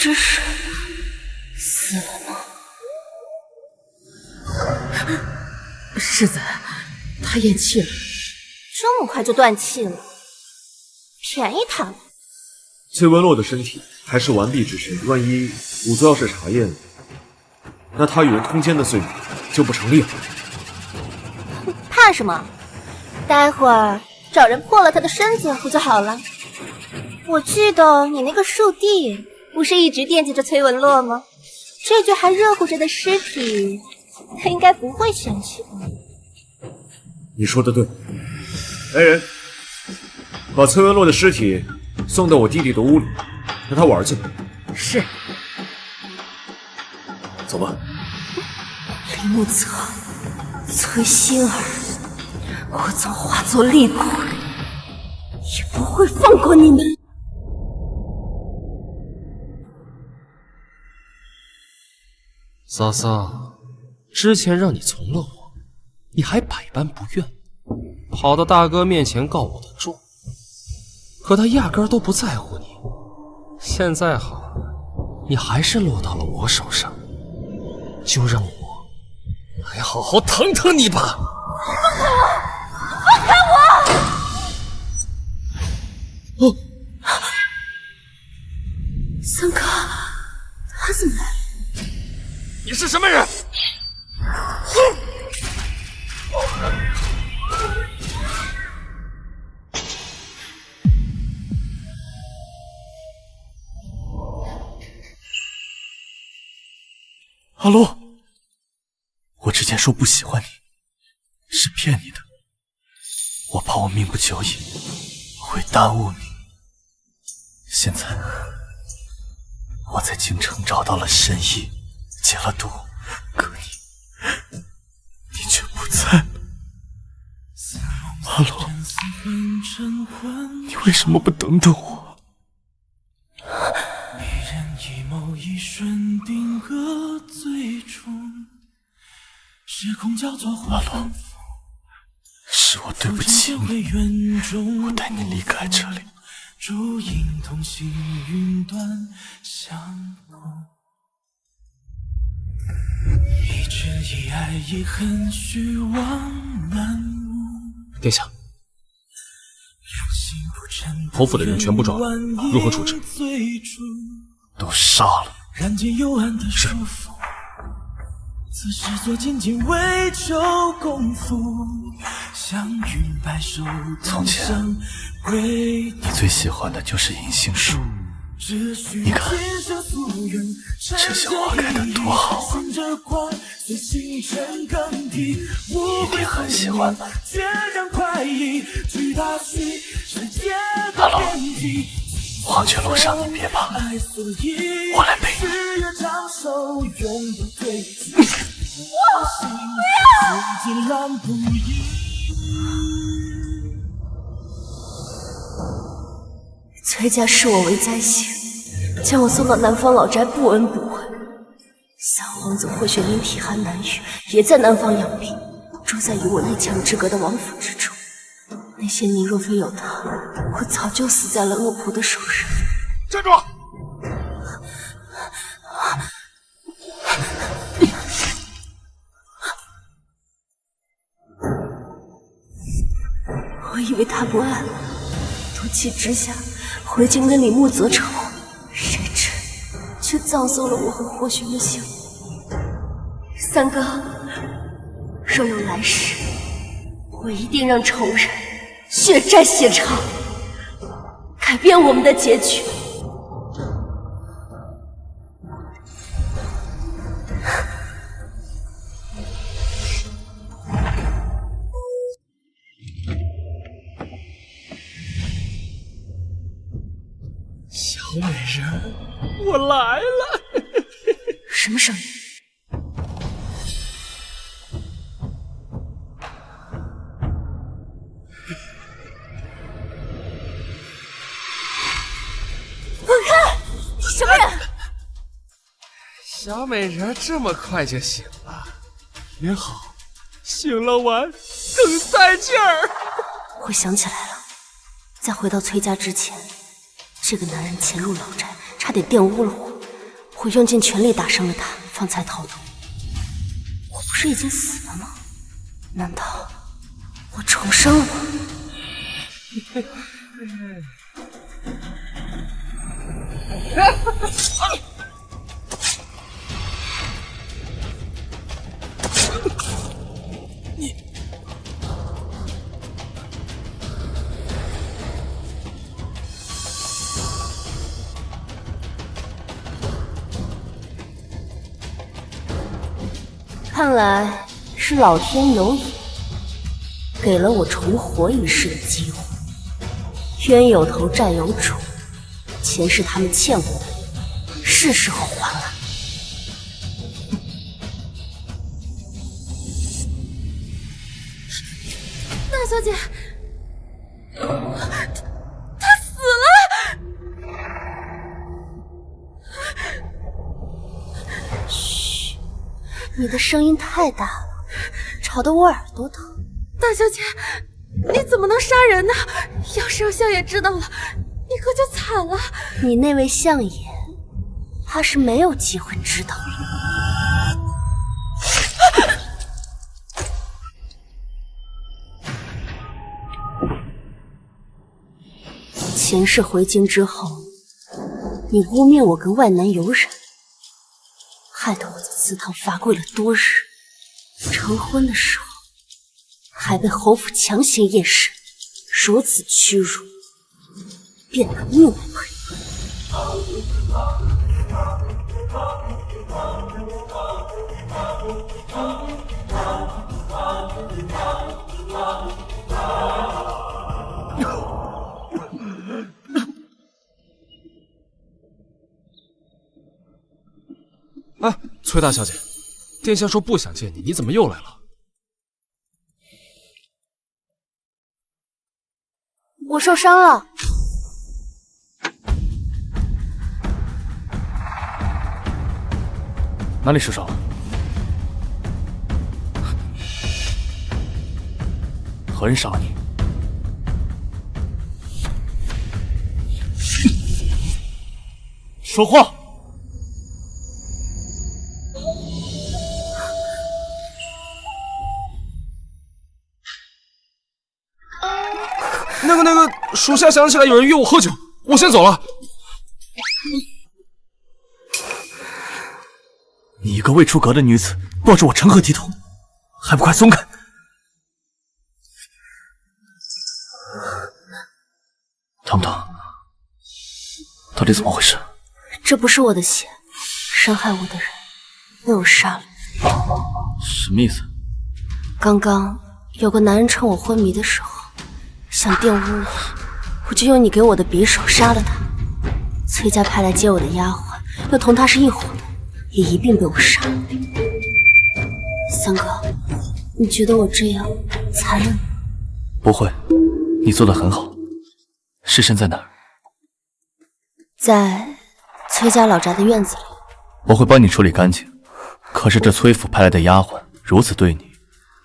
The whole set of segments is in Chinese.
这是死了吗？世子，他咽气了。这么快就断气了，便宜他了。崔文洛的身体还是完璧之身，万一仵作要是查验，那他与人通奸的罪名就不成立了。怕什么？待会儿找人破了他的身子不就好了？我记得你那个树弟不是一直惦记着崔文洛吗？这具还热乎着的尸体，他应该不会嫌弃吧？你说的对，来人，把崔文洛的尸体送到我弟弟的屋里，让他玩去。是。走吧。李慕泽、崔馨儿，我曾化作厉鬼，也不会放过你们。嫂嫂，之前让你从了我，你还百般不愿，跑到大哥面前告我的状，可他压根儿都不在乎你。现在好了，你还是落到了我手上，就让我来好好疼疼你吧。放开我！放开我！哦，三哥，他怎么来了？你是什么人？阿洛，我之前说不喜欢你，是骗你的。我怕我命不久矣，会耽误你。现在，我在京城找到了神医，解了毒，可你却不在了。阿洛，你为什么不等等我？一瞬定格最终，时空交错忽反复。是我对不起你，我带你离开这里。烛影同行，云端相顾。一痴一爱一恨，虚妄难悟。殿下，侯府的人全部抓了，如何处置？都杀了。是。此事做仅仅为求功夫，祥云白首。从前，你最喜欢的就是银杏树。你看，这些花开得多好啊！一定很喜欢吧？阿龙，黄泉路上你别怕，我来陪你。崔家视我为灾星，将我送到南方老宅不闻不问。三皇子霍玄林体寒难愈，也在南方养病，住在与我一墙之隔的王府之中。那些年若非有他，我早就死在了恶仆的手上。站住！我以为他不安，赌气之下回京跟李慕泽成婚，谁知却葬送了我和霍玄的性命。三哥，若有来世，我一定让仇人血债血偿，改变我们的结局。小美人，我来了！什么声音？什么人？小美人这么快就醒了，也好，醒了完更带劲儿。我想起来了，在回到崔家之前，这个男人潜入老宅，差点玷污了我，我用尽全力打伤了他，方才逃脱。我不是已经死了吗？难道我重生了吗？看来是老天有眼，给了我重活一世的机会。冤有头债有主，前世他们欠过我，是时候还了。大小姐，她死了！嘘，你的声音太大了，吵得我耳朵疼。大小姐，你怎么能杀人呢？要是让相爷知道了，你可就惨了。你那位相爷，怕是没有机会知道了。前世回京之后，你污蔑我跟外男有染，害得我在祠堂罚跪了多日。成婚的时候，还被侯府强行验尸，如此屈辱，便拿命来赔。哎，崔大小姐，殿下说不想见你，你怎么又来了？我受伤了。哪里受伤了？何人杀了你？说话！那个，属下想起来有人约我喝酒，我先走了。你一个未出阁的女子，抱着我成何体统？还不快松开！疼不疼？到底怎么回事？这不是我的血，伤害我的人被我杀了。什么意思？刚刚有个男人趁我昏迷的时候想玷污我，我就用你给我的匕首杀了他。崔家派来接我的丫鬟又同他是一伙的，也一并被我杀了。三哥，你觉得我这样残忍吗？不会，你做得很好。尸身在哪儿？在崔家老宅的院子里。我会帮你处理干净。可是这崔府派来的丫鬟如此对你，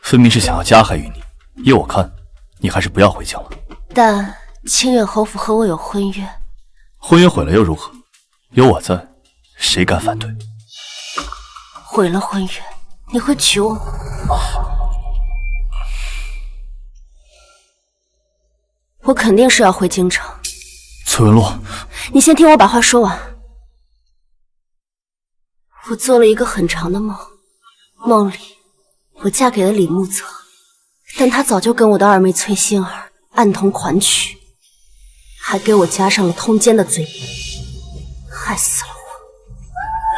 分明是想要加害于你。依我看，你还是不要回京了。但清远侯府和我有婚约，婚约毁了又如何？有我在，谁敢反对？毁了婚约，你会娶我吗？我肯定是要回京城。崔文洛，你先听我把话说完。我做了一个很长的梦，梦里我嫁给了李木泽，但他早就跟我的二妹崔馨儿暗通款曲，还给我加上了通奸的罪名，害死了我。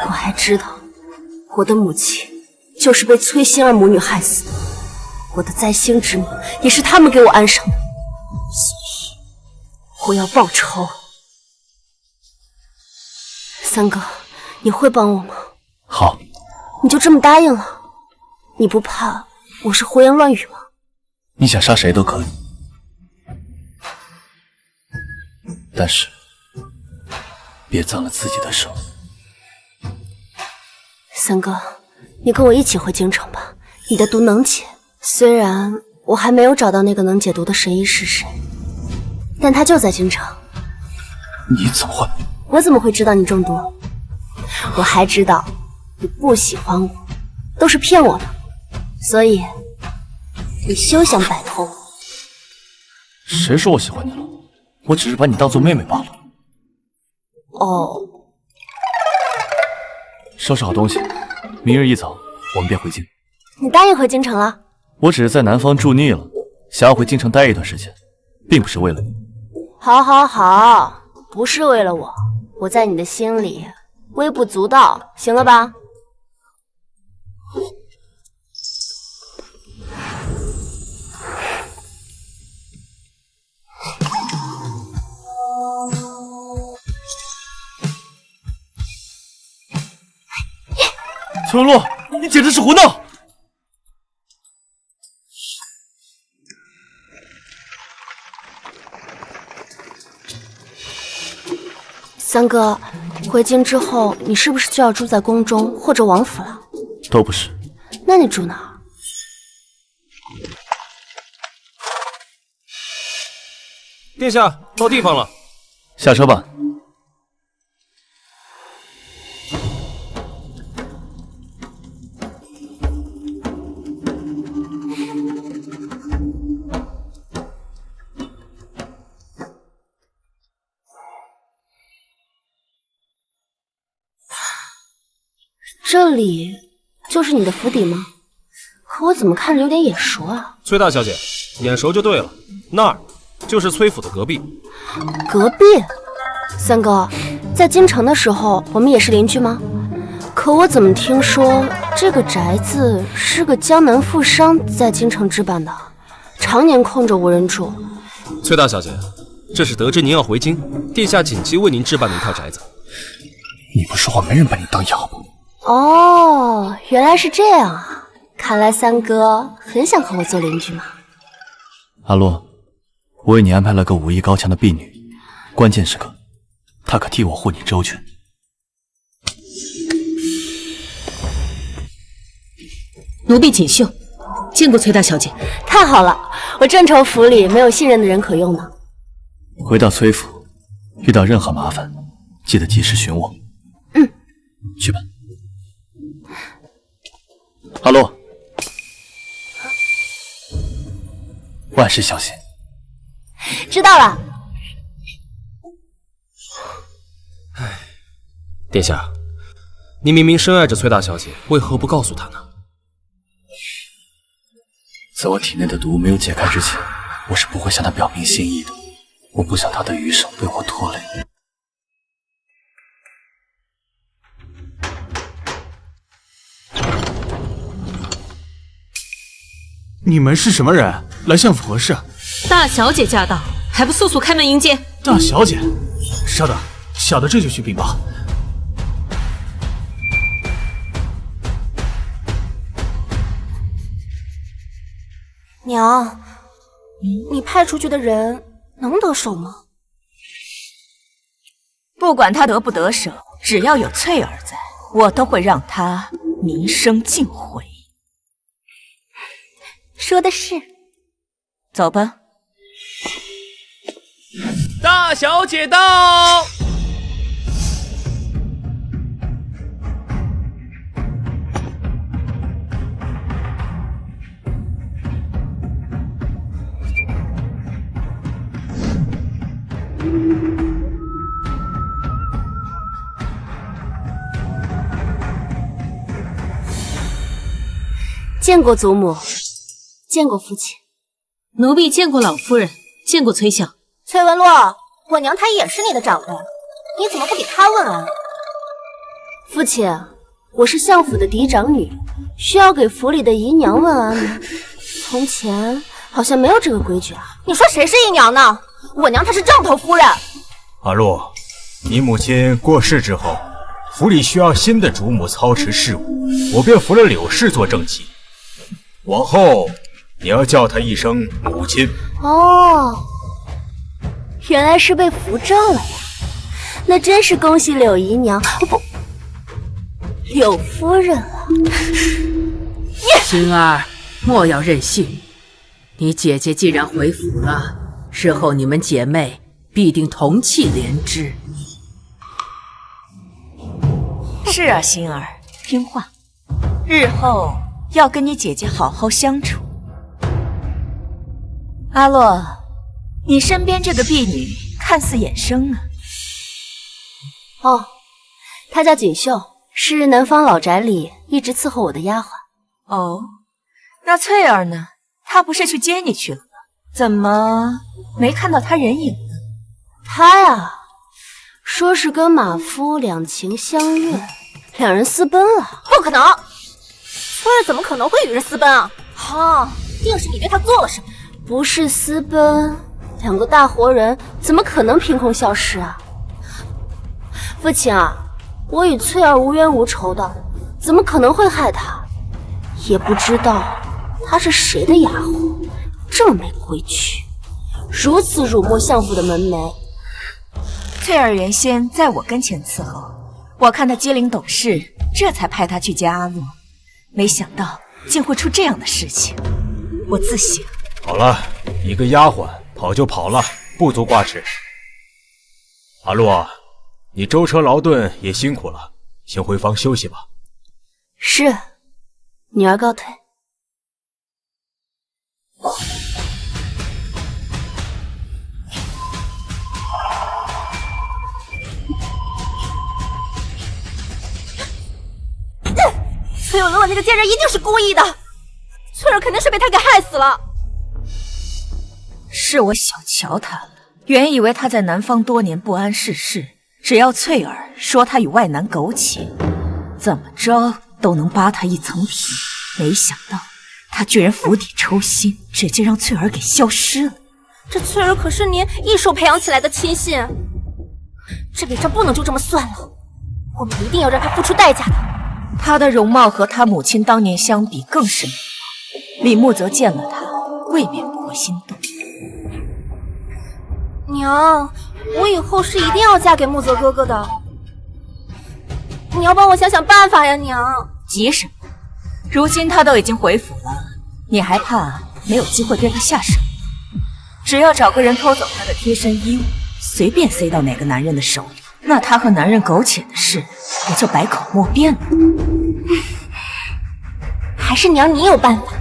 我还知道我的母亲就是被崔馨儿母女害死的，我的灾星之名也是他们给我安上的，所以我要报仇。三哥，你会帮我吗？好。你就这么答应了？你不怕我是胡言乱语吗？你想杀谁都可以，但是别脏了自己的手。三哥，你跟我一起回京城吧。你的毒能解，虽然我还没有找到那个能解毒的神医是谁，但他就在京城。你怎么会？我怎么会知道你中毒？我还知道你不喜欢我，都是骗我的，所以你休想摆脱我。谁说我喜欢你了？我只是把你当做妹妹罢了。哦，收拾好东西，明日一早我们便回京。你答应回京城了？我只是在南方住腻了，想要回京城待一段时间，并不是为了你。好，好，好，不是为了我，我在你的心里微不足道，行了吧？崔文洛，你简直是胡闹！三哥，回京之后，你是不是就要住在宫中或者王府了？都不是。那你住哪儿？殿下，到地方了。下车吧。这里就是你的府邸吗？可我怎么看着有点眼熟啊？崔大小姐，眼熟就对了，那儿就是崔府的隔壁。隔壁？三哥，在京城的时候，我们也是邻居吗？可我怎么听说这个宅子是个江南富商在京城置办的，常年空着无人住。崔大小姐，这是得知您要回京，殿下紧急为您置办的一套宅子。你不说话，没人把你当哑巴。哦，原来是这样啊！看来三哥很想和我做邻居嘛。阿洛，我为你安排了个武艺高强的婢女，关键时刻，她可替我护你周全。奴婢锦绣，见过崔大小姐。太好了，我正愁府里没有信任的人可用呢。回到崔府，遇到任何麻烦，记得及时寻我。嗯，去吧。阿洛，万事小心。知道了。殿下，您明明深爱着崔大小姐，为何不告诉她呢？在我体内的毒没有解开之前，我是不会向她表明心意的。我不想她的余生被我拖累。你们是什么人？来相府何事？大小姐驾到，还不速速开门迎接？大小姐，稍等，小的这就去禀报。娘，你派出去的人能得手吗？不管他得不得手，只要有翠儿在，我都会让他名声尽毁。说的是。走吧。大小姐到。见过祖母，见过父亲。奴婢见过老夫人，见过崔相。崔文洛，我娘她也是你的长辈，你怎么不给她问安？父亲，我是相府的嫡长女，需要给府里的姨娘问安吗？从前好像没有这个规矩啊。你说谁是姨娘呢？我娘她是正头夫人。阿洛，你母亲过世之后，府里需要新的主母操持事务，我便扶了柳氏做正妻。往后你要叫她一声母亲。哦，原来是被扶正了呀，那真是恭喜柳姨娘，不，柳夫人了。心儿，莫要任性。你姐姐既然回府了，日后你们姐妹必定同气连枝。是啊，心儿，听话，日后要跟你姐姐好好相处。阿洛，你身边这个婢女看似眼生啊。哦，她叫锦绣，是南方老宅里一直伺候我的丫鬟。哦，那翠儿呢？她不是去接你去了吗？怎么没看到她人影呢？她呀，说是跟马夫两情相悦，两人私奔了。不可能，翠儿怎么可能会与人私奔啊？定是你对她做了什么。不是私奔，两个大活人怎么可能凭空消失啊？父亲啊，我与翠儿无冤无仇的，怎么可能会害她？也不知道她是谁的丫鬟，这么没规矩，如此辱没相府的门楣。翠儿原先在我跟前伺候，我看她机灵懂事，这才派她去接阿洛，没想到竟会出这样的事情，我自省。好了，一个丫鬟跑就跑了，不足挂齿。阿洛，你舟车劳顿也辛苦了，先回房休息吧。是，女儿告退。崔有乐那个贱人一定是故意的，翠儿肯定是被他给害死了。是我小瞧他了，原以为他在南方多年不谙世事，只要翠儿说他与外男苟且，怎么着都能扒他一层皮。没想到他居然釜底抽薪，直接让翠儿给消失了。这翠儿可是您一手培养起来的亲信，这笔账不能就这么算了，我们一定要让他付出代价的。她的容貌和她母亲当年相比更是美貌，李慕泽见了她，未免不会心动。娘，我以后是一定要嫁给慕泽哥哥的，你要帮我想想办法呀，娘。急什么？如今他都已经回府了，你还怕没有机会对他下手？只要找个人偷走他的贴身衣物，随便塞到哪个男人的手里，那他和男人苟且的事不就百口莫辩了？还是娘你有办法。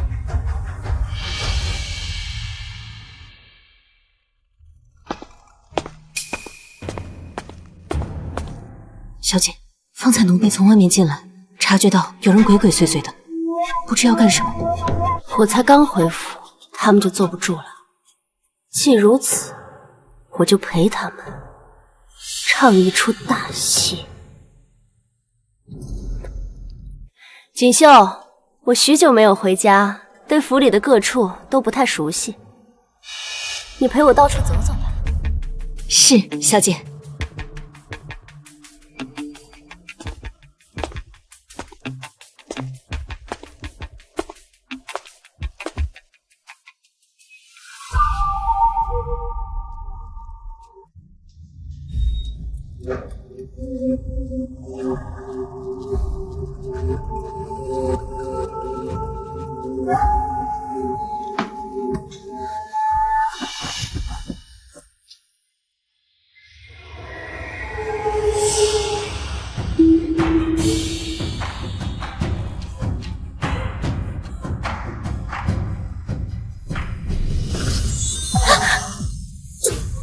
小姐，方才奴婢从外面进来，察觉到有人鬼鬼祟祟的，不知要干什么。我才刚回府，他们就坐不住了。既如此，我就陪他们唱一出大戏。锦绣，我许久没有回家，对府里的各处都不太熟悉，你陪我到处走走吧。是，小姐。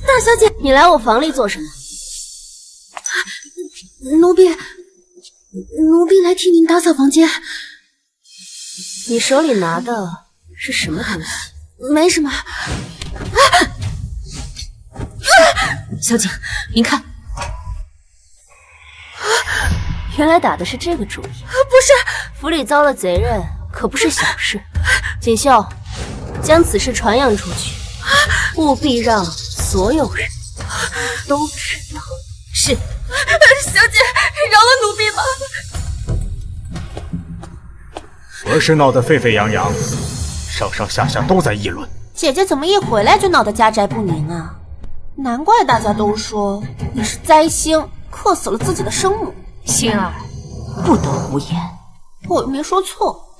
大小姐，你来我房里做什么？奴婢来替您打扫房间。你手里拿的是什么东西？没什么。小姐，您看，原来打的是这个主意。不是，府里遭了贼人，可不是小事。锦绣，将此事传扬出去，务必让所有人都知道。是。小姐，饶了奴婢吧。何时闹得沸沸扬扬，上上下下都在议论。姐姐怎么一回来就闹得家宅不宁啊？难怪大家都说你是灾星，克死了自己的生母。心儿，不得胡言，我又没说错。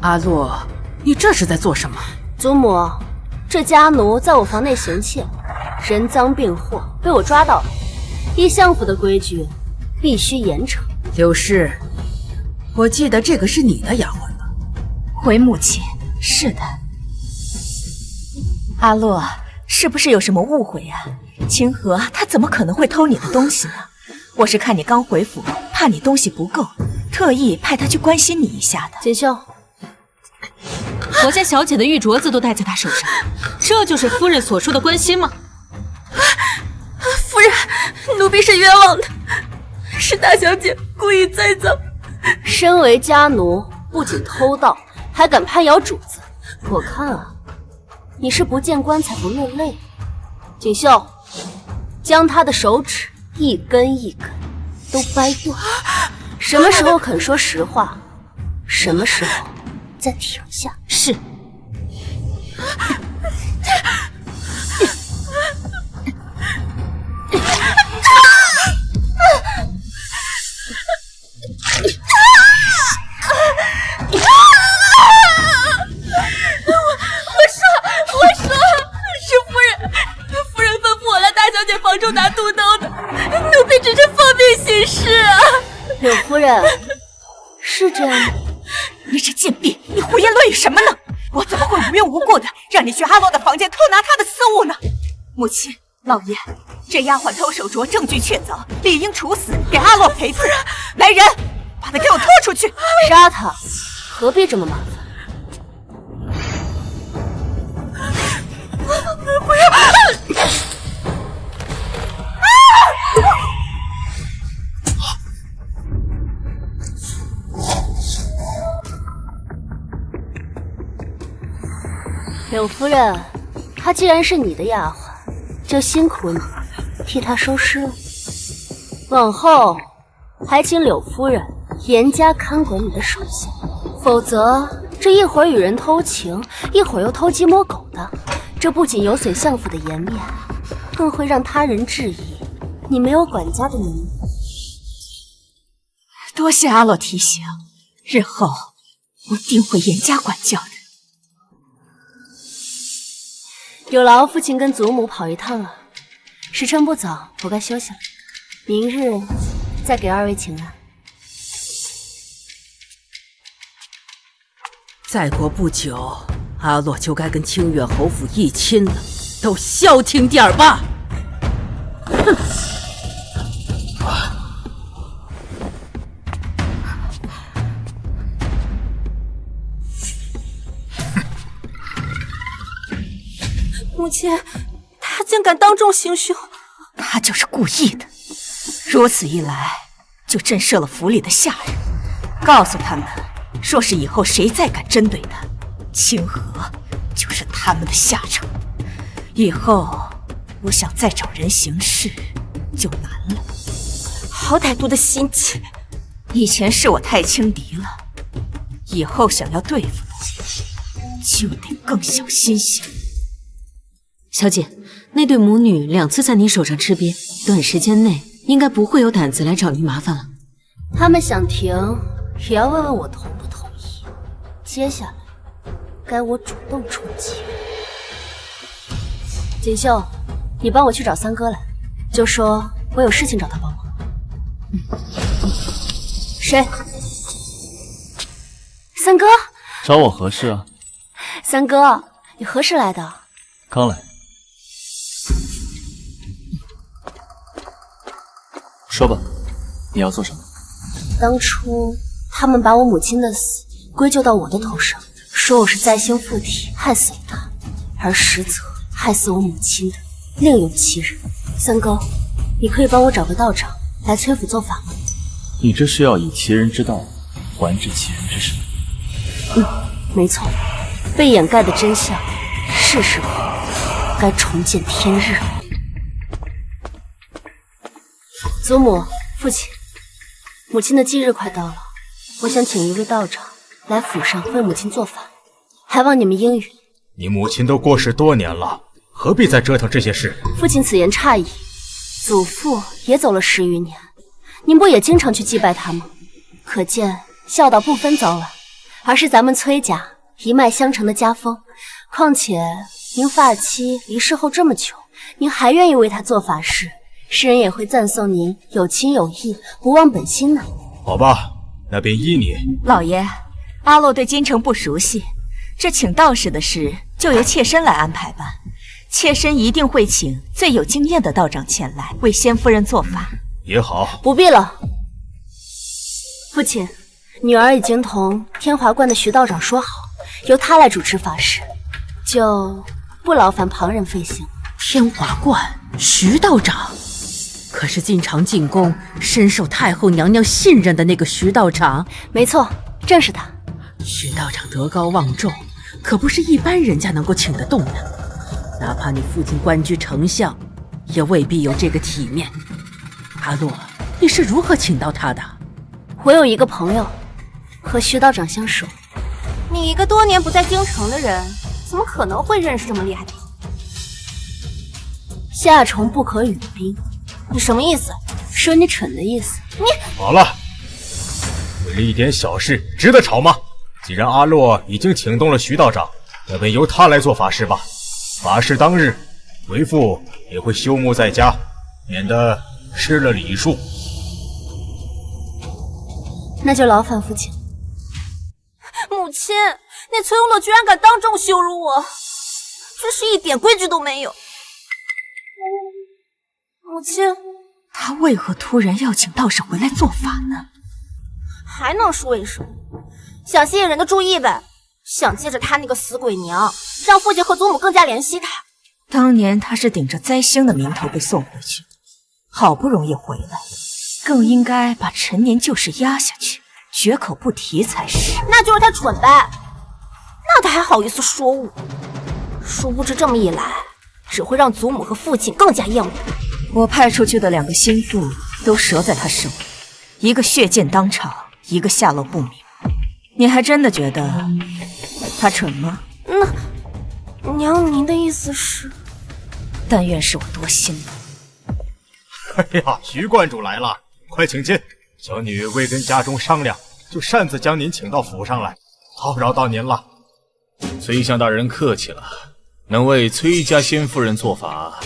阿洛，你这是在做什么？祖母，这家奴在我房内嫌弃，人赃并获，被我抓到了，依相府的规矩，必须严惩。柳氏，我记得这个是你的丫鬟吧？回母亲，是的。阿洛，是不是有什么误会啊？清河他怎么可能会偷你的东西呢？我是看你刚回府，怕你东西不够，特意派他去关心你一下的。锦绣，我家小姐的玉镯子都戴在她手上，这就是夫人所说的关心吗？夫人，奴婢是冤枉的，是大小姐故意栽赃。身为家奴，不仅偷盗，还敢攀咬主子，我看啊，你是不见棺材不落泪。锦绣，将他的手指一根一根都掰断。什么时候肯说实话，什么时候再停下。是。我说，是夫人吩咐我来大小姐房中拿肚兜的，奴婢只是奉命行事啊。柳夫人，是这样吗？你这贱婢，你胡言乱语什么呢？我怎么会无缘无故的让你去阿洛的房间偷拿他的私物呢？母亲，老爷，这丫鬟偷手镯，证据确凿，理应处死，给阿洛赔罪。来人，把他给我拖出去！杀他，何必这么麻烦？不要！柳夫人，她既然是你的丫鬟，就辛苦你替她收尸了。往后还请柳夫人严加看管你的手下，否则这一会儿与人偷情，一会儿又偷鸡摸狗的，这不仅有损相府的颜面，更会让他人质疑你没有管家的能力。多谢阿洛提醒，日后我定会严加管教的。有劳父亲跟祖母跑一趟了，时辰不早，我该休息了。明日再给二位请安。再过不久，阿洛就该跟清远侯府议亲了，都消停点儿吧！哼！母亲，他竟敢当众行凶，他就是故意的。如此一来，就震慑了府里的下人，告诉他们，说是以后谁再敢针对他，清河就是他们的下场。以后我想再找人行事就难了。好歹毒的心机，以前是我太轻敌了，以后想要对付你，就得更小心些。小姐，那对母女2次在你手上吃瘪，短时间内应该不会有胆子来找您麻烦了。他们想停，也要问问我同不同意。接下来，该我主动出击。锦绣，你帮我去找三哥来，就说我有事情找他帮忙。谁？三哥？找我何事啊？三哥，你何时来的？刚来。说吧，你要做什么？当初他们把我母亲的死归咎到我的头上，说我是灾星附体害死了她，而实则害死我母亲的另有其人。三哥，你可以帮我找个道长来崔府做法吗？你这是要以其人之道还治其人之身。没错，被掩盖的真相，是时候该重见天日了。祖母、父亲，母亲的忌日快到了，我想请一位道长来府上为母亲做法，还望你们应允。你母亲都过世多年了，何必再折腾这些事？父亲此言差矣，祖父也走了10余年，您不也经常去祭拜他吗？可见孝道不分早晚，而是咱们崔家一脉相承的家风。况且您发妻离世后这么久，您还愿意为他做法事，世人也会赞颂您有情有义，不忘本心呢。好吧，那便依你。老爷，阿洛对京城不熟悉，这请道士的事就由妾身来安排吧。妾身一定会请最有经验的道长前来为仙夫人做法。也好，不必了。父亲，女儿已经同天华观的徐道长说好，由他来主持法事，就不劳烦旁人费心。天华观徐道长，可是经常进宫、深受太后娘娘信任的那个徐道长？没错，正是他。徐道长德高望重，可不是一般人家能够请得动的。哪怕你父亲官居丞相，也未必有这个体面。阿洛，你是如何请到他的？我有一个朋友，和徐道长相熟。你一个多年不在京城的人，怎么可能会认识这么厉害的人？夏虫不可语冰，你什么意思？说你蠢的意思。你好了，为了一点小事，值得吵吗？既然阿洛已经请动了徐道长，那便由他来做法事吧。法事当日，为父也会休沐在家，免得失了礼数。那就劳烦父亲。母亲，那崔永乐居然敢当众羞辱我，真是一点规矩都没有。母亲，他为何突然要请道士回来做法呢？还能是为什么？想吸引人的注意呗，想借着他那个死鬼娘，让父亲和祖母更加怜惜他。当年他是顶着灾星的名头被送回去，好不容易回来，更应该把陈年旧事压下去，绝口不提才是。那就是他蠢呗，那他还好意思说我？殊不知这么一来，只会让祖母和父亲更加厌恶。我派出去的2个心腹都折在他手里，一个血溅当场，一个下落不明。你还真的觉得他蠢吗？娘，您的意思是？但愿是我多心了。哎呀，徐观主来了，快请进。小女未跟家中商量，就擅自将您请到府上来，叨扰到您了。崔相大人客气了，能为崔家仙夫人做法，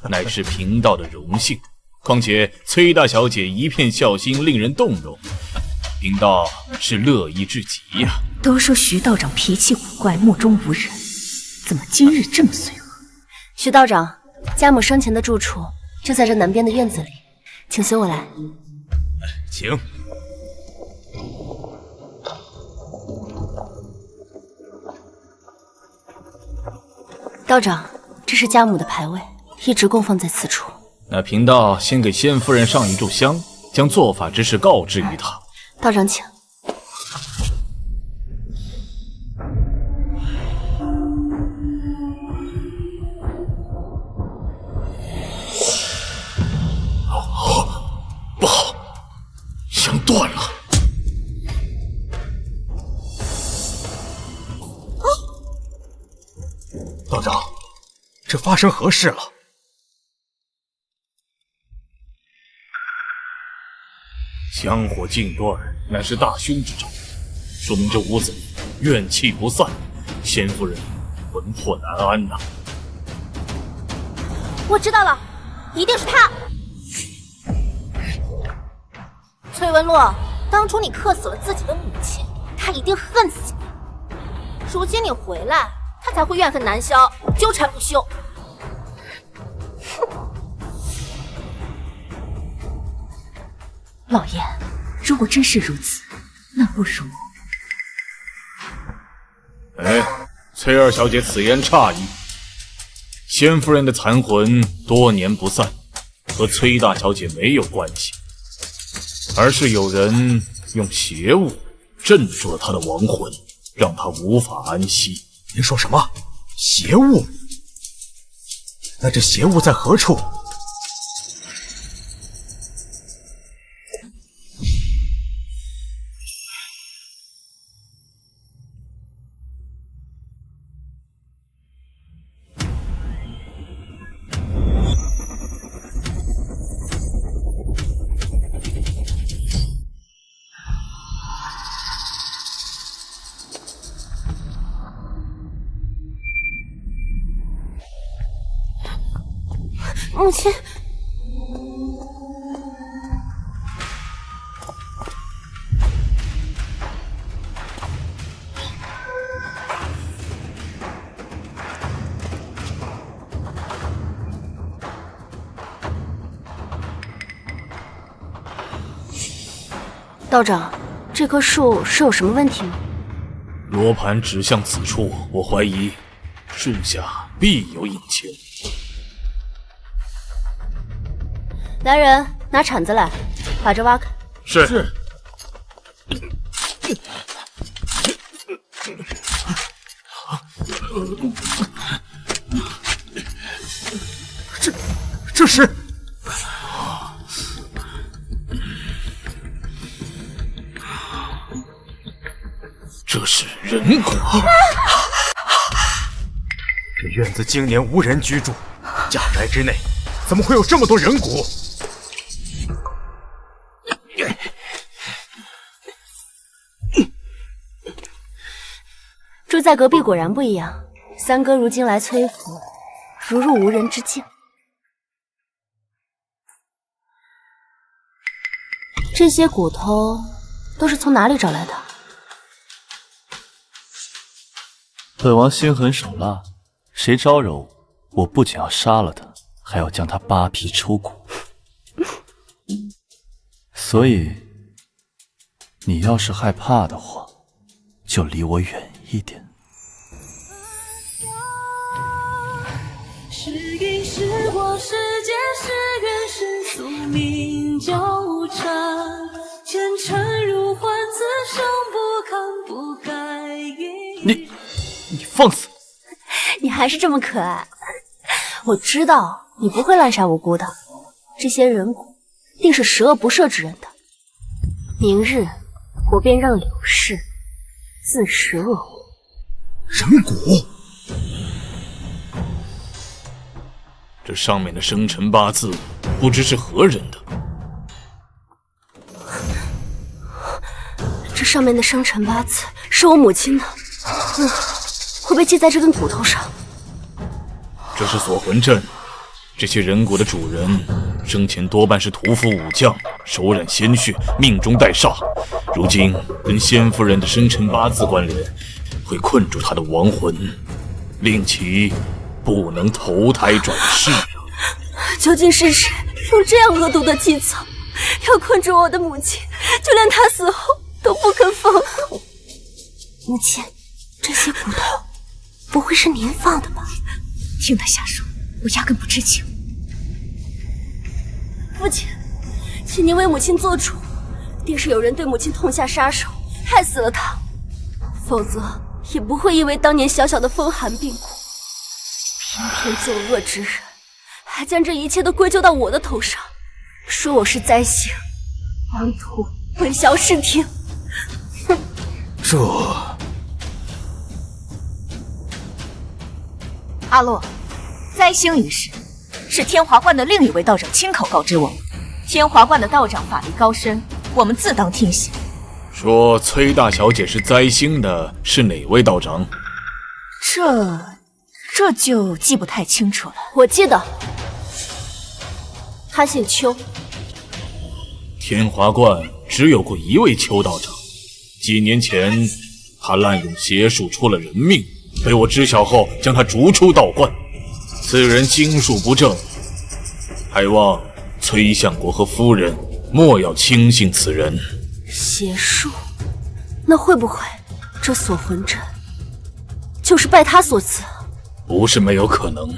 乃是贫道的荣幸。况且崔大小姐一片孝心，令人动容，贫道是乐意至极呀。都说徐道长脾气古怪，目中无人，怎么今日这么随和？徐道长，家母生前的住处就在这南边的院子里，请随我来。请。道长，这是家母的牌位，一直供奉在此处。那贫道先给仙夫人上一炷香，将做法之事告知于她。道长请。不好，香断了。道长，这发生何事了？香火尽断，乃是大凶之兆，说明这屋子里怨气不散，仙夫人魂魄难安呐。我知道了，一定是他。崔文洛，当初你克死了自己的母亲，他一定恨死你。如今你回来，他才会怨恨难消，纠缠不休。老爷，如果真是如此，那不如……哎，崔二小姐此言差矣。仙夫人的残魂多年不散，和崔大小姐没有关系，而是有人用邪物镇住了她的亡魂，让她无法安息。您说什么？邪物？那这邪物在何处？母亲，道长，这棵树是有什么问题吗？罗盘指向此处，我怀疑树下必有隐情。来人，拿铲子来，把这挖开。是。这是。这是人骨。这院子经年无人居住，家宅之内怎么会有这么多人骨？住在隔壁果然不一样，三哥如今来崔府，如入无人之境。这些骨头都是从哪里找来的？本王心狠手辣，谁招惹我不仅要杀了他，还要将他扒皮抽骨。所以，你要是害怕的话，就离我远一点。是因是我是劫是缘是宿命纠缠，前尘如幻，此生不堪不该一。你放肆！你还是这么可爱。我知道你不会滥杀无辜的，这些人骨定是十恶不赦之人的。明日我便让柳氏自食恶果。人骨？这上面的生辰八字不知是何人的。这上面的生辰八字是我母亲的，会被记在这根骨头上。这是锁魂阵，这些人骨的主人生前多半是屠夫武将，手染鲜血，命中带煞。如今跟仙夫人的生辰八字关联，会困住她的亡魂，令其不能投胎转世。究竟是谁用这样恶毒的计策，要困住我的母亲，就连她死后都不肯放过。母亲，这些骨头不会是您放的吧？听他瞎说，我压根不知情。父亲，请您为母亲做主，定是有人对母亲痛下杀手，害死了她，否则也不会因为当年小小的风寒病故。偏偏作恶之人，还将这一切都归咎到我的头上，说我是灾星，妄图混淆视听。哼！阿洛，灾星一事是天华观的另一位道长亲口告知我们。天华观的道长法力高深，我们自当听信。说崔大小姐是灾星的是哪位道长？这就记不太清楚了。我记得，他姓邱。天华观只有过一位邱道长，几年前他滥用邪术出了人命，被我知晓后将他逐出道观。此人心术不正，还望崔相国和夫人莫要轻信此人。邪术？那会不会这锁魂阵就是拜他所赐？不是没有可能。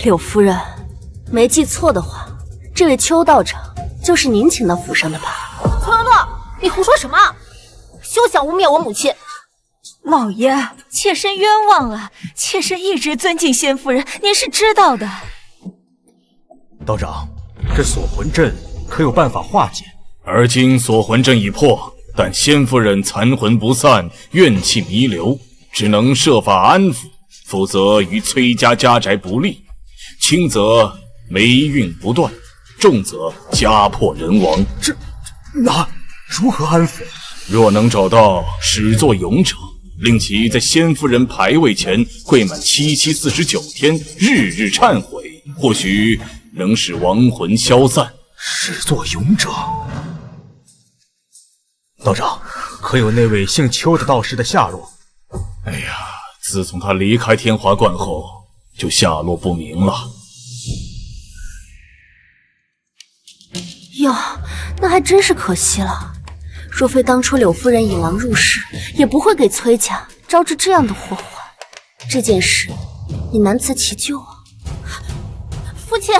柳夫人，没记错的话，这位邱道长就是您请到府上的吧？崔文洛，你胡说什么？休想污蔑我母亲！老爷，妾身冤枉了，妾身一直尊敬仙夫人，您是知道的。道长，这锁魂阵可有办法化解？而今锁魂阵已破，但仙夫人残魂不散，怨气弥留，只能设法安抚，否则与崔家家宅不利。轻则霉运不断，重则家破人亡。那如何安抚？若能找到始作俑者，令其在仙夫人牌位前跪满749天，日日忏悔，或许能使亡魂消散。始作俑者？道长，可有那位姓邱的道士的下落？哎呀，自从他离开天华观后，就下落不明了。哟，那还真是可惜了。若非当初柳夫人引狼入室，也不会给崔家招致这样的祸患。这件事你难辞其咎啊！父亲，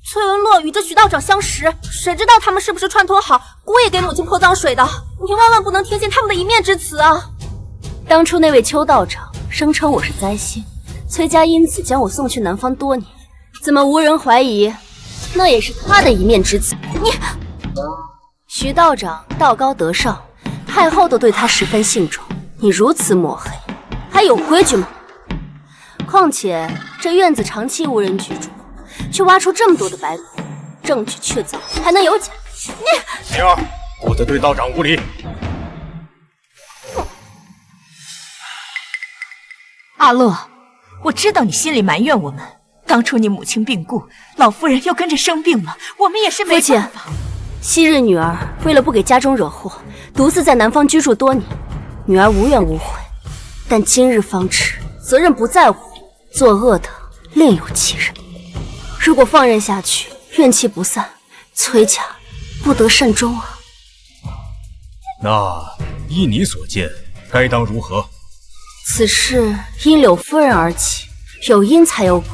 崔文洛与这徐道长相识，谁知道他们是不是串通好，故意给母亲泼脏水的？你万万不能听信他们的一面之词啊！当初那位邱道长声称我是灾星，崔家因此将我送去南方多年，怎么无人怀疑那也是他的一面之词？你，徐道长道高德上，太后都对他十分信重，你如此抹黑，还有规矩吗？况且这院子长期无人居住，却挖出这么多的白骨，证据确凿，还能有假？你灵儿，不得对道长无礼。阿洛，我知道你心里埋怨我们，当初你母亲病故，老夫人又跟着生病了，我们也是没办法。昔日女儿为了不给家中惹祸，独自在南方居住多年，女儿无怨无悔。但今日方知责任不在我，作恶的另有其人。如果放任下去，怨气不散，崔家不得善终啊！那依你所见，该当如何？此事因柳夫人而起，有因才有果，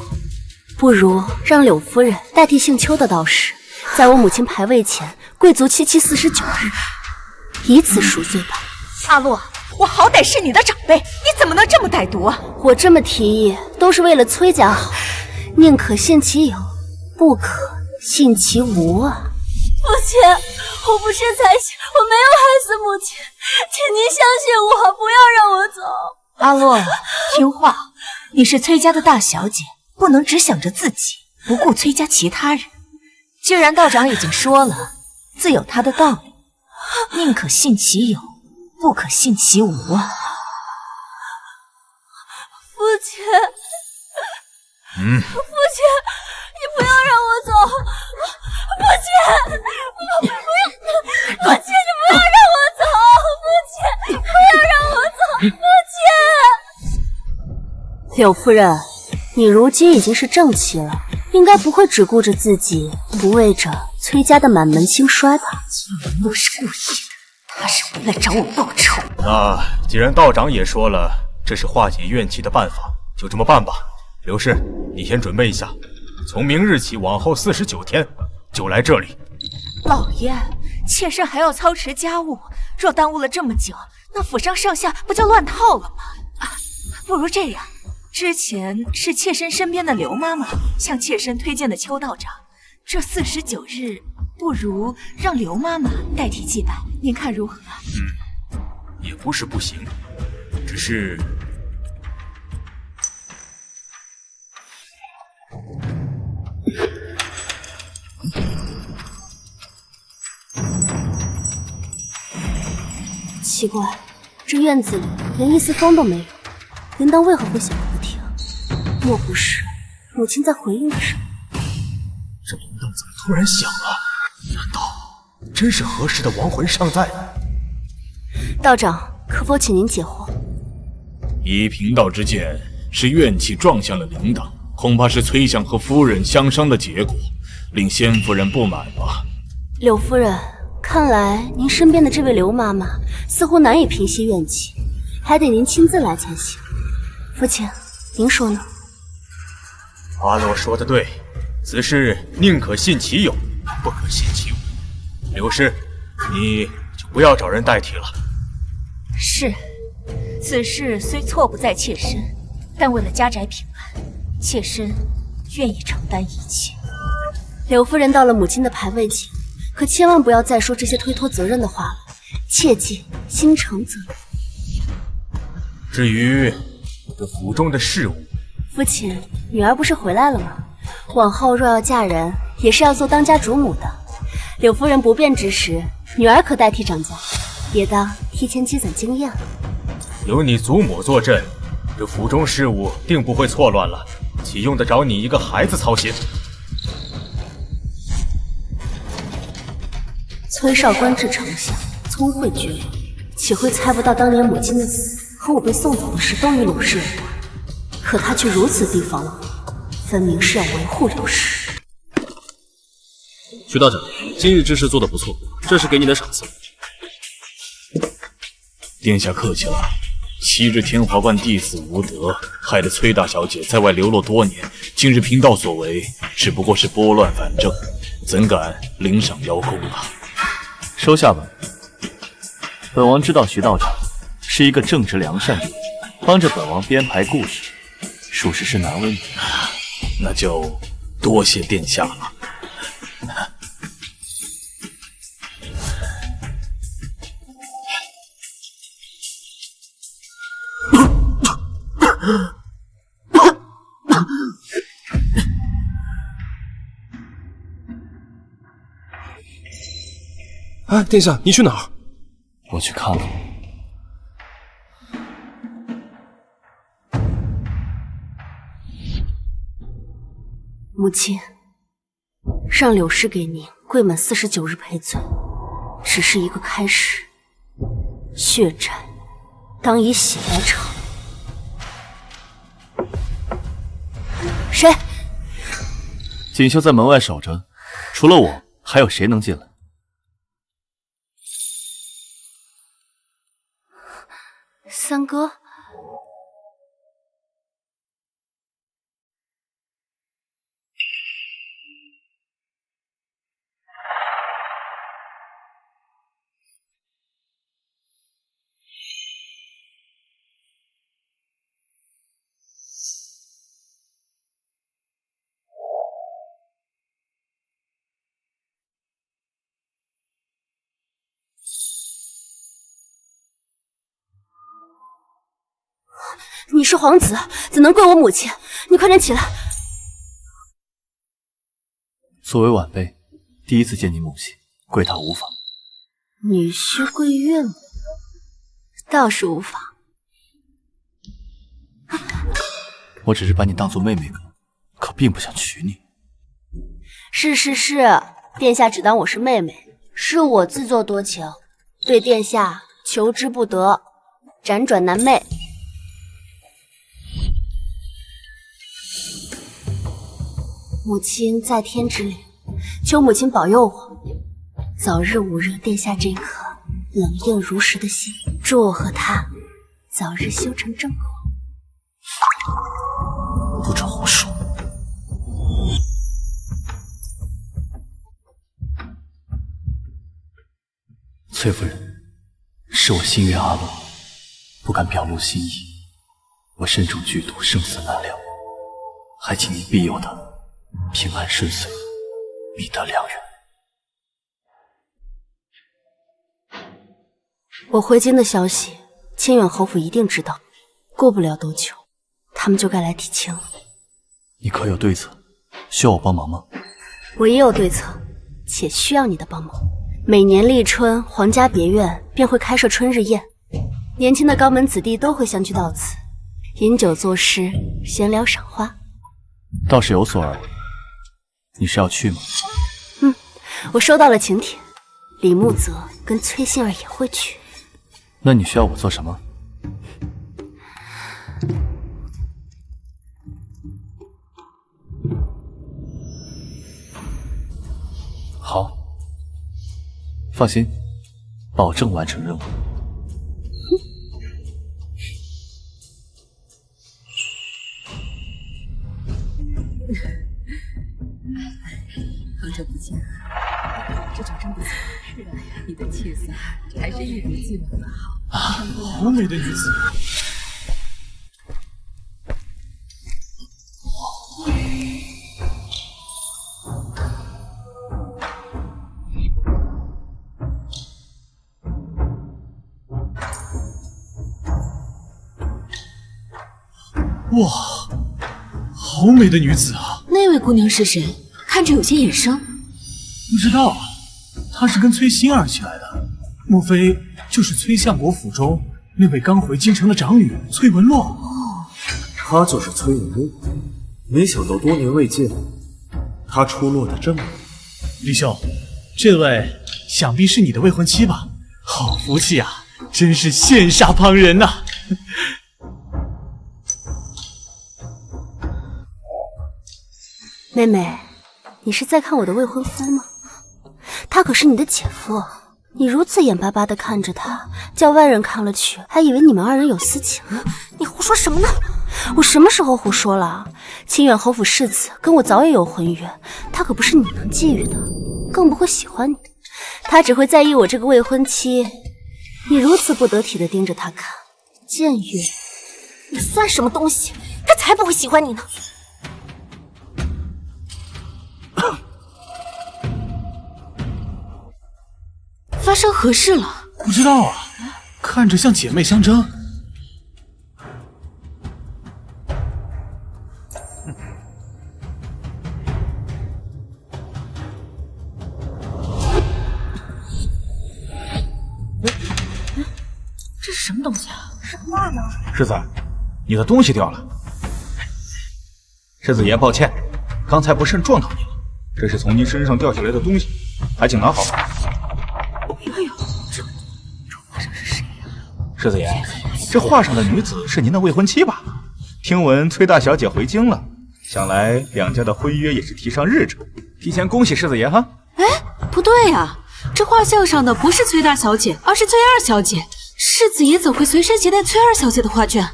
不如让柳夫人代替姓邱的道士，在我母亲牌位前跪足七七49日，以此赎罪吧。阿洛，我好歹是你的长辈，你怎么能这么歹毒啊？我这么提议都是为了崔家好，宁可信其有，不可信其无啊！父亲，我不是灾星，我没有害死母亲，请您相信我，不要让我走。阿洛，听话，你是崔家的大小姐，不能只想着自己，不顾崔家其他人。既然道长已经说了，自有他的道理，宁可信其有，不可信其无啊！父亲，父亲，你不要让我走！父亲，父亲，你不要让我走！父亲，不要让我走！父亲，柳夫人，你如今已经是正妻了，应该不会只顾着自己，不为着崔家的满门兴衰吧？文洛是故意的，他是为了找我报仇。那既然道长也说了，这是化解怨气的办法，就这么办吧。刘氏，你先准备一下，从明日起往后49天就来这里。老爷，妾身还要操持家务，若耽误了这么久，那府上上下不就乱套了吗？不如这样，之前是妾身身边的刘妈妈向妾身推荐的邱道长，这49日不如让刘妈妈代替祭拜，您看如何？也不是不行，只是奇怪，这院子里连一丝风都没有，铃铛为何会响个不停？莫不是母亲在回应着什么？这铃铛怎么突然响了？难道真是何时的亡魂尚在？道长，可否请您解惑？以贫道之见，是怨气撞向了铃铛，恐怕是崔相和夫人相伤的结果，令先夫人不满吧。柳夫人，看来您身边的这位刘妈妈似乎难以平息怨气，还得您亲自来才行。父亲，您说呢？阿洛说的对，此事宁可信其有，不可信其无。刘氏，你就不要找人代替了。是，此事虽错不在妾身，但为了家宅平安，妾身愿意承担一切。柳夫人到了母亲的牌位前，可千万不要再说这些推脱责任的话了，切记心诚则灵。至于这府中的事务，父亲，女儿不是回来了吗？往后若要嫁人，也是要做当家主母的。柳夫人不便之时，女儿可代替掌家，也当提前积攒经验了。有你祖母坐镇，这府中事务定不会错乱了，岂用得着你一个孩子操心？崔少官至丞相，聪慧绝伦，岂会猜不到当年母亲的死和我被送走的事都与柳氏有关？可他却如此提防我，分明是要维护柳氏。徐道长，今日之事做得不错，这是给你的赏赐。殿下客气了。昔日天华观弟子无德，害得崔大小姐在外流落多年。今日贫道所为，只不过是拨乱反正，怎敢领赏邀功啊？收下吧。本王知道徐道长是一个正直良善的人，帮着本王编排故事，属实是难为你。那就多谢殿下了。哎，殿下，你去哪儿？我去看看。母亲，让柳氏给您跪满49日赔罪，只是一个开始。血战，当以血来偿。谁？锦绣在门外守着，除了我，还有谁能进来？三哥，你是皇子，怎能跪我母亲？你快点起来！作为晚辈，第一次见你母亲，跪她无妨。女婿跪岳母，倒是无妨。我只是把你当做妹妹哥，可并不想娶你。是，殿下只当我是妹妹，是我自作多情，对殿下求之不得，辗转难寐。母亲在天之灵，求母亲保佑我，早日捂热殿下这颗冷硬如石的心，祝我和他早日修成正果。不准胡说！崔夫人，是我心猿阿乐，不敢表露心意。我身中剧毒，生死难料，还请您庇佑他平安顺遂，觅得良缘。我回京的消息，清远侯府一定知道，过不了多久，他们就该来提亲了。你可有对策？需要我帮忙吗？我也有对策，且需要你的帮忙。每年立春，皇家别院便会开设春日宴，年轻的高门子弟都会相聚到此，饮酒作诗，闲聊赏花。倒是有所耳闻。你是要去吗？我收到了请帖，李慕泽跟崔馨儿也会去。那你需要我做什么？好，放心，保证完成任务。好久不见，这酒真不错。是啊，你的气色还是一如既往的好。好美的女子。哇，好美的女子啊！那位姑娘是谁？看着有些眼生。不知道，她是跟崔馨儿起来的，莫非就是崔相国府中那位刚回京城的长女崔文洛？哦，她就是崔文洛，没想到多年未见，她出落得这么美。李兄，这位想必是你的未婚妻吧？好福气啊，真是羡煞旁人呐！妹妹，你是在看我的未婚夫吗？他可是你的姐夫，你如此眼巴巴地看着他，叫外人看了去，还以为你们二人有私情呢。你胡说什么呢？我什么时候胡说了？清远侯府世子跟我早已有婚约，他可不是你能觊觎的，更不会喜欢你。他只会在意我这个未婚妻。你如此不得体地盯着他看，僭越，你算什么东西？他才不会喜欢你呢。发生何事了？不知道啊，看着像姐妹相争。这是什么东西啊？是画吗？世子，你的东西掉了。世子爷，抱歉，刚才不慎撞到你了。这是从您身上掉下来的东西，还请拿好。哎呦，这画上是谁呀？世子爷，这画上的女子是您的未婚妻吧？听闻崔大小姐回京了，想来两家的婚约也是提上日程。提前恭喜世子爷哈！哎，不对呀，这画像上的不是崔大小姐，而是崔二小姐。世子爷怎会随身携带崔二小姐的画卷？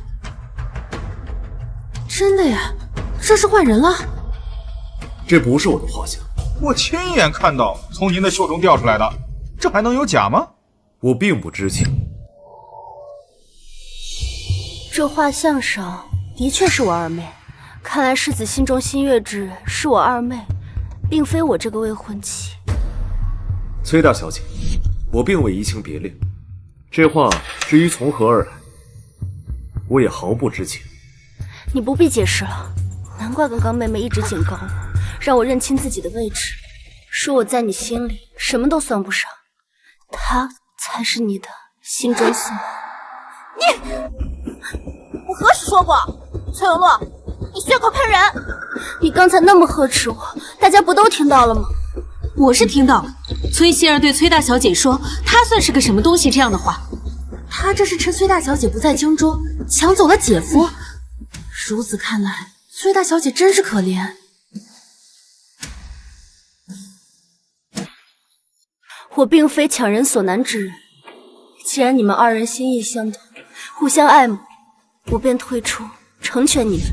真的呀，这是换人了。这不是我的画像，我亲眼看到从您的袖中掉出来的，这还能有假吗？我并不知情。这画像上的确是我二妹，看来世子心中心悦之人是我二妹，并非我这个未婚妻。崔大小姐，我并未移情别恋，这画至于从何而来，我也毫不知情。你不必解释了，难怪刚刚妹妹一直警告我，让我认清自己的位置，说我在你心里什么都算不上，她才是你的心中所。你，我何时说过？崔文洛，你血口喷人！你刚才那么呵斥我，大家不都听到了吗？我是听到了，崔希儿对崔大小姐说，她算是个什么东西这样的话。她这是趁崔大小姐不在京中，抢走了姐夫。如此看来，崔大小姐真是可怜。我并非强人所难之人，既然你们二人心意相通，互相爱慕，我便退出，成全你们。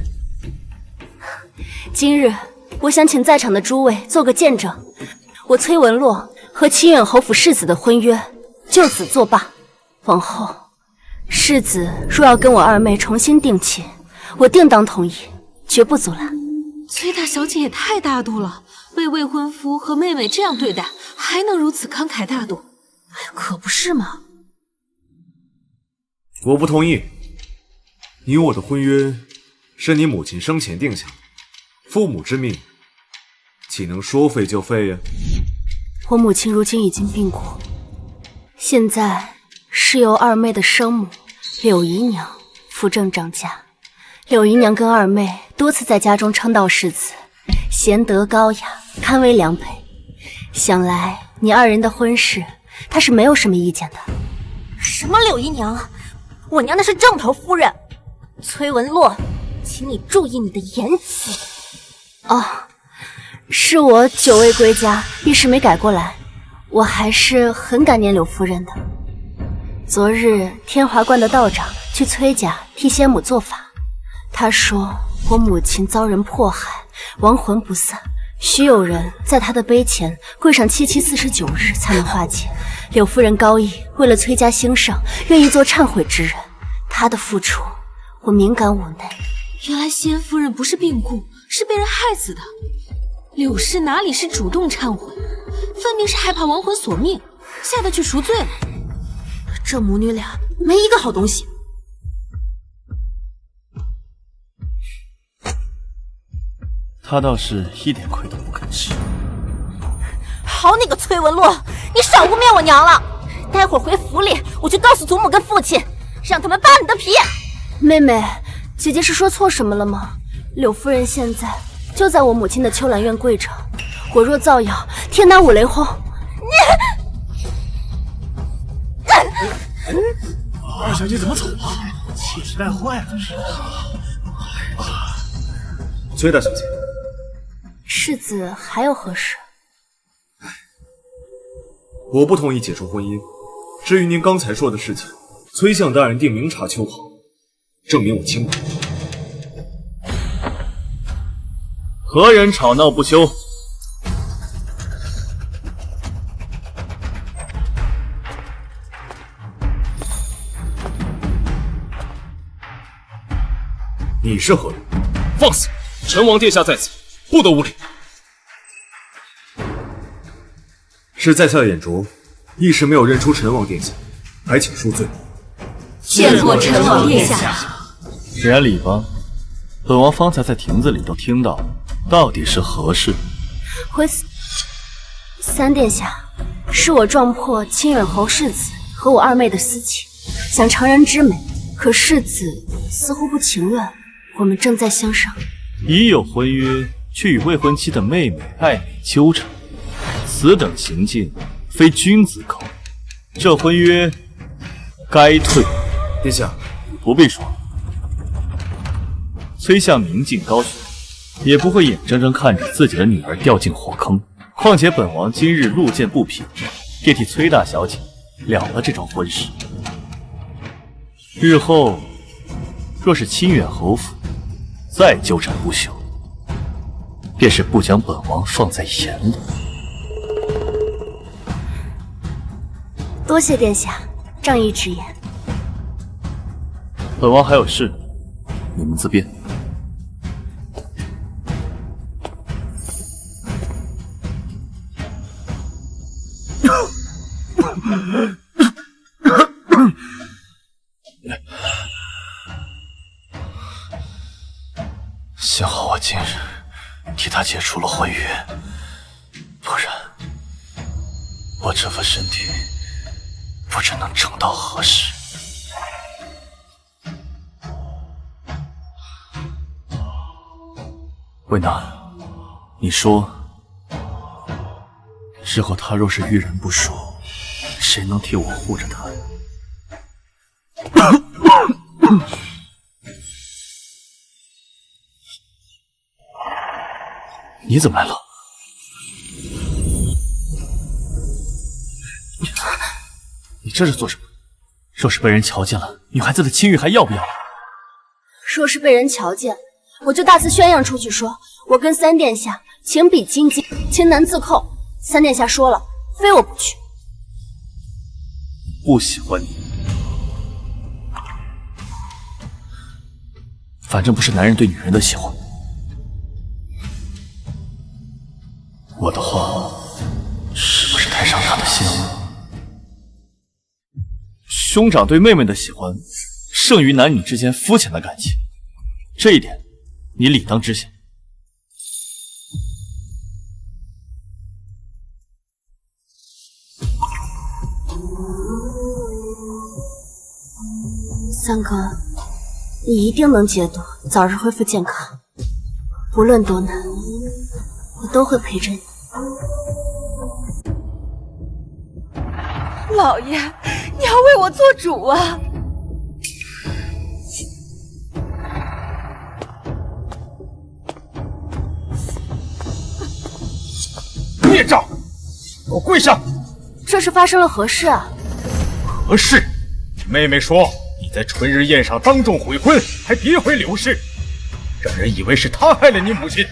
今日，我想请在场的诸位做个见证，我崔文洛和清远侯府世子的婚约就此作罢。往后，世子若要跟我二妹重新定亲，我定当同意，绝不阻拦。崔大小姐也太大度了，被未婚夫和妹妹这样对待，还能如此慷慨大度？哎，可不是嘛！我不同意。你我的婚约是你母亲生前定下的，父母之命，岂能说废就废呀？我母亲如今已经病故，现在是由二妹的生母柳姨娘扶正掌家。柳姨娘跟二妹多次在家中称道世子，贤德高雅，堪为良配。想来你二人的婚事，她是没有什么意见的。什么柳姨娘？我娘那是正头夫人。崔文洛，请你注意你的言辞。哦，是我久未归家，一时没改过来。我还是很感念柳夫人的。昨日天华观的道长去崔家替仙母做法，他说我母亲遭人迫害，亡魂不散，需有人在他的碑前跪上749日才能化解。柳夫人高义为了崔家兴盛，愿意做忏悔之人，她的付出我敏感五内。原来仙夫人不是病故，是被人害死的。柳氏哪里是主动忏悔，分明是害怕亡魂索命，下得去赎罪了。这母女俩没一个好东西。他倒是一点亏都不肯吃。好你个崔文洛，你少污蔑我娘了！待会儿回府里，我去告诉祖母跟父亲，让他们扒你的皮。妹妹，姐姐是说错什么了吗？柳夫人现在就在我母亲的秋兰院跪着，我若造谣，天打五雷轰。二小姐怎么走了？气势带坏了。崔大小姐，世子还有何事？我不同意解除婚姻。至于您刚才说的事情，崔相大人定明察秋毫，证明我清白。何人吵闹不休？你是何人？放肆！陈王殿下在此，不得无礼。是在下的眼拙，一时没有认出陈王殿下，还请恕罪。见过陈王殿下。免礼吧，本王方才在亭子里都听到，到底是何事？回三殿下，是我撞破清远侯世子和我二妹的私情，想成人之美，可世子似乎不情愿，我们正在相商。已有婚约，却与未婚妻的妹妹暧昧纠缠，此等行径非君子口。这婚约该退。殿下，不必说。崔相明镜高悬，也不会眼睁睁看着自己的女儿掉进火坑。况且本王今日路见不平，便替崔大小姐了了这桩婚事。日后若是清远侯府再纠缠不休，便是不将本王放在眼里。多谢殿下仗义直言。本王还有事，你们自便。幸好我今日替他解除了婚约，不然我这副身体不知能撑到何时。魏娜，你说，日后他若是遇人不淑，谁能替我护着他？你怎么来了？你这是做什么？若是被人瞧见了，女孩子的清誉还要不要？若是被人瞧见，我就大肆宣扬出去说，我跟三殿下情比金坚，情难自扣。三殿下说了，非我不娶。不喜欢你，反正不是男人对女人的喜欢。我的话是不是太伤他的心了？兄长对妹妹的喜欢，胜于男女之间肤浅的感情，这一点你理当知晓。三哥，你一定能解毒，早日恢复健康。无论多难，我都会陪着你。老爷，你要为我做主啊！孽障，给我跪下！这是发生了何事啊？何事？妹妹说你在春日宴上当众悔婚，还诋毁柳氏，让人以为是她害了你母亲。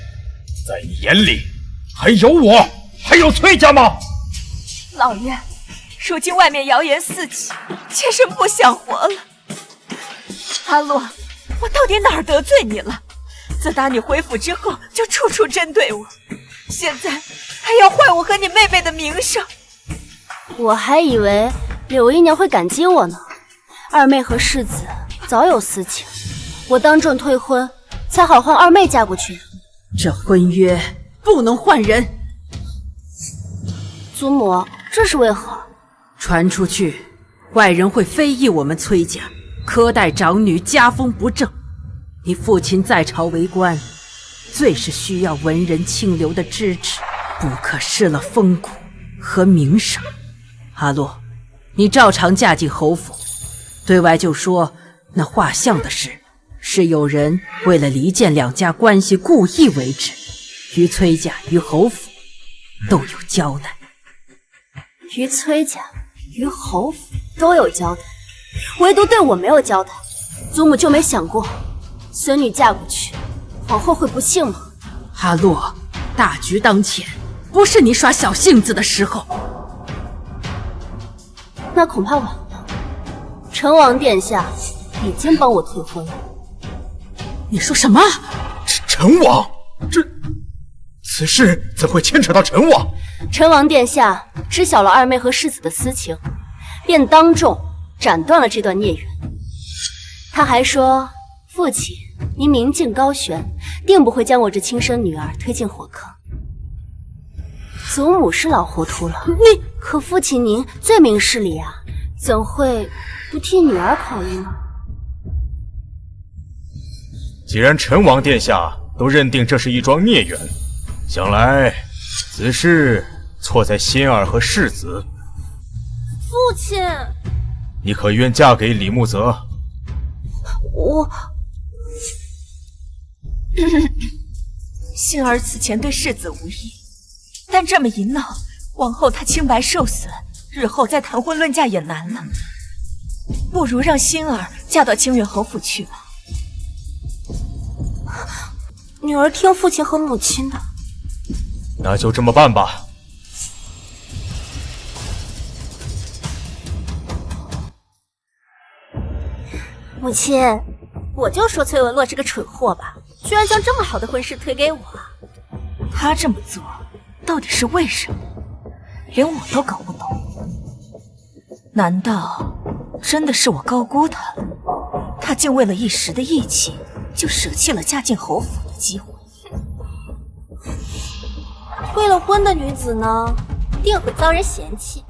在你眼里，还有我，还有崔家吗？老爷，如今外面谣言四起，妾身不想活了。阿洛，我到底哪儿得罪你了？自打你回府之后，就处处针对我，现在还要坏我和你妹妹的名声。我还以为柳姨娘会感激我呢。二妹和世子早有私情，我当众退婚，才好换二妹嫁过去。这婚约不能换人。祖母，这是为何？传出去，外人会非议我们崔家苛待长女，家风不正。你父亲在朝为官，最是需要文人清流的支持，不可失了风骨和名声。阿洛，你照常嫁进侯府，对外就说那画像的事是有人为了离间两家关系故意为之，于崔家与侯府都有交代。于崔家、于侯府都有交代，唯独对我没有交代。祖母就没想过，孙女嫁过去，皇后会不幸吗？阿洛，大局当前，不是你耍小性子的时候。那恐怕晚了。成王殿下已经帮我退婚了。你说什么？陈王，此事怎会牵扯到陈王？陈王殿下知晓了二妹和世子的私情，便当众斩断了这段孽缘。他还说，父亲您明镜高悬，定不会将我这亲生女儿推进火坑。祖母是老糊涂了，可父亲您最明事理啊，怎会不替女儿考虑呢？既然陈王殿下都认定这是一桩孽缘，想来此事错在仙儿和世子。父亲，你可愿嫁给李慕泽？我杏儿此前对世子无意，但这么一闹，往后她清白受损，日后再谈婚论嫁也难了。不如让杏儿嫁到清远侯府去吧。女儿听父亲和母亲的。那就这么办吧。母亲，我就说崔文洛是个蠢货吧，居然将这么好的婚事推给我。他这么做到底是为什么？连我都搞不懂。难道真的是我高估他了？他竟为了一时的义气，就舍弃了嫁进侯府的机会。退了婚的女子呢，定会遭人嫌弃，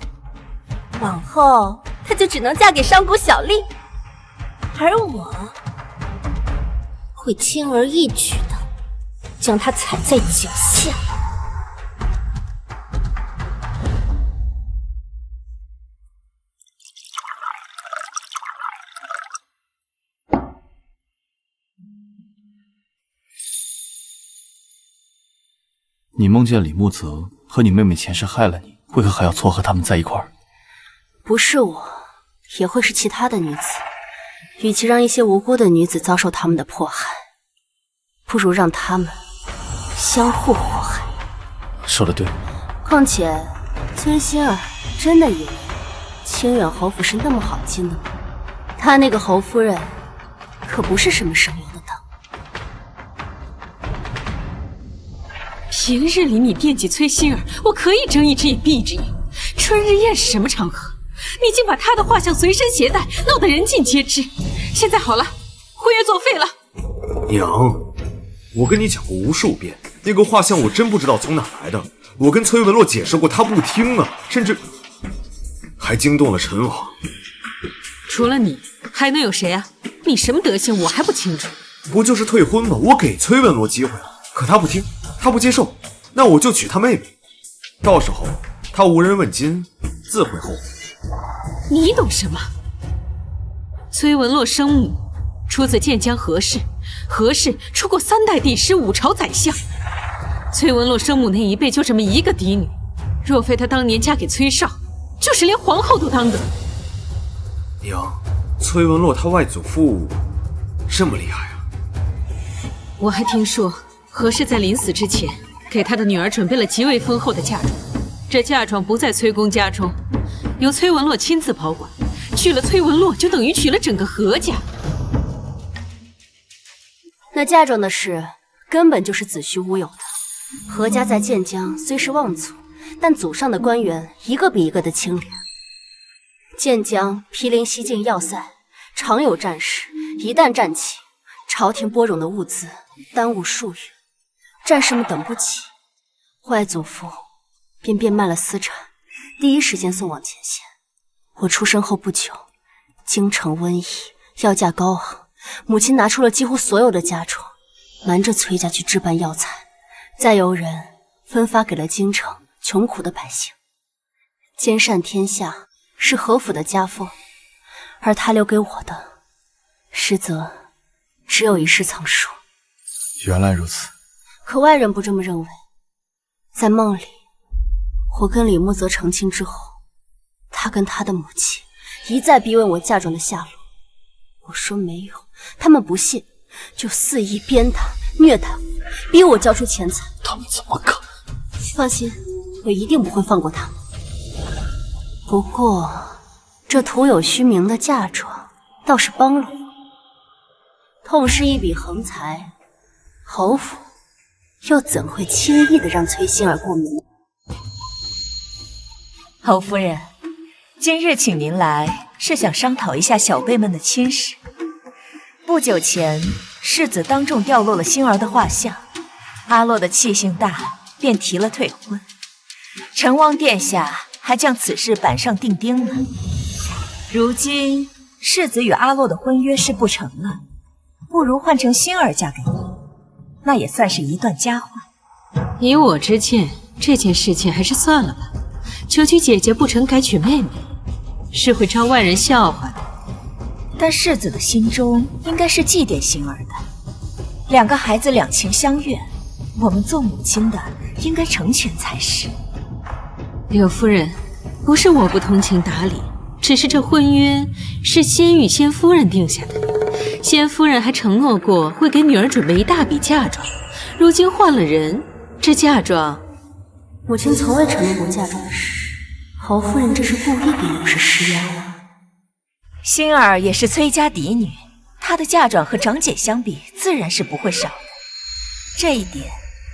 往后她就只能嫁给商贾小吏，而我会轻而易举的将她踩在脚下。你梦见李慕泽和你妹妹前世害了你，为何还要撮合他们在一块儿？不是我，也会是其他的女子。与其让一些无辜的女子遭受他们的迫害，不如让他们相互祸害。说得对。况且，崔仙儿真的以为清远侯府是那么好进的吗？他那个侯夫人可不是什么省油的灯。平日里你惦记崔心儿，我可以睁一只眼闭一只眼。春日宴是什么场合？你竟把她的画像随身携带，闹得人尽皆知。现在好了，婚约作废了。娘，我跟你讲过无数遍，那个画像我真不知道从哪来的。我跟崔文洛解释过，他不听啊，甚至还惊动了陈王。除了你，还能有谁啊？你什么德行，我还不清楚。不就是退婚吗？我给崔文洛机会了，可他不听，他不接受，那我就娶他妹妹。到时候他无人问津，自会后悔。你懂什么？崔文洛生母出自建江何氏，何氏出过3代帝师，5朝宰相。崔文洛生母那一辈就这么一个嫡女，若非她当年嫁给崔少，就是连皇后都当得。娘，崔文洛他外祖父这么厉害啊！我还听说何氏在临死之前给他的女儿准备了极为丰厚的嫁妆，这嫁妆不在崔公家中，由崔文洛亲自保管。娶了崔文洛，就等于娶了整个何家。那嫁妆的事根本就是子虚乌有的。何家在建江虽是望族，但祖上的官员一个比一个的清廉。建江毗邻西境要塞，常有战事，一旦战起，朝廷拨冗的物资耽误数月，战士们等不起，外祖父便变卖了私产，第一时间送往前线。我出生后不久，京城瘟疫，药价高昂，母亲拿出了几乎所有的家宠，瞒着崔家去置办药材，再由人分发给了京城穷苦的百姓。兼善天下是何府的家风，而他留给我的，实则只有一世藏书。原来如此。可外人不这么认为。在梦里，我跟李慕泽成亲之后，他跟他的母亲一再逼问我嫁妆的下落，我说没有，他们不信，就肆意鞭打、虐待我，逼我交出钱财。他们怎么可能？放心，我一定不会放过他们。不过，这徒有虚名的嫁妆倒是帮了我。痛失一笔横财，侯府又怎会轻易的让崔馨儿过门？侯夫人，今日请您来，是想商讨一下小辈们的亲事。不久前，世子当众掉落了馨儿的画像，阿洛的气性大，便提了退婚。陈王殿下还将此事板上钉钉呢。如今世子与阿洛的婚约是不成了，不如换成馨儿嫁给你，那也算是一段佳话。以我之见，这件事情还是算了吧。求娶姐姐不成，改娶妹妹，是会招外人笑话的。但世子的心中应该是祭奠馨儿的，两个孩子两情相悦，我们做母亲的应该成全才是。柳夫人，不是我不通情达理，只是这婚约是先与先夫人定下的，先夫人还承诺过会给女儿准备一大笔嫁妆，如今换了人，这嫁妆……母亲从未承诺过嫁妆的事，侯夫人这是故意给柳氏施压了。馨儿也是崔家嫡女，她的嫁妆和长姐相比，自然是不会少的。这一点，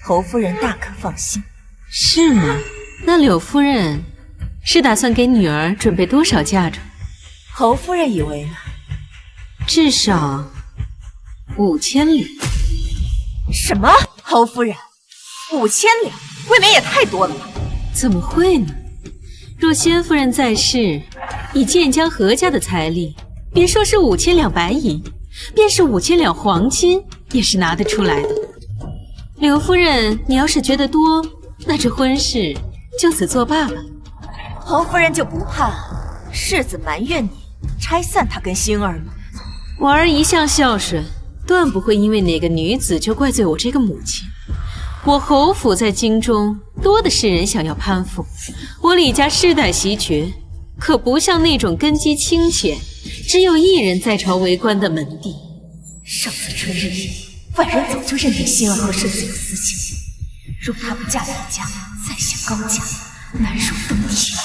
侯夫人大可放心。是吗？那柳夫人是打算给女儿准备多少嫁妆？侯夫人以为呢？至少5000两。什么？侯夫人，5000两，未免也太多了吧？怎么会呢？若先夫人在世，以建江何家的财力，别说是5000两白银，便是5000两黄金，也是拿得出来的。柳夫人，你要是觉得多，那这婚事就此作罢吧。侯夫人就不怕世子埋怨你拆散她跟馨儿吗？我儿一向孝顺，断不会因为哪个女子就怪罪我这个母亲。我侯府在京中多的是人想要攀附，我李家世代袭爵，可不像那种根基清浅，只有一人在朝为官的门第。上次春日宴，外人早就认定馨儿和世子有私情，若她不嫁李家，再享高价，难如登天。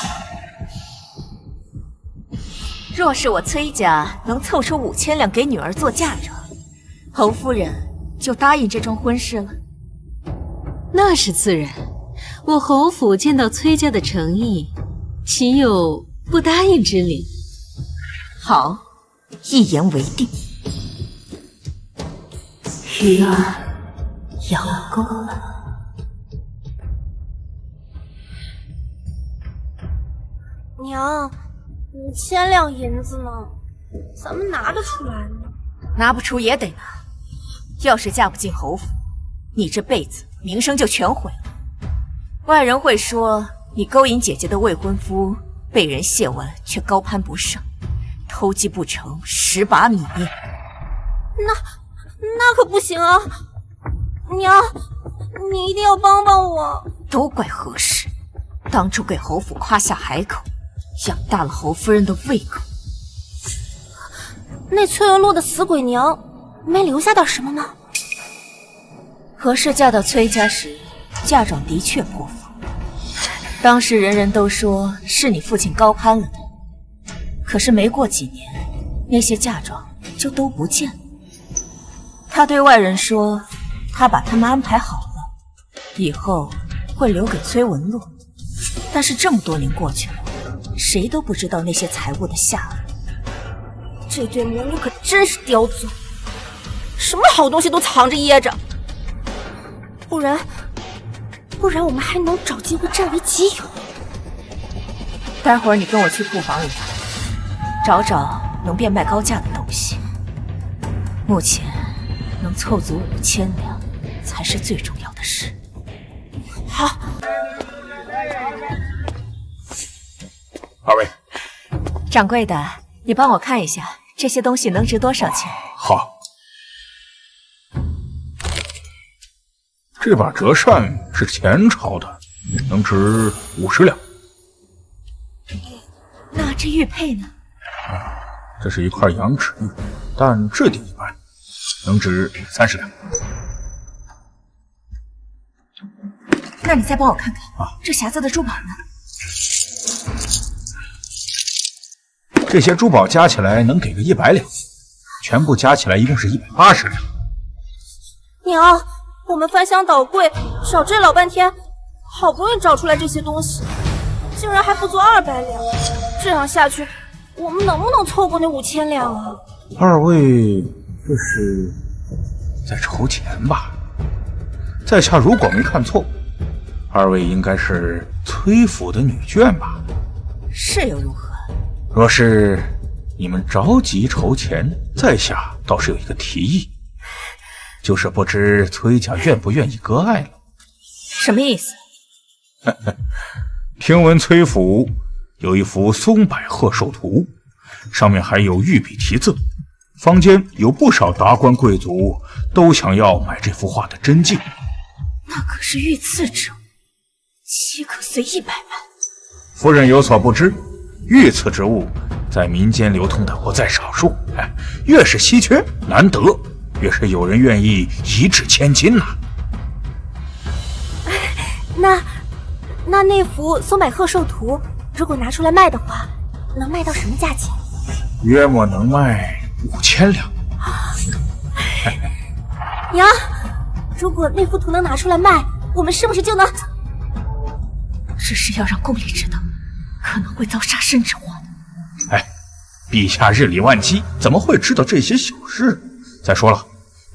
若是我崔家能凑出5000两给女儿做嫁妆，侯夫人就答应这桩婚事了。那是自然，我侯府见到崔家的诚意，岂有不答应之理？好，一言为定。鱼儿咬钩了。娘，5000两银子呢，咱们拿得出来吗？拿不出也得拿。要是嫁不进侯府，你这辈子名声就全毁了。外人会说你勾引姐姐的未婚夫，被人亵玩却高攀不上，偷鸡不成蚀把米。那可不行啊！娘，你一定要帮帮我。都怪何氏，当初给侯府夸下海口，养大了侯夫人的胃口。那崔文洛的死鬼娘没留下点什么吗？何氏嫁到崔家时，嫁妆的确颇丰。当时人人都说是你父亲高攀了她，可是没过几年，那些嫁妆就都不见了。他对外人说，他把他们安排好了，以后会留给崔文洛。但是这么多年过去了，谁都不知道那些财物的下落。这对母女可真是刁钻，什么好东西都藏着掖着，不然我们还能找机会占为己有。待会儿你跟我去库房里找找能变卖高价的东西。目前能凑足5000两才是最重要的事。好，二位，掌柜的，你帮我看一下这些东西能值多少钱？好，这把折扇是前朝的，能值50两。这玉佩呢？这是一块羊齿玉，但质地一般，能值30两。那你再帮我看看这匣子的珠宝呢？这些珠宝加起来能给个100两，全部加起来一共是180两。娘，我们翻箱倒柜找这老半天，好不容易找出来这些东西，竟然还不足200两。这样下去，我们能不能凑够那5000两啊？二位这是在筹钱吧？在下如果没看错，二位应该是崔府的女眷吧？是又如何？若是你们着急筹钱，在下倒是有一个提议，就是不知崔家愿不愿意割爱了。什么意思？听闻崔府有一幅松柏贺寿图，上面还有御笔题字，坊间有不少达官贵族都想要买这幅画的真迹。那可是御赐之物，岂可随意摆卖？夫人有所不知，御赐之物在民间流通的不在少数，越是稀缺难得，越是有人愿意一掷千金呐。那幅松柏贺寿图，如果拿出来卖的话，能卖到什么价钱？约莫能卖5000两。娘，如果那幅图能拿出来卖，我们是不是就能……只是要让宫里知道，可能会遭杀身之祸的。陛下日理万机，怎么会知道这些小事？再说了，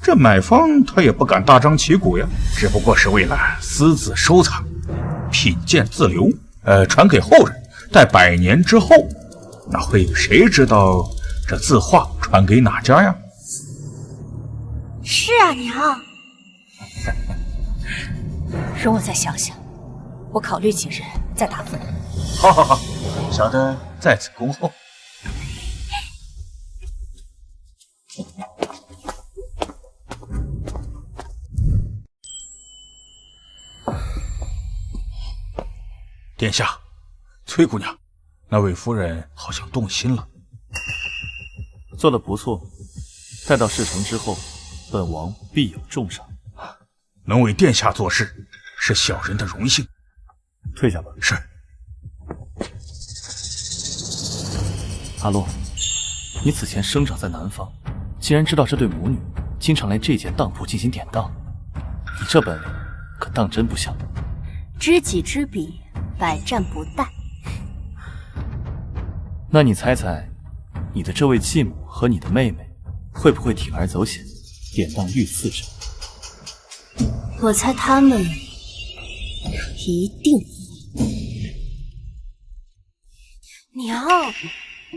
这买方他也不敢大张旗鼓呀，只不过是为了私自收藏，品鉴自留，传给后人。待100年之后，那会有谁知道这字画传给哪家呀？是啊，娘。容我再想想，我考虑几日再答复你。好，小的在此恭候。殿下，崔姑娘，那位夫人好像动心了。做得不错，待到事成之后，本王必有重赏。能为殿下做事，是小人的荣幸。退下吧。是。阿洛，你此前生长在南方，既然知道这对母女经常来这间当铺进行典当，你这本领可当真不小。知己知彼，百战不殆。那你猜猜，你的这位继母和你的妹妹会不会铤而走险，典当御赐者？我猜他们一定会。娘，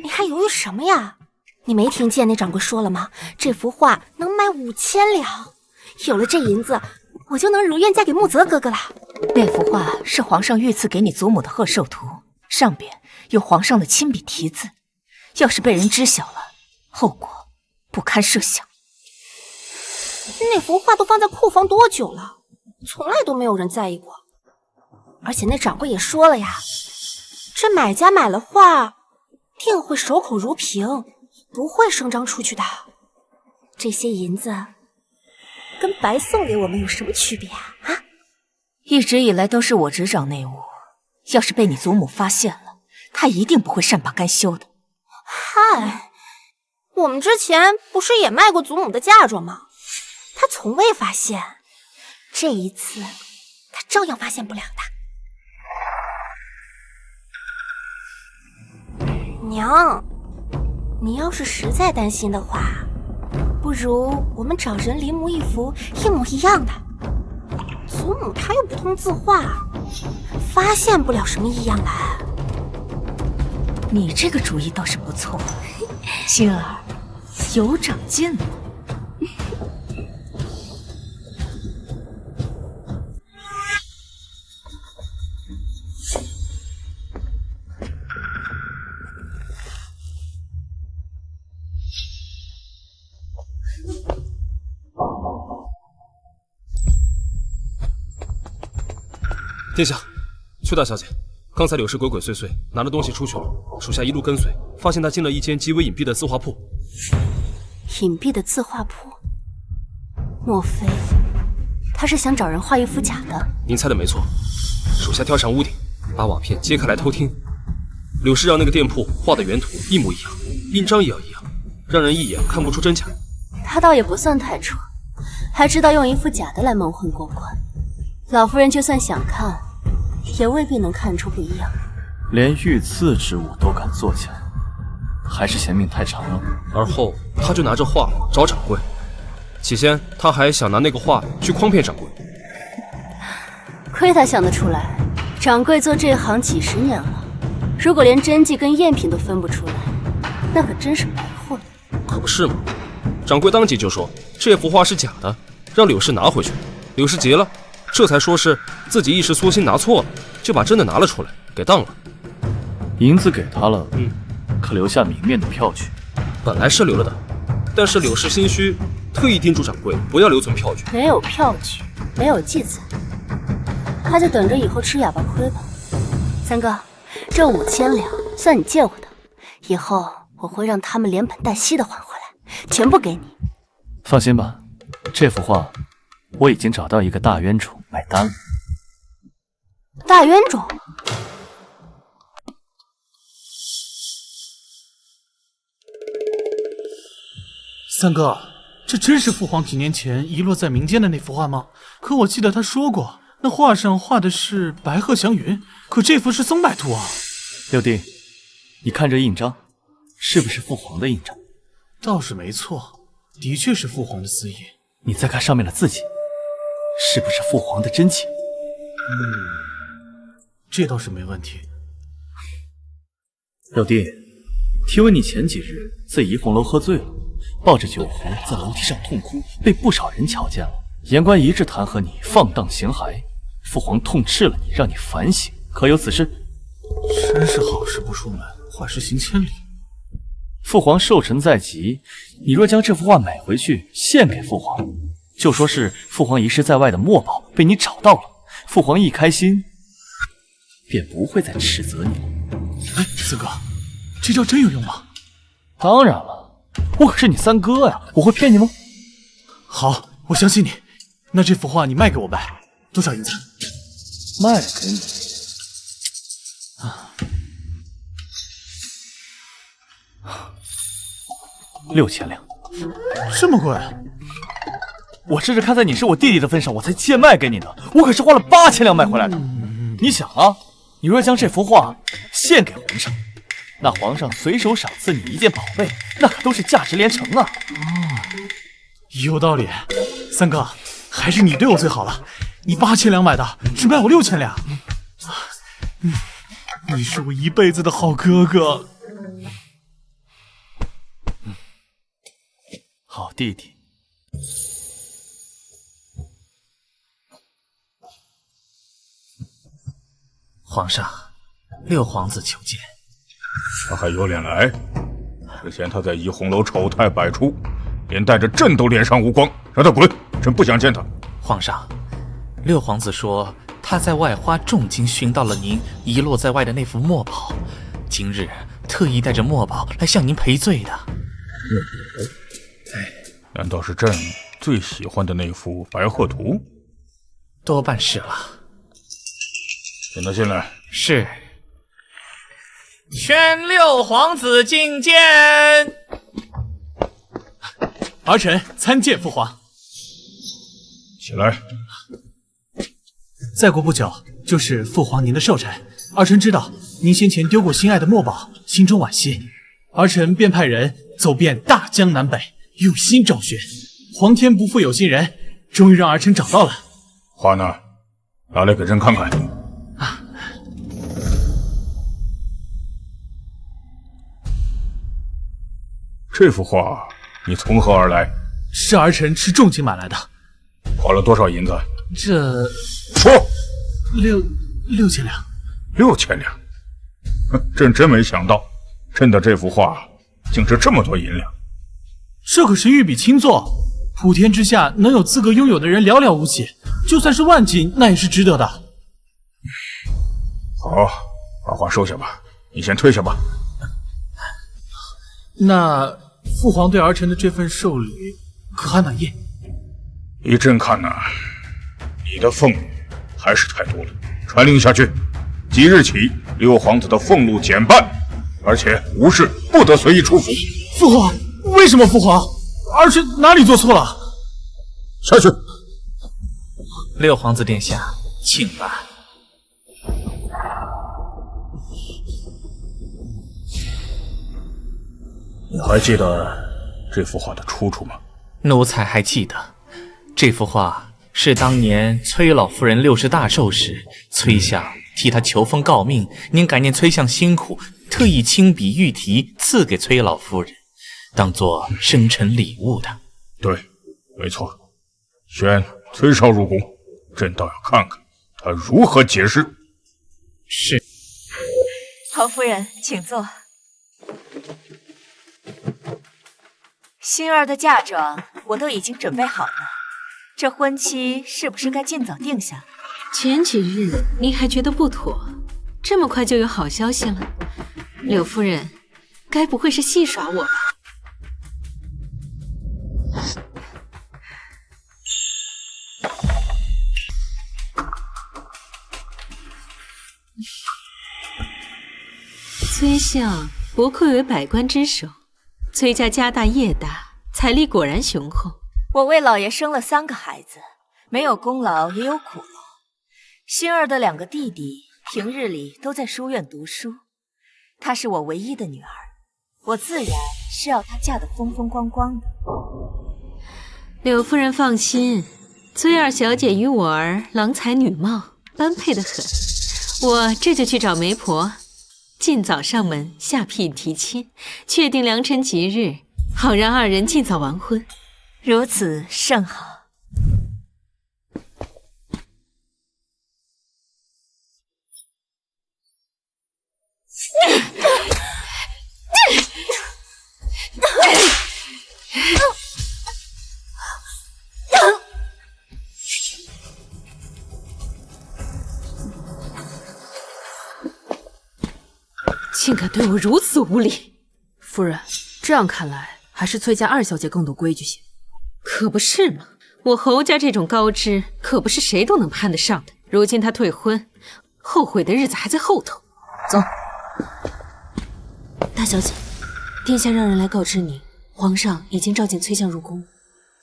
你还犹豫什么呀？你没听见那掌柜说了吗？这幅画能卖5000两，有了这银子，我就能如愿嫁给木泽哥哥了。那幅画是皇上御赐给你祖母的贺寿图，上边有皇上的亲笔题字，要是被人知晓了，后果不堪设想。那幅画都放在库房多久了，从来都没有人在意过。而且那掌柜也说了呀，这买家买了画，定会守口如瓶，不会声张出去的。这些银子跟白送给我们有什么区别啊？一直以来都是我执掌内务，要是被你祖母发现了，她一定不会善罢甘休的。嗨，我们之前不是也卖过祖母的嫁妆吗？她从未发现，这一次她照样发现不了的。娘，你要是实在担心的话，不如我们找人临摹一幅一模一样的。祖母她又不通字画，发现不了什么异样来。你这个主意倒是不错，星儿有长进了。殿下，崔大小姐，刚才柳氏鬼鬼祟祟拿着东西出去了，属下一路跟随，发现他进了一间极为隐蔽的字画铺。隐蔽的字画铺，莫非他是想找人画一幅假的？您猜的没错，属下跳上屋顶，把瓦片揭开来偷听。柳氏让那个店铺画的原图一模一样，印章也要一样，让人一眼看不出真假。他倒也不算太蠢，还知道用一副假的来蒙混过关。老夫人就算想看，也未必能看出不一样。连御赐之物都敢做假，还是嫌命太长了。而后他就拿着画找掌柜，起先他还想拿那个画去诓骗掌柜。亏他想得出来，掌柜做这行几十年了，如果连真迹跟赝品都分不出来，那可真是白混。可不是嘛，掌柜当即就说这幅画是假的，让柳氏拿回去。柳氏急了，这才说是自己一时粗心拿错了，就把真的拿了出来，给当了。银子给他了，可留下明面的票据。本来是留了的，但是柳氏心虚，特意叮嘱掌柜不要留存票据。没有票据，没有记载，他就等着以后吃哑巴亏吧。三哥，这5000两算你借我的，以后我会让他们连本带息的还回来，全部给你。放心吧，这幅画我已经找到一个大冤种买单了。大冤种？三哥，这真是父皇几年前遗落在民间的那幅画吗？可我记得他说过，那画上画的是白鹤祥云，可这幅是松柏图啊。六弟，你看这印章，是不是父皇的印章？倒是没错，的确是父皇的私印。你再看上面的字迹，是不是父皇的真迹？这倒是没问题。六弟，听闻你前几日在怡红楼喝醉了，抱着酒壶在楼梯上痛哭，被不少人瞧见了。言官一致弹劾你放荡形骸，父皇痛斥了你，让你反省，可有此事？真是好事不出门，坏事行千里。父皇寿辰在即，你若将这幅画买回去献给父皇，就说是父皇遗失在外的墨宝被你找到了，父皇一开心，便不会再斥责你了。哎，四哥，这招真有用吗？当然了，我可是你三哥呀，我会骗你吗？好，我相信你。那这幅画你卖给我呗，多少银子？卖给你6000两。这么贵？我这是看在你是我弟弟的份上，我才贱卖给你的。我可是花了8000两买回来的。你想啊，你若将这幅画献给皇上，那皇上随手赏赐你一件宝贝，那可都是价值连城啊。有道理。三哥，还是你对我最好了。你8000两买的，只卖我6000两。你是我一辈子的好哥哥。好弟弟。皇上，六皇子求见。他还有脸来？之前他在怡红楼丑态百出，连带着朕都脸上无光，让他滚！朕不想见他。皇上，六皇子说他在外花重金寻到了您遗落在外的那幅墨宝，今日特意带着墨宝来向您赔罪的。难道是朕最喜欢的那幅白鹤图？多半是了。请他进来。是。宣六皇子觐见。儿臣参见父皇。起来。再过不久就是父皇您的寿辰，儿臣知道您先前丢过心爱的墨宝，心中惋惜，儿臣便派人走遍大江南北，用心找寻。皇天不负有心人，终于让儿臣找到了。画呢？拿来给朕看看。这幅画你从何而来？是儿臣斥重金买来的。花了多少银子？这说6000两。6000两？哼，朕真没想到，朕的这幅画竟值这么多银两。这可是御笔亲作，普天之下能有资格拥有的人寥寥无几，就算是万金，那也是值得的。好，把话收下吧，你先退下吧。那父皇对儿臣的这份寿礼可还满意？依朕看呐，你的俸禄还是太多了。传令下去，即日起六皇子的俸禄减半，而且无事不得随意出府。父皇，为什么父皇？儿臣哪里做错了？下去。六皇子殿下，请吧。你还记得这幅画的出处吗？奴才还记得，这幅画是当年崔老夫人60大寿时，崔相替她求封诰命，您感念崔相辛苦，特意亲笔御题赐给崔老夫人，当作生辰礼物的。对，没错。宣崔少入宫，朕倒要看看他如何解释。是。曹夫人，请坐。星儿的嫁妆我都已经准备好了，这婚期是不是该尽早定下？前几日您还觉得不妥，这么快就有好消息了？柳夫人，该不会是戏耍我吧？崔相不愧为百官之首，崔家家大业大，财力果然雄厚。我为老爷生了3个孩子，没有功劳也有苦劳。星儿的2个弟弟平日里都在书院读书，她是我唯一的女儿，我自然是要她嫁得风风光光的。柳夫人放心，崔二小姐与我儿郎才女貌，般配得很。我这就去找媒婆，尽早上门下聘提亲，确定良辰吉日，好让2人尽早完婚。如此甚好。竟敢对我如此无礼！夫人，这样看来，还是崔家2小姐更懂规矩些。可不是嘛，我侯家这种高枝，可不是谁都能攀得上的。如今她退婚，后悔的日子还在后头。走。大小姐，殿下让人来告知您，皇上已经召见崔相入宫，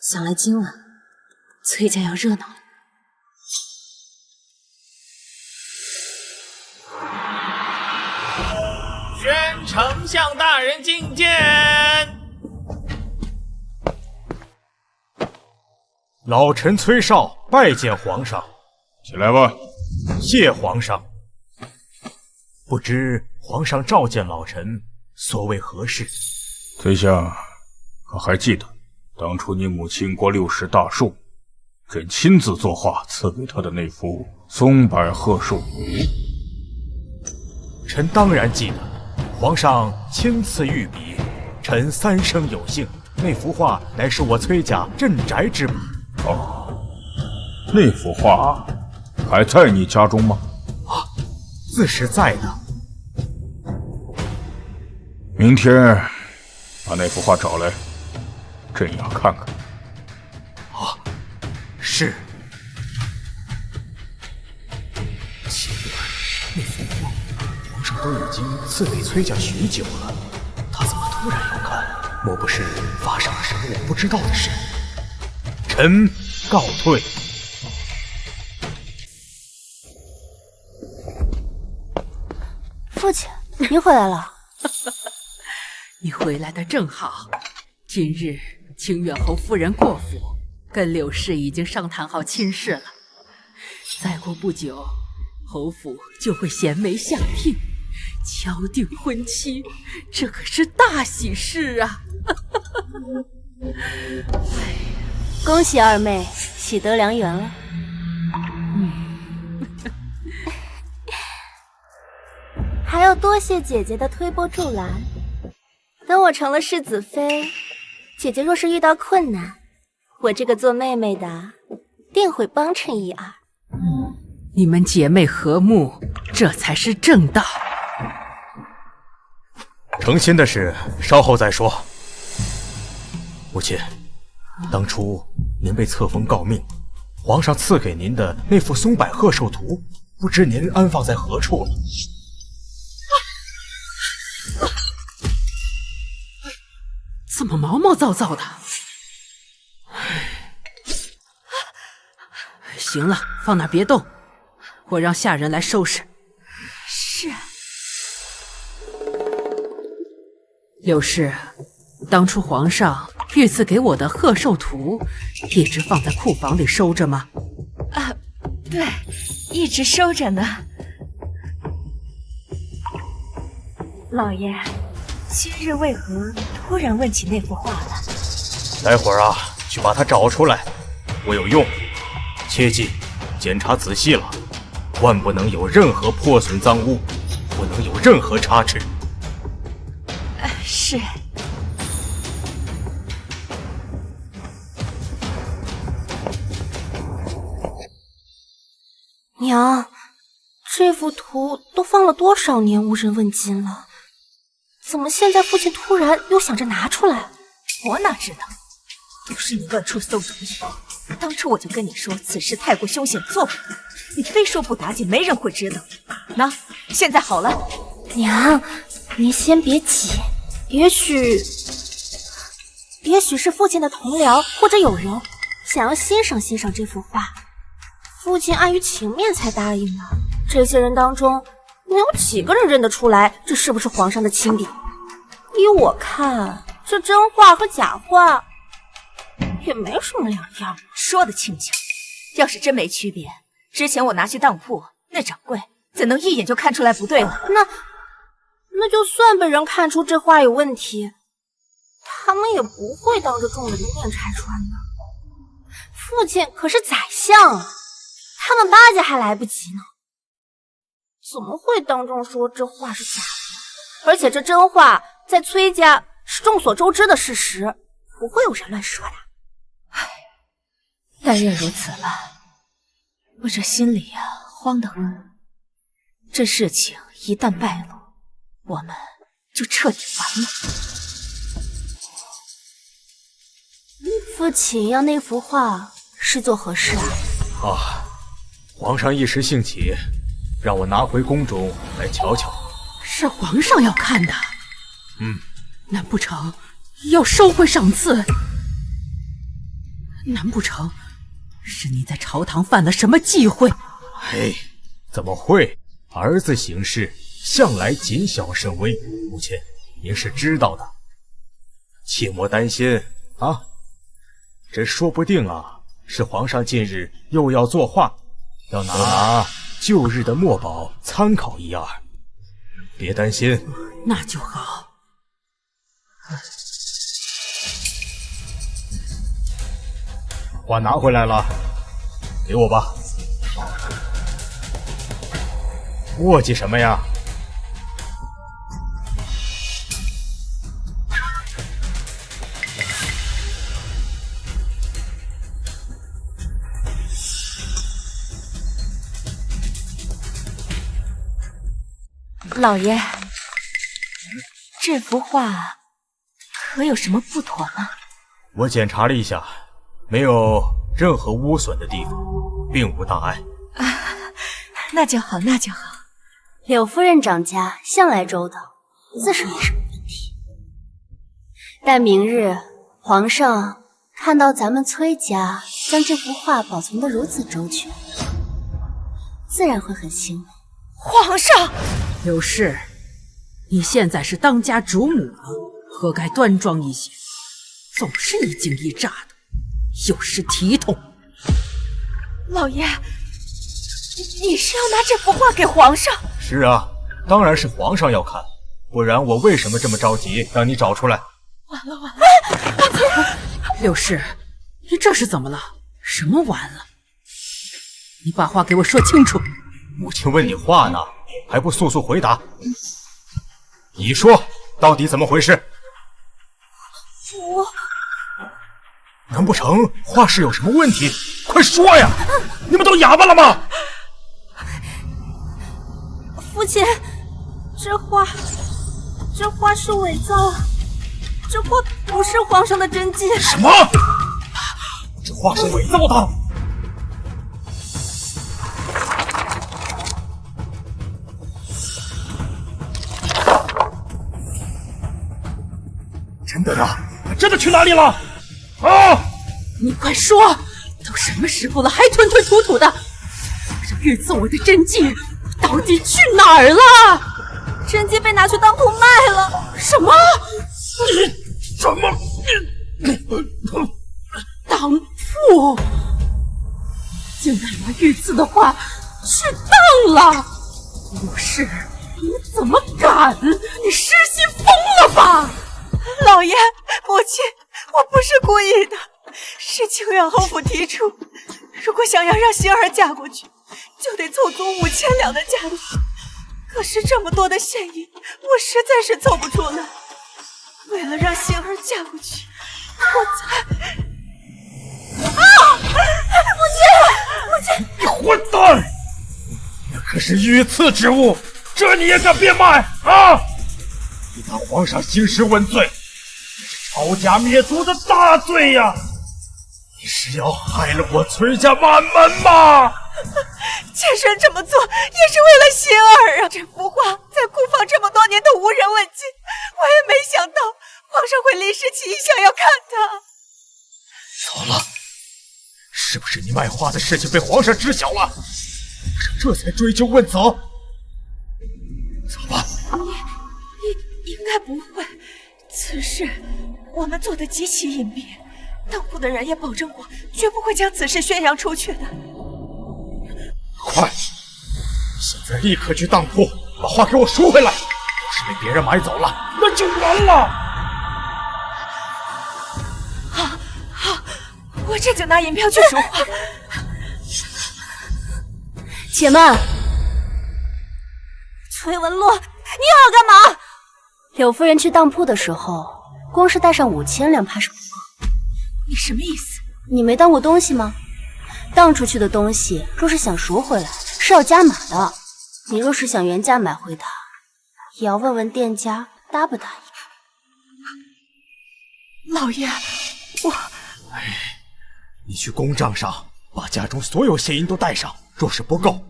想来今晚崔家要热闹了。宣丞相大人觐见。老臣崔绍拜见皇上。起来吧。谢皇上。不知皇上召见老臣，所谓何事？崔相，可还记得当初你母亲过60大寿，朕亲自作画赐给她的那幅松柏鹤寿图？臣当然记得，皇上亲赐御笔，臣3生有幸。那幅画乃是我崔家镇宅之宝。哦，那幅画还在你家中吗？啊，自是在的。明天把那幅画找来，朕要看看。啊，是。奇怪，那幅画皇上都已经赐给崔家许久了，他怎么突然要看？莫不是发生了什么我不知道的事？臣告退。父亲，您回来了。你回来的正好。今日清远侯夫人过府，跟柳氏已经商谈好亲事了。再过不久，侯府就会衔媒下聘，敲定婚期，这可是大喜事啊！恭喜2妹喜得良缘了。还要多谢姐姐的推波助澜。等我成了世子妃，姐姐若是遇到困难，我这个做妹妹的定会帮衬1、2。你们姐妹和睦，这才是正道。成亲的事稍后再说。母亲，当初您被册封诰命，皇上赐给您的那幅松柏贺寿图，不知您安放在何处了？怎么毛毛躁躁的？行了，放那儿别动，我让下人来收拾。是。柳氏，当初皇上御赐给我的贺寿图，一直放在库房里收着吗？啊，对，一直收着呢。老爷，今日为何突然问起那幅画了？待会儿啊，去把它找出来，我有用。切记，检查仔细了，万不能有任何破损脏污，不能有任何差池。是。娘，这幅图都放了多少年无人问津了，怎么现在父亲突然又想着拿出来？我哪知道，都是你乱出馊主意。当初我就跟你说此事太过凶险，做不得，你非说不打紧，没人会知道。那现在好了。娘，您先别急，也许是父亲的同僚或者友人想要欣赏欣赏这幅画，父亲碍于情面才答应的。这些人当中，能有几个人认得出来这是不是皇上的亲笔？依我看，这真画和假画也没什么两样。说得轻巧，要是真没区别，之前我拿去当铺，那掌柜怎能一眼就看出来不对了？那就算被人看出这画有问题，他们也不会当着众人的面拆穿的。父亲可是宰相啊，他们巴结还来不及呢，怎么会当众说这画是假的？而且这真画在崔家是众所周知的事实，不会有人乱说的。唉，但愿如此了。我这心里呀，慌得很。这事情一旦败露，我们就彻底完了。父亲要那幅画是做何事啊？皇上一时兴起，让我拿回宫中来瞧瞧。是皇上要看的。难不成要收回赏赐？难不成是你在朝堂犯了什么忌讳？怎么会？儿子行事向来谨小慎微，母亲您是知道的，切莫担心啊。这说不定啊，是皇上近日又要作画，要拿旧日的墨宝参考一二，别担心。那就好。画拿回来了，给我吧。磨叽什么呀？老爷，这幅画可有什么不妥吗？我检查了一下，没有任何污损的地方，并无大碍。那就好，那就好。柳夫人掌家向来周到，自是没什么问题。但明日皇上看到咱们崔家将这幅画保存得如此周全，自然会很欣慰。皇上，柳氏，你现在是当家主母了，何该端庄一些？总是一惊一乍的，有失体统。老爷，你是要拿这幅画给皇上？是啊，当然是皇上要看，不然我为什么这么着急让你找出来？完了完了！柳氏，你这是怎么了？什么完了？你把话给我说清楚。母亲问你话呢，还不速速回答？你说到底怎么回事？难不成画室有什么问题？快说呀！你们都哑巴了吗？父亲，这画这画是伪造，这画不是皇上的真迹。什么？这画是伪造的？真的呀？真的去哪里了？啊！你快说，都什么时候了，还吞吞吐吐的？这日子我的真迹到底去哪儿了？真迹被拿去当铺卖了。什么？什么？当铺？竟然把日次的画去当了！陆氏，你怎么敢？你失心疯了吧？老爷，母亲，我不是故意的，是清远侯府提出，如果想要让星儿嫁过去，就得凑足5000两的价钱。可是这么多的现银，我实在是凑不出来。为了让星儿嫁过去，我才……母亲！你混蛋！那可是御赐之物，这你也敢变卖啊？你当皇上兴师问罪，这是抄家灭族的大罪呀！你是要害了我崔家满门吗？妾身这么做也是为了星儿啊！这幅画在库房这么多年都无人问津，我也没想到皇上会临时起意想要看它。糟了，是不是你卖画的事情被皇上知晓了？皇上这才追究问责。走吧。应该不会，此事我们做得极其隐蔽，当铺的人也保证过，绝不会将此事宣扬出去的。快，现在立刻去当铺，把画给我赎回来。要是被别人买走了，那就完了。好，我这就拿银票去赎画。且慢，崔文洛，你又要干嘛？柳夫人去当铺的时候，光是带上5000两怕是不够。你什么意思？你没当过东西吗？当出去的东西，若是想赎回来，是要加码的。你若是想原价买回它，也要问问店家答不答应。老爷，我……你去公账上把家中所有现银都带上，若是不够，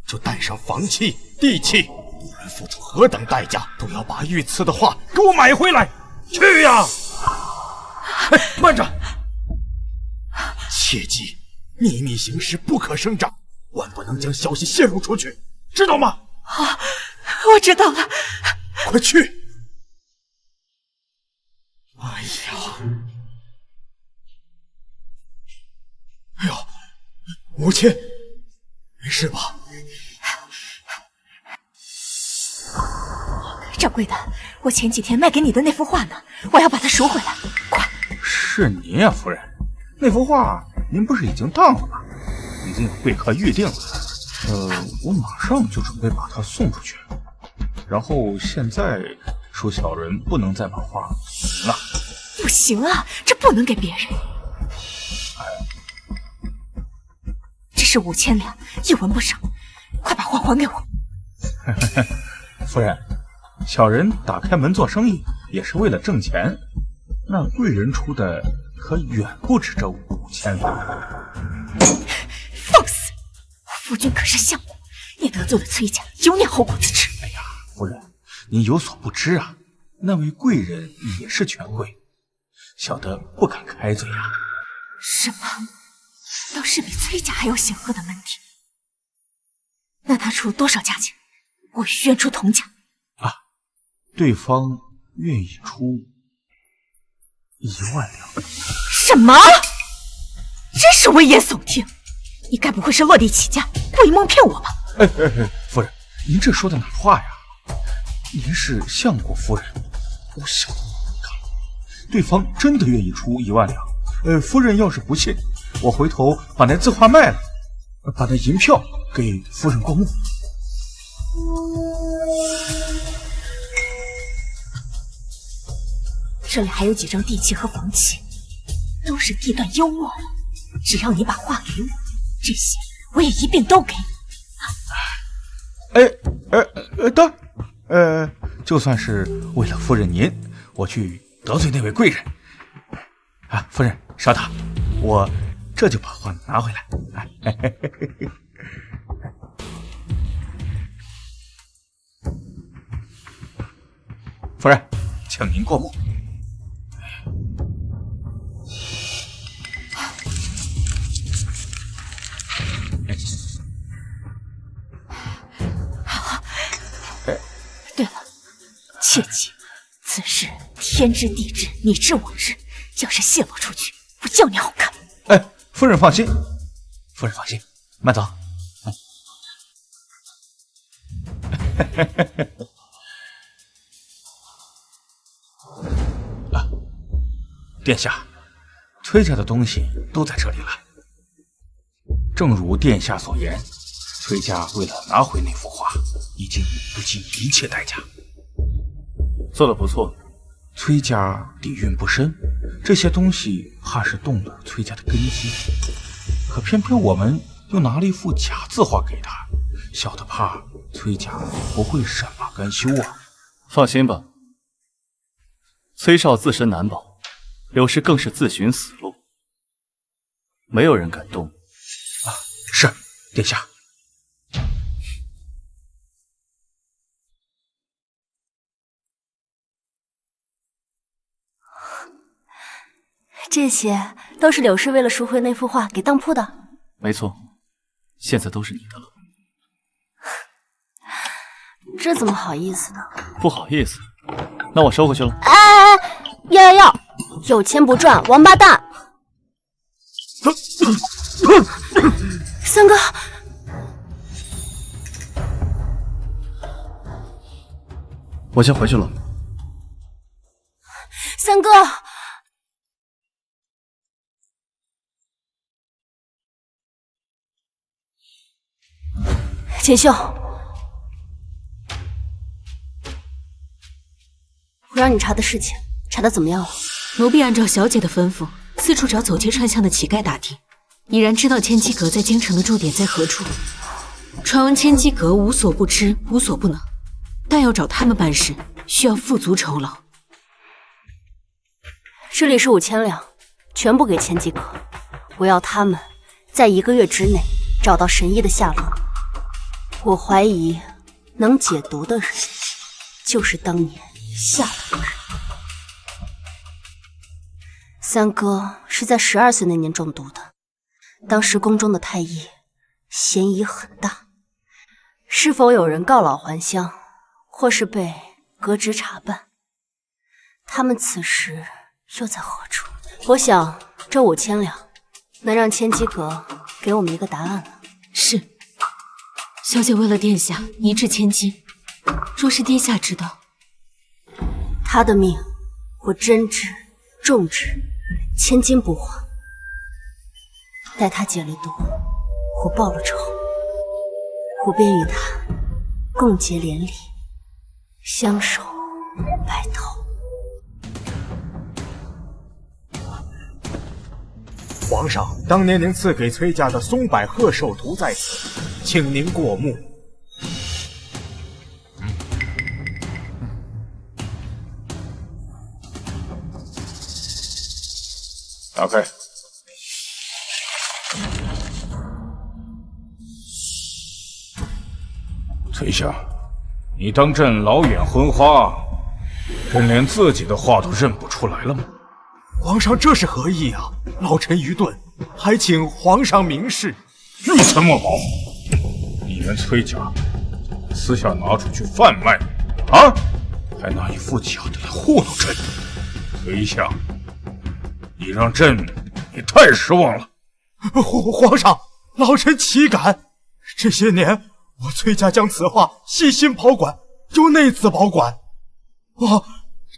就带上房契、地契，无论付出何等代价，都要把御赐的画给我买回来。去呀！哎，慢着，切记秘密行事，不可声张，万不能将消息泄露出去，知道吗？好，我知道了。快去！哎呀，哎呦，母亲，没事吧？掌柜的，我前几天卖给你的那幅画呢？我要把它赎回来，快！是您呀，夫人，那幅画您不是已经当了吗？已经有贵客预定了。我马上就准备把它送出去。然后现在说小人不能再把画送了。不行啊，这不能给别人。这是5000两，一文不少，快把画还给我。夫人，小人打开门做生意也是为了挣钱，那贵人出的可远不止这5000两。放肆！夫君可是相公，你得罪了崔家，有你后顾之耻。哎呀，夫人，您有所不知啊，那位贵人也是权贵，小的不敢开嘴啊。什么？倒是比崔家还要显赫的门第。那他出多少价钱？我愿出同价。啊，对方愿意出1万两。什么？真是危言耸听！你该不会是落地起价，故意蒙骗我吧？夫人，您这说的哪话呀？您是相国夫人，我小的不敢。对方真的愿意出1万两。夫人要是不信，我回头把那字画卖了，把那银票给夫人过目。这里还有几张地契和房契，都是地段优渥的。只要你把画给我，这些我也一并都给你。就算是为了夫人您，我去得罪那位贵人。啊，夫人稍等，我这就把话拿回来。夫人，请您过目。对了，切记，此事天知地知，你知我知，要是泄露出去，不叫你好看。哎，夫人放心，夫人放心，慢走。殿下，崔家的东西都在这里了。正如殿下所言，崔家为了拿回那幅画，已经不计一切代价。做得不错。崔家底蕴不深，这些东西怕是动了崔家的根基。可偏偏我们又拿了一幅假字画给他，小的怕崔家不会善罢甘休啊。放心吧，崔少自身难保，柳氏更是自寻死路，没有人敢动。啊，是殿下。这些都是柳氏为了赎回那幅画给当铺的。没错，现在都是你的了。这怎么好意思呢？不好意思，那我收回去了。哎，要，有钱不赚，王八蛋！三哥，我先回去了。三哥。锦绣，我让你查的事情，查的怎么样了？奴婢按照小姐的吩咐，四处找走街串巷的乞丐打听，已然知道千机阁在京城的驻点在何处。传闻千机阁无所不知，无所不能，但要找他们办事，需要付足酬劳。这里是5000两，全部给千机阁。我要他们在1个月之内找到神医的下落。我怀疑能解毒的人，就是当年下毒的人。三哥是在12岁那年中毒的，当时宫中的太医嫌疑很大，是否有人告老还乡，或是被革职查办？他们此时又在何处？我想这5000两能让千机阁给我们一个答案了。是。小姐为了殿下一掷千金，若是殿下知道，他的命我真掷重掷，千金不换。待他解了毒，我报了仇，我便与他共结连理，相守白头。皇上，当年您赐给崔家的松柏鹤寿图在此，请您过目。打开。崔相，你当朕老眼昏花，朕连自己的话都认不出来了吗？皇上这是何意啊？老臣愚钝，还请皇上明示。玉存墨宝，你们崔家私下拿出去贩卖啊？还拿一副假的来糊弄朕？崔相，你让朕也太失望了。皇上，老臣岂敢？这些年我崔家将此画细心保管，由内子保管。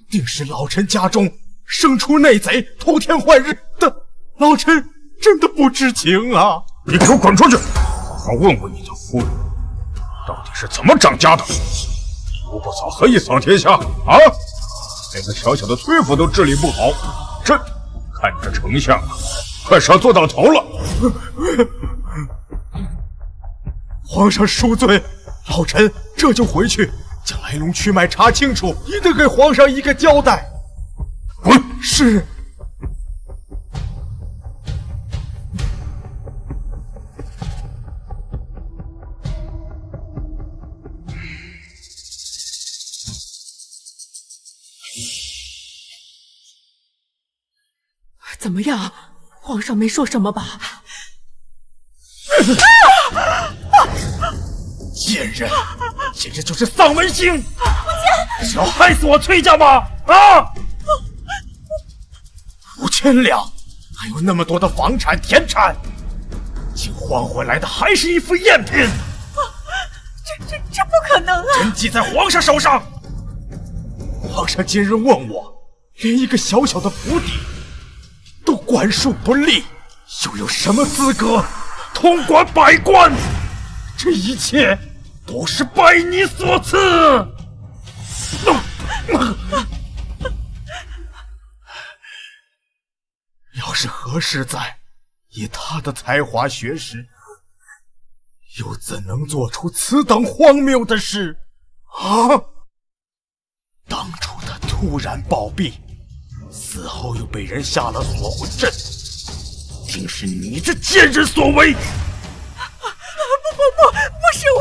定是老臣家中生出内贼，偷天换日的，老臣真的不知情啊！你给我滚出去！好好问问你的夫人，到底是怎么长家的？吴不扫何以扫天下啊？连个小小的崔府都治理不好，朕看着丞相啊，快是要做到头了。皇上恕罪，老臣这就回去，将来来龙去脉查清楚，一定给皇上一个交代。滚！是。怎么样？皇上没说什么吧？贱人，简直就是丧门星！是要害死我崔家吗？啊！5000两，还有那么多的房产田产，竟换回来的还是一副赝品！这不可能啊！真记在皇上手上。皇上今日问我，连一个小小的府邸都管束不力，又有什么资格统管百官？这一切都是拜你所赐。要是何氏在，以他的才华学识，又怎能做出此等荒谬的事啊？当初他突然暴毙，死后又被人下了锁魂阵，定是你这贱人所为！不是我！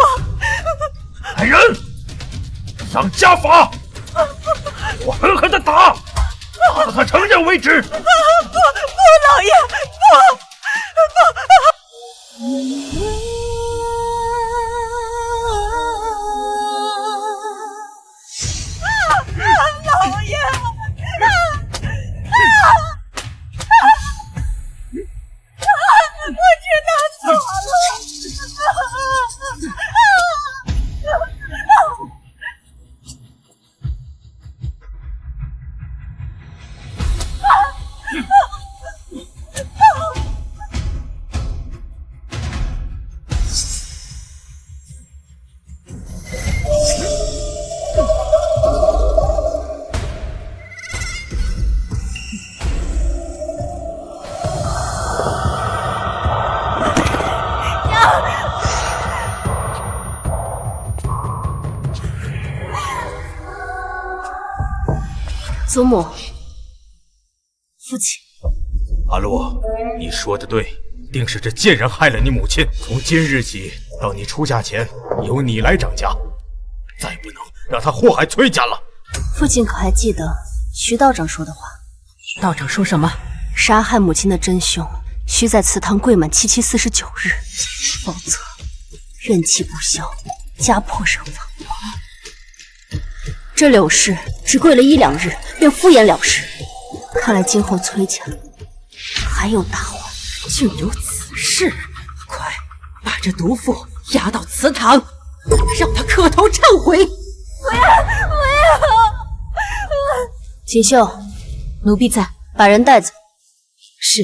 来人，上家法！我狠狠地打，打到他承认为止！不，老爷，不！老爷！我知道错了。祖母，父亲，阿洛，你说的对，定是这贱人害了你母亲。从今日起到你出嫁前，由你来掌家，再不能让他祸害崔家了。父亲可还记得徐道长说的话？道长说什么？杀害母亲的真凶需在祠堂跪满749日，否则怨气不消，家破人亡。这柳氏只跪了1、2日，便敷衍了事。看来今后崔家还有大患。竟有此事！快把这毒妇押到祠堂，让她磕头忏悔。我要！锦绣，奴婢在，把人带走。是。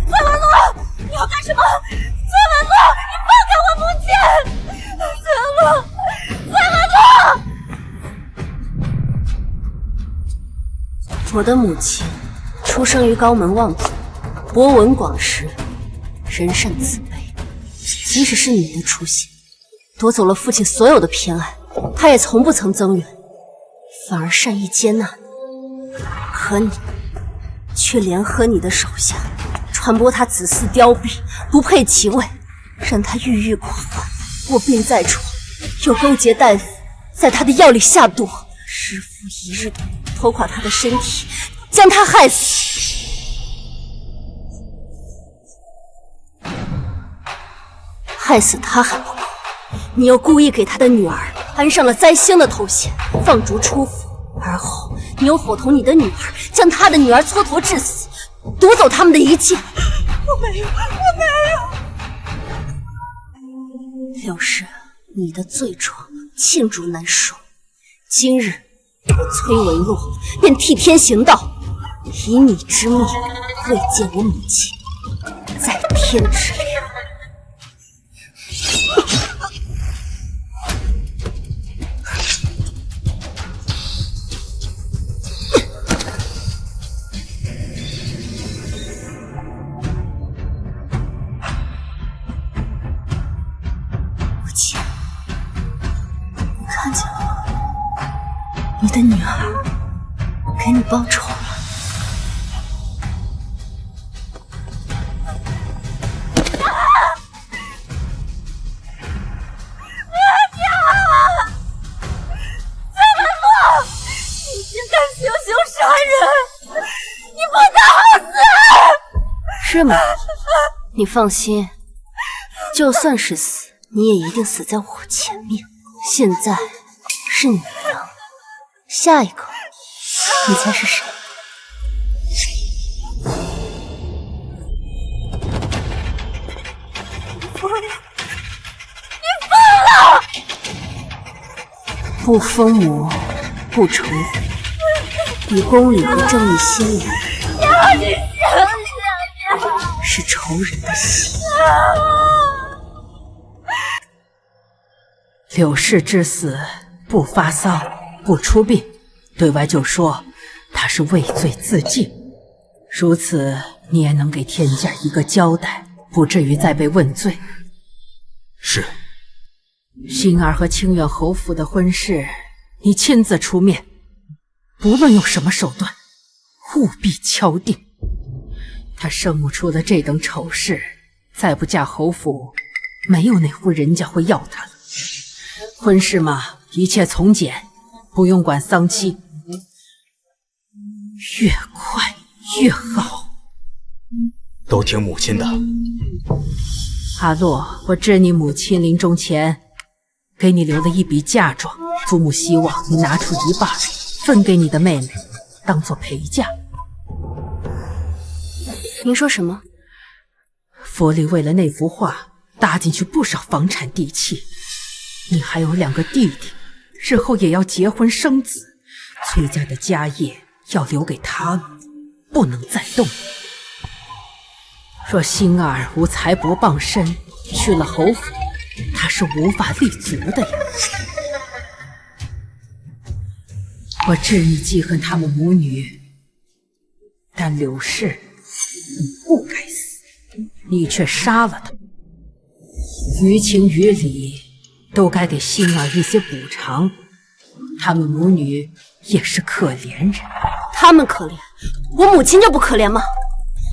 崔文洛，你要干什么？崔文洛，你放开我母亲！崔文洛！我的母亲出生于高门望族，博闻广识，人善慈悲。即使是你的出现，夺走了父亲所有的偏爱，他也从不曾增援，反而善意接纳你。可你却联合你的手下，传播他子嗣凋敝，不配其位，让他郁郁寡欢，卧病在床，又勾结大夫在他的药里下毒，日复一日的拖垮他的身体，将他害死。害死他还不够，你又故意给他的女儿安上了灾星的头衔，放逐出府，而后你又伙同你的女儿，将他的女儿蹉跎致死，夺走他们的一切。我没有。柳氏，你的罪状罄竹难书。今日我崔文洛便替天行道，以你之命慰藉我母亲，在天之灵。的女儿给你报仇了。是吗？你放心，就算是死，你也一定死在我前面。现在是你赢，下一个你猜是谁？你疯了！不疯魔，不成魂，以公理和正义心理，要你生是仇人的心。柳氏之死不发丧，不出殡，对外就说他是畏罪自尽。如此，你也能给天价一个交代，不至于再被问罪。是。星儿和清远侯府的婚事，你亲自出面，不论用什么手段，务必敲定。他生母出了这等丑事，再不嫁侯府，没有哪户人家会要她了。婚事嘛，一切从简，不用管丧期，越快越好。都听母亲的。阿洛，我知你母亲临终前给你留了一笔嫁妆，祖母希望你拿出一半分给你的妹妹，当做陪嫁。您说什么？府里为了那幅画搭进去不少房产地契，你还有2个弟弟，日后也要结婚生子，崔家的家业要留给他们，不能再动。若星儿无财帛傍身，去了侯府，他是无法立足的呀。我知你记恨他们母女，但柳氏你不该死，你却杀了他。于情于理都该给星儿一些补偿，他们母女也是可怜人。他们可怜，我母亲就不可怜吗？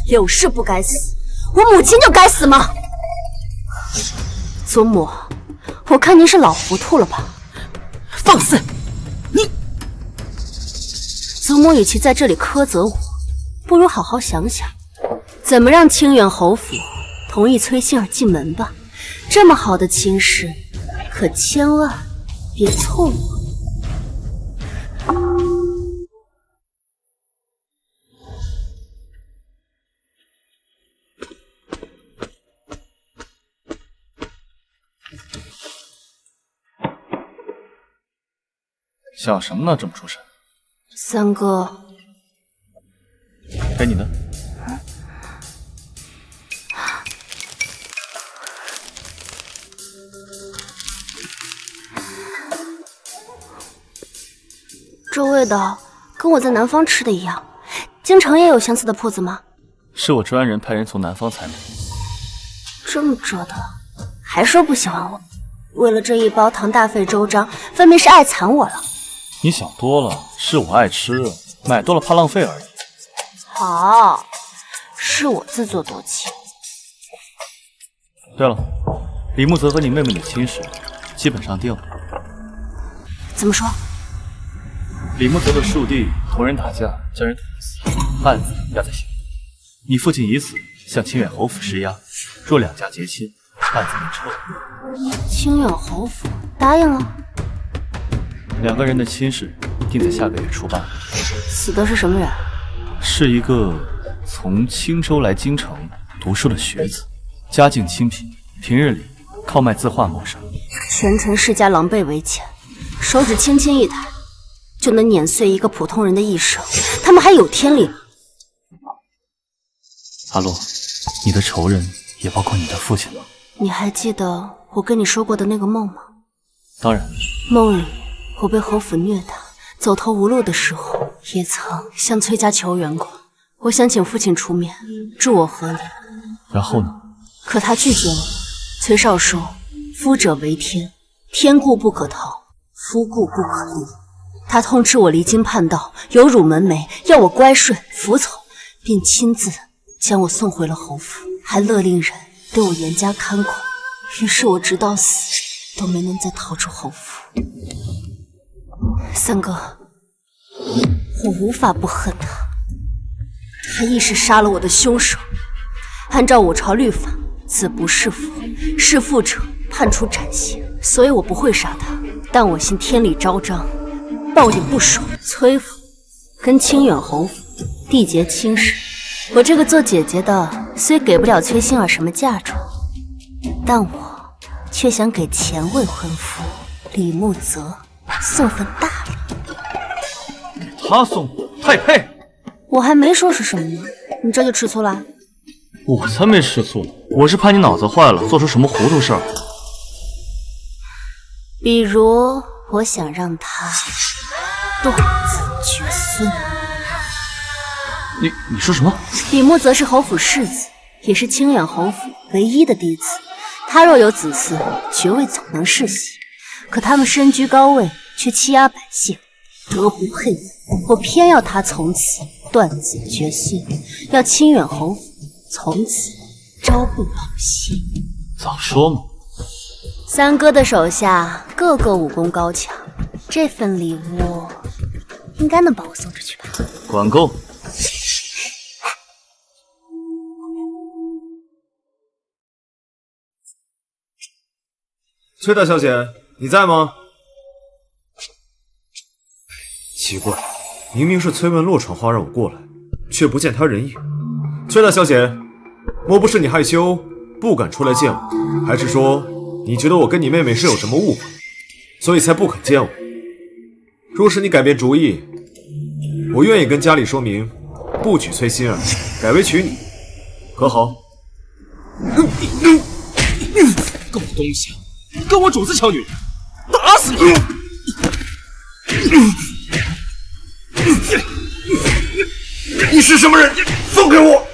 柳氏不该死，我母亲就该死吗？祖母，我看您是老糊涂了吧？放肆！你，祖母与其在这里苛责我，不如好好想想，怎么让清远侯府同意崔星儿进门吧。这么好的亲事，可千万别错过。想什么呢？这么出神。三哥，该你的。这味道跟我在南方吃的一样。京城也有相似的铺子吗？是我专人派人从南方采买。这么折腾，还说不喜欢我？为了这一包堂大费周章，分明是爱惨我了。你想多了，是我爱吃，买多了怕浪费而已。好，是我自作多情。对了，李木泽和你妹妹的亲事基本上定了。怎么说？李木泽的庶弟同人打架，将人捅死，案子压在刑。你父亲以此向清远侯府施压，若两家结亲，案子便撤。清远侯府答应了。2个人的亲事定在下个月初8。死的是什么人？是一个从青州来京城读书的学子，家境清贫，平日里靠卖字画谋生。前尘世家狼狈为奸，手指轻轻一抬，就能碾碎一个普通人的一生。他们还有天理吗？阿洛，你的仇人也包括你的父亲吗？你还记得我跟你说过的那个梦吗？当然。梦里我被侯府虐打，走投无路的时候，也曾向崔家求援过。我想请父亲出面助我和离。然后呢？可他拒绝了。崔少说：“夫者为天，天固不可逃，夫固不可离。”他痛斥我离经叛道，有辱门楣，要我乖顺服从，便亲自将我送回了侯府，还勒令人对我严加看管。于是我直到死都没能再逃出侯府。三哥，我无法不恨他，他亦是杀了我的凶手。按照我朝律法，子不弑父，弑父者判处斩刑，所以我不会杀他。但我信天理昭彰，报应不爽。崔府跟清远侯府缔结亲事，我这个做姐姐的虽给不了崔馨儿什么嫁妆，但我却想给前未婚夫李慕泽送份大礼。给他送太配？我还没说是什么呢，你这就吃醋了？我才没吃醋呢，我是怕你脑子坏了，做出什么糊涂事儿。比如，我想让他断子绝孙。你说什么？李慕泽是侯府世子，也是清远侯府唯一的嫡子。他若有子嗣，爵位总能世袭。可他们身居高位，却欺压百姓，德不配位。我偏要他从此断子绝孙，要清远侯府从此朝不保夕。早说嘛！三哥的手下个个武功高强，这份礼物应该能把我送出去吧？管够！崔大小姐，你在吗？奇怪，明明是崔文洛传话让我过来，却不见他人影。崔大小姐，莫不是你害羞不敢出来见我，还是说你觉得我跟你妹妹是有什么误会，所以才不肯见我？若是你改变主意，我愿意跟家里说明，不娶崔馨儿，改为娶你，可好？狗东西，跟我主子抢女人，打死你！你是什么人？放开我！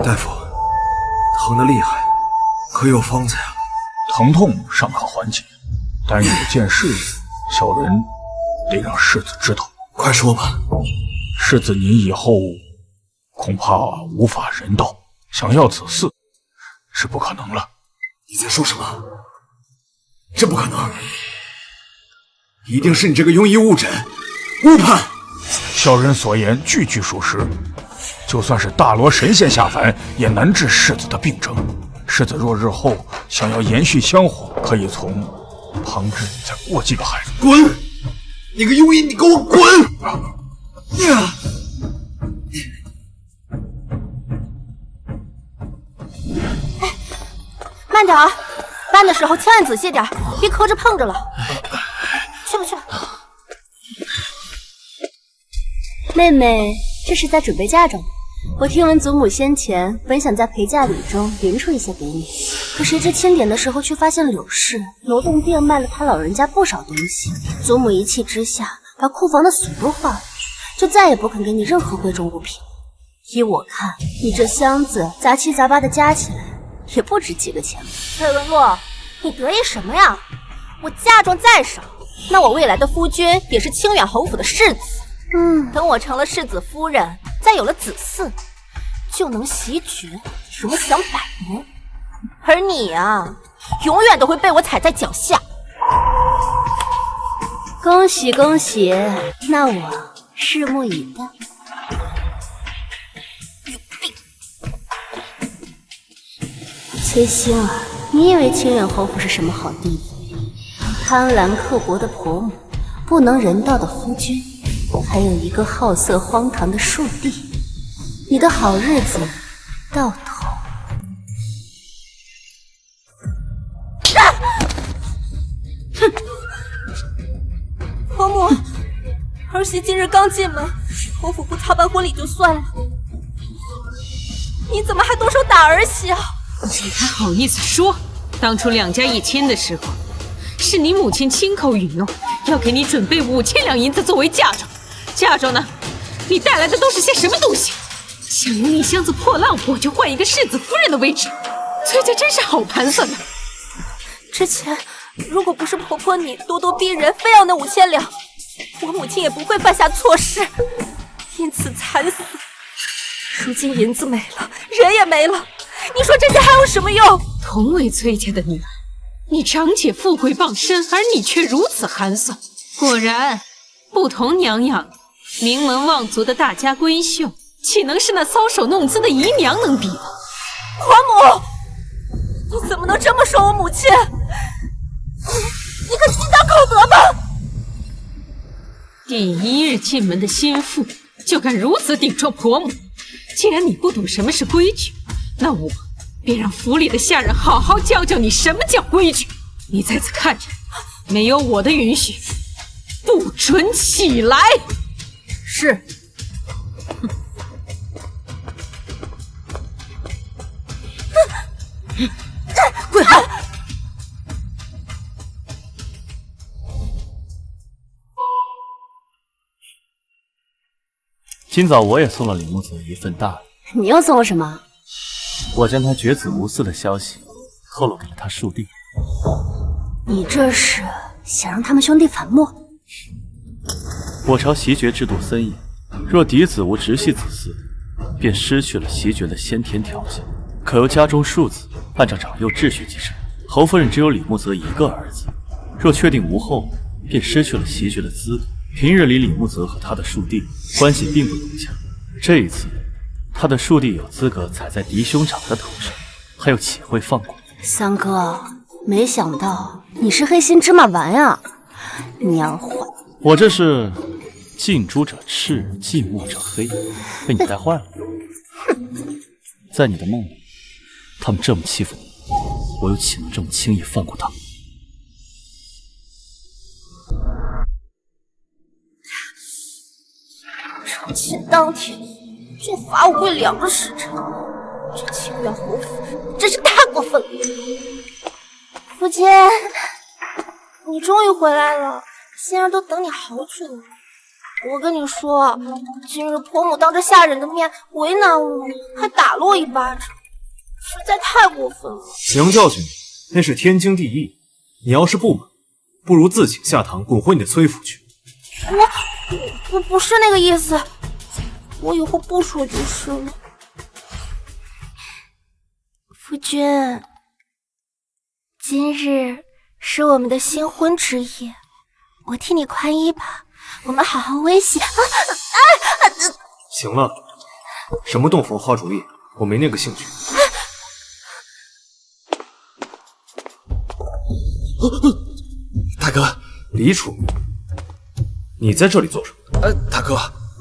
大夫，疼得厉害，可有方子呀？疼痛尚可缓解，但有件事，小人得让世子知道。快说吧。世子您以后恐怕无法人道，想要子嗣是不可能了。你在说什么？这不可能！一定是你这个庸医误诊、误判。小人所言句句属实，就算是大罗神仙下凡，也难治世子的病症。世子若日后想要延续香火，可以从旁支再过继个孩子。滚！你个庸医，你给我滚！慢点儿，搬的时候千万仔细点，别磕着碰着了。去吧去吧。妹妹，这是在准备嫁妆吗？我听闻祖母先前本想在陪嫁礼中匀出一些给你，可谁知清点的时候却发现柳氏挪动店卖了他老人家不少东西。祖母一气之下，把库房的锁都换了，就再也不肯给你任何贵重物品。依我看，你这箱子杂七杂八的加起来，也不值几个钱吧。崔文洛，你得意什么呀？我嫁妆再少，那我未来的夫君也是清远侯府的世子。等我成了世子夫人，再有了子嗣，就能袭爵，什么享百年。而你啊，永远都会被我踩在脚下。恭喜恭喜，那我拭目以待。崔馨儿，你以为清远侯府是什么好地方？贪婪刻薄的婆母，不能人道的夫君，还有一个好色荒唐的庶弟，你的好日子到头。哼！婆母，儿媳今日刚进门，侯府不操办婚礼就算了，你怎么还动手打儿媳啊？你还好意思说？当初两家一亲的时候，是你母亲亲口允诺，要给你准备5000两银子作为嫁妆。嫁妆呢，你带来的都是些什么东西？想用一箱子破烂货就换一个世子夫人的位置，崔家真是好盘算呐！之前如果不是婆婆你咄咄逼人，非要那5000两，我母亲也不会犯下错事，因此惨死。如今银子没了，人也没了，你说这些还有什么用？同为崔家的女儿，你长姐富贵傍身，而你却如此寒酸。果然，不同娘养，名门望族的大家闺秀，岂能是那搔首弄姿的姨娘能比吗？婆母，你怎么能这么说我母亲？你可心当口德吧！第一日进门的心腹，就敢如此顶撞婆母。既然你不懂什么是规矩，那我便让府里的下人好好教教你什么叫规矩。你在此看着，没有我的允许，不准起来。是。跪好！今早我也送了李木子一份大礼。你又送了什么？我将他绝子无嗣的消息透露给了他庶弟。你这是想让他们兄弟反目？我朝袭爵制度森严，若嫡子无直系子嗣，便失去了袭爵的先天条件，可由家中庶子按照长幼秩序继承。侯夫人只有李木泽一个儿子，若确定无后，便失去了袭爵的资格。平日里李木泽和他的庶弟关系并不融洽，这一次他的庶弟有资格踩在嫡兄长的头上，还有岂会放过？三哥，没想到你是黑心芝麻丸啊！蔫坏！我这是近朱者赤，近墨者黑，被你带坏了。在你的梦里，他们这么欺负你，我又岂能这么轻易放过他们？成亲当天就罚我跪2个时辰，这清远侯府真是太过分了。父亲，你终于回来了，仙儿都等你好久了。我跟你说，今日婆母当着下人的面为难我，还打了我一巴掌，实在太过分了。娘教训你，那是天经地义。你要是不满，不如自请下堂，滚回你的崔府去。我不是那个意思，我以后不说就是了。夫君，今日是我们的新婚之夜，我替你宽衣吧，我们好好微喜。行了，什么洞房花烛夜，我没那个兴趣。大哥，李楚，你在这里做什么？大哥，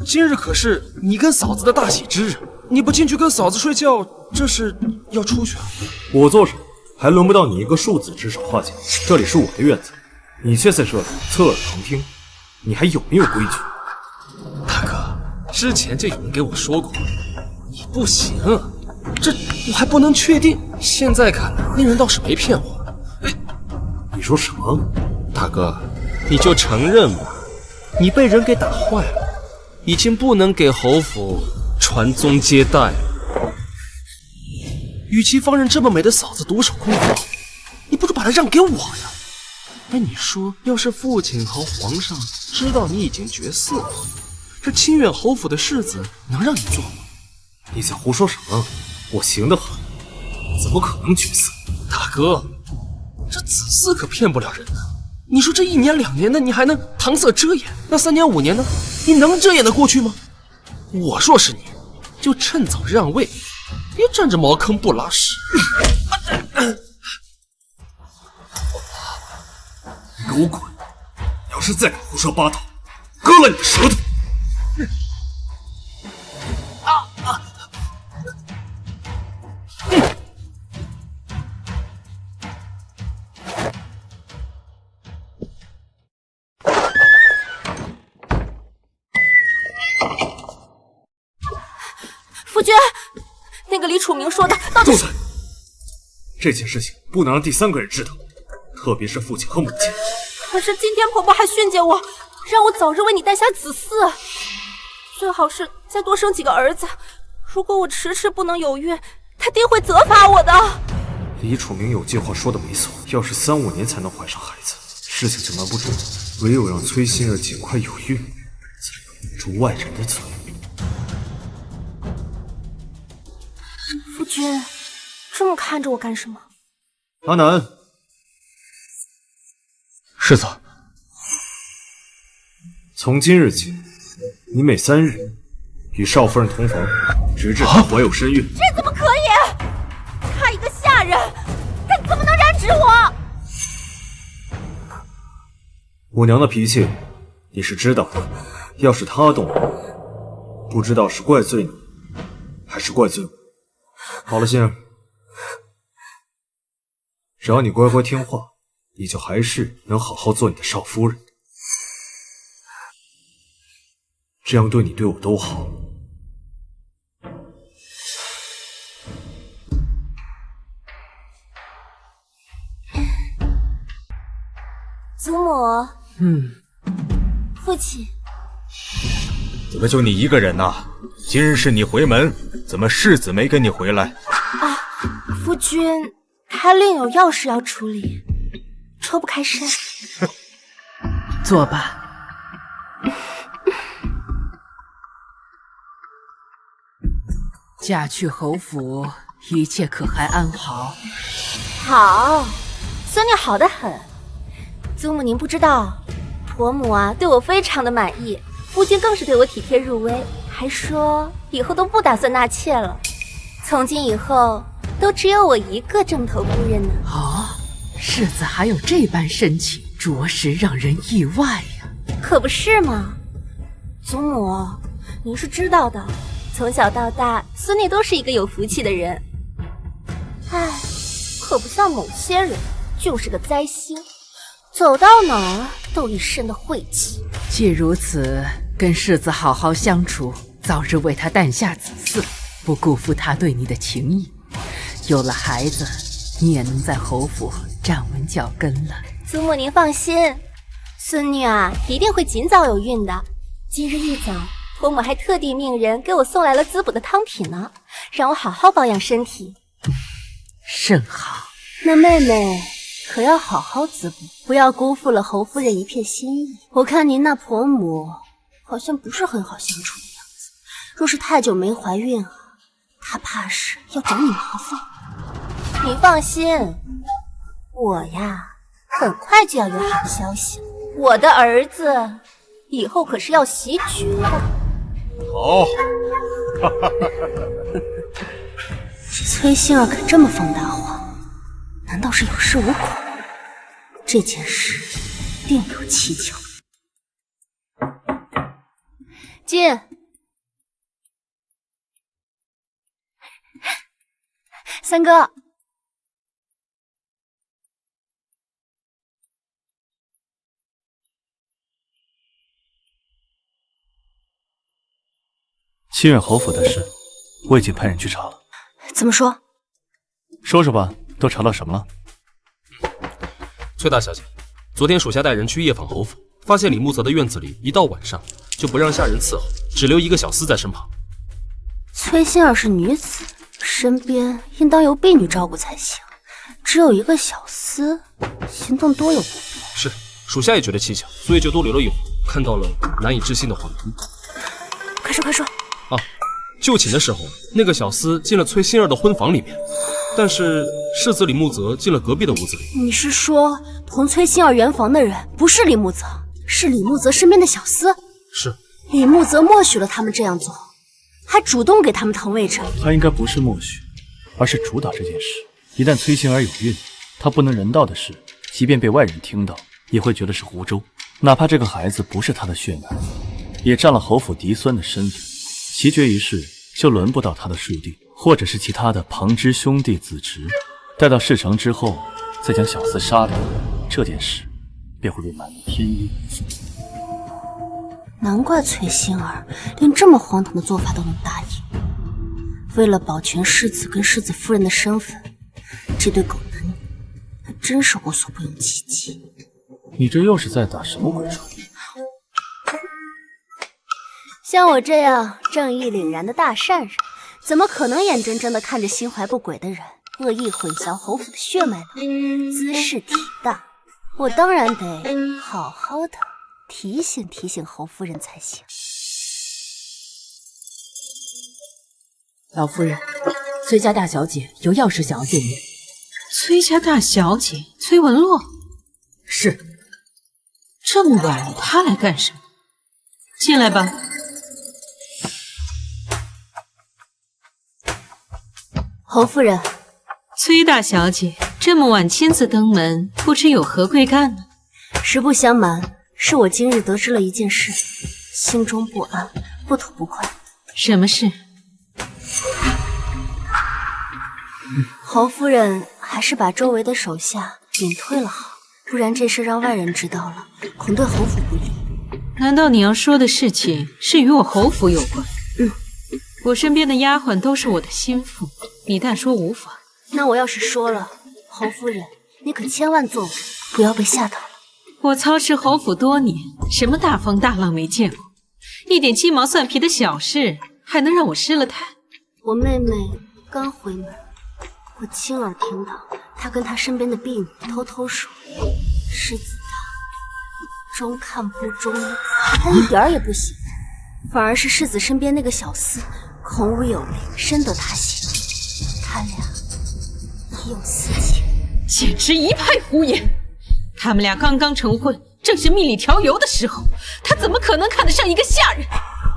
今日可是你跟嫂子的大喜之日，你不进去跟嫂子睡觉，这是要出去啊？我做什么，还轮不到你一个庶子指手画脚。这里是我的院子，你却在这里侧耳旁听，你还有没有规矩？大哥，之前就有人给我说过，你不行，这我还不能确定。现在看，那人倒是没骗我。你说什么？大哥，你就承认吧，你被人给打坏了，已经不能给侯府传宗接代了。与其放任这么美的嫂子独守空房，你不如把她让给我呀。哎，你说，要是父亲和皇上知道你已经绝嗣了，这清远侯府的世子能让你做吗？你在胡说什么？我行得很，怎么可能绝嗣？大哥，这子嗣可骗不了人的。你说这1年2年的，你还能搪塞遮掩？那3年5年呢？你能遮掩得过去吗？我说是你，就趁早让位，别占着茅坑不拉屎。你给我滚！你要是再敢胡说八道，割了你的舌头！夫君，那个李楚明说的到底是？这件事情不能让第三个人知道，特别是父亲和母亲。可是今天婆婆还训诫我，让我早日为你诞下子嗣，最好是再多生几个儿子。如果我迟迟不能有孕，她定会责罚我的。李楚明有句话说的没错，要是3、5年才能怀上孩子，事情就瞒不住。唯有让崔心儿尽快有孕，才能堵住外人的嘴。夫君，这么看着我干什么？阿南，世子，从今日起，你每3日与少夫人同房，直至她怀有身孕。这怎么可以？他一个下人，他怎么能染指我？我娘的脾气你是知道的，要是她动了，不知道是怪罪你，还是怪罪我。好了，心儿，只要你乖乖听话，你就还是能好好做你的少夫人，这样对你对我都好。祖母，父亲，怎么就你一个人呐？今日是你回门，怎么世子没跟你回来？啊，夫君，他另有要事要处理，抽不开身。坐吧。嫁去侯府，一切可还安好？好，孙女好得很。祖母您不知道，婆母啊对我非常的满意，夫君更是对我体贴入微，还说以后都不打算纳妾了，从今以后都只有我一个正头夫人呢。哦，世子还有这般深情，着实让人意外呀。可不是嘛，祖母，您是知道的，从小到大，孙女都是一个有福气的人。唉，可不像某些人，就是个灾星，走到哪儿都一身的晦气。既如此，跟世子好好相处，早日为他诞下子嗣，不辜负他对你的情谊。有了孩子，你也能在侯府站稳脚跟了。祖母您放心，孙女啊一定会尽早有孕的。今日一早，婆母还特地命人给我送来了滋补的汤品呢，让我好好保养身体。甚好。那妹妹可要好好滋补，不要辜负了侯夫人一片心意。我看您那婆母好像不是很好相处的样子，若是太久没怀孕啊，她怕是要找你麻烦。您放心，我呀很快就要有好消息了，我的儿子以后可是要袭爵的。好，崔心儿肯这么放大话，难道是有恃无恐？这件事定有蹊跷。进。三哥，清远侯府的事，我已经派人去查了。怎么说？说说吧，都查到什么了？崔大小姐，昨天属下带人去夜访侯府，发现李木泽的院子里一到晚上就不让下人伺候，只留一个小厮在身旁。崔心儿是女子，身边应当由婢女照顾才行，只有一个小厮，行动多有不便。是，属下也觉得蹊跷，所以就多留了一会，看到了难以置信的画面。快说快说！啊，就寝的时候，那个小厮进了崔心儿的婚房里面，但是世子李木泽进了隔壁的屋子里。你是说同崔心儿圆房的人不是李木泽，是李木泽身边的小厮？是。李木泽默许了他们这样做，还主动给他们腾位置。他应该不是默许，而是主导这件事。一旦崔心儿有孕，他不能人道的事，即便被外人听到，也会觉得是胡诌。哪怕这个孩子不是他的血脉，也占了侯府嫡孙的身份，袭爵一事就轮不到他的庶弟，或者是其他的旁支兄弟子侄。待到事成之后，再将小厮杀掉，这件事便会被满门天晕。难怪崔心儿连这么荒唐的做法都能答应。为了保全世子跟世子夫人的身份，这对狗男女还真是无所不用其极。你这又是在打什么鬼主意？像我这样正义凛然的大善人，怎么可能眼睁睁地看着心怀不轨的人恶意混淆侯府的血脉呢？滋事体大，我当然得好好的提醒提醒侯夫人才行。老夫人，崔家大小姐有要事想要见您。崔家大小姐崔文洛，是。这么晚她来干什么？进来吧。侯夫人，崔大小姐这么晚亲自登门，不知有何贵干呢？实不相瞒，是我今日得知了一件事，心中不安，不吐不快。什么事？侯夫人还是把周围的手下隐退了好，不然这事让外人知道了，恐对侯府不利。难道你要说的事情是与我侯府有关？我身边的丫鬟都是我的心腹，你但说无妨。那我要是说了，侯夫人，你可千万做稳，不要被吓到了。我操持侯府多年，什么大风大浪没见过，一点鸡毛蒜皮的小事还能让我失了态？我妹妹刚回门，我亲耳听到她跟她身边的婢女偷偷说，世子他中看不中用，他一点也不喜欢，反而是世子身边那个小厮孔武有力，深得他心，他俩已有私情，简直一派胡言。他们俩刚刚成婚，正是蜜里调油的时候，他怎么可能看得上一个下人？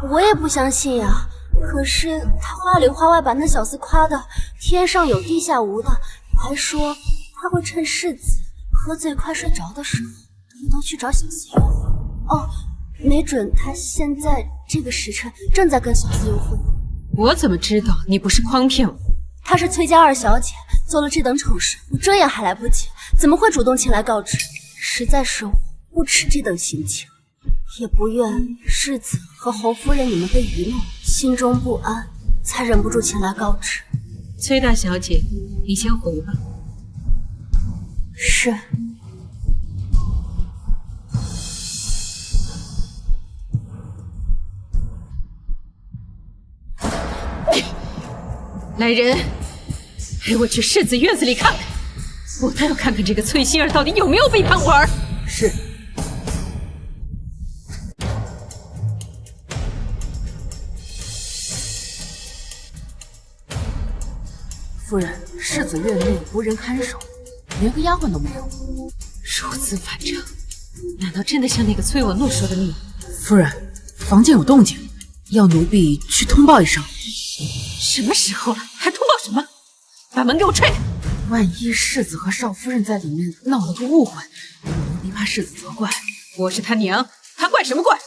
我也不相信呀。可是他话里话外把那小厮夸的天上有地下无的，还说他会趁世子喝醉快睡着的时候，偷偷去找小厮约会。哦，没准他现在这个时辰正在跟小厮幽会。我怎么知道你不是诓骗我？她是崔家二小姐，做了这等丑事，我遮掩还来不及，怎么会主动前来告知？实在是不耻这等行径，也不愿世子和侯夫人你们被愚弄，心中不安，才忍不住前来告知。崔大小姐，你先回吧。是。来人，陪我去世子院子里看看，我倒要看看这个崔心儿到底有没有背叛我儿。是。夫人，世子院内无人看守，连个丫鬟都没有。如此反常，难道真的像那个崔文洛说的那样？夫人，房间有动静，要奴婢去通报一声。什么时候了，还通报什么？把门给我踹开！万一世子和少夫人在里面闹了个误会，奴婢怕世子责怪。我是他娘，他怪什么怪？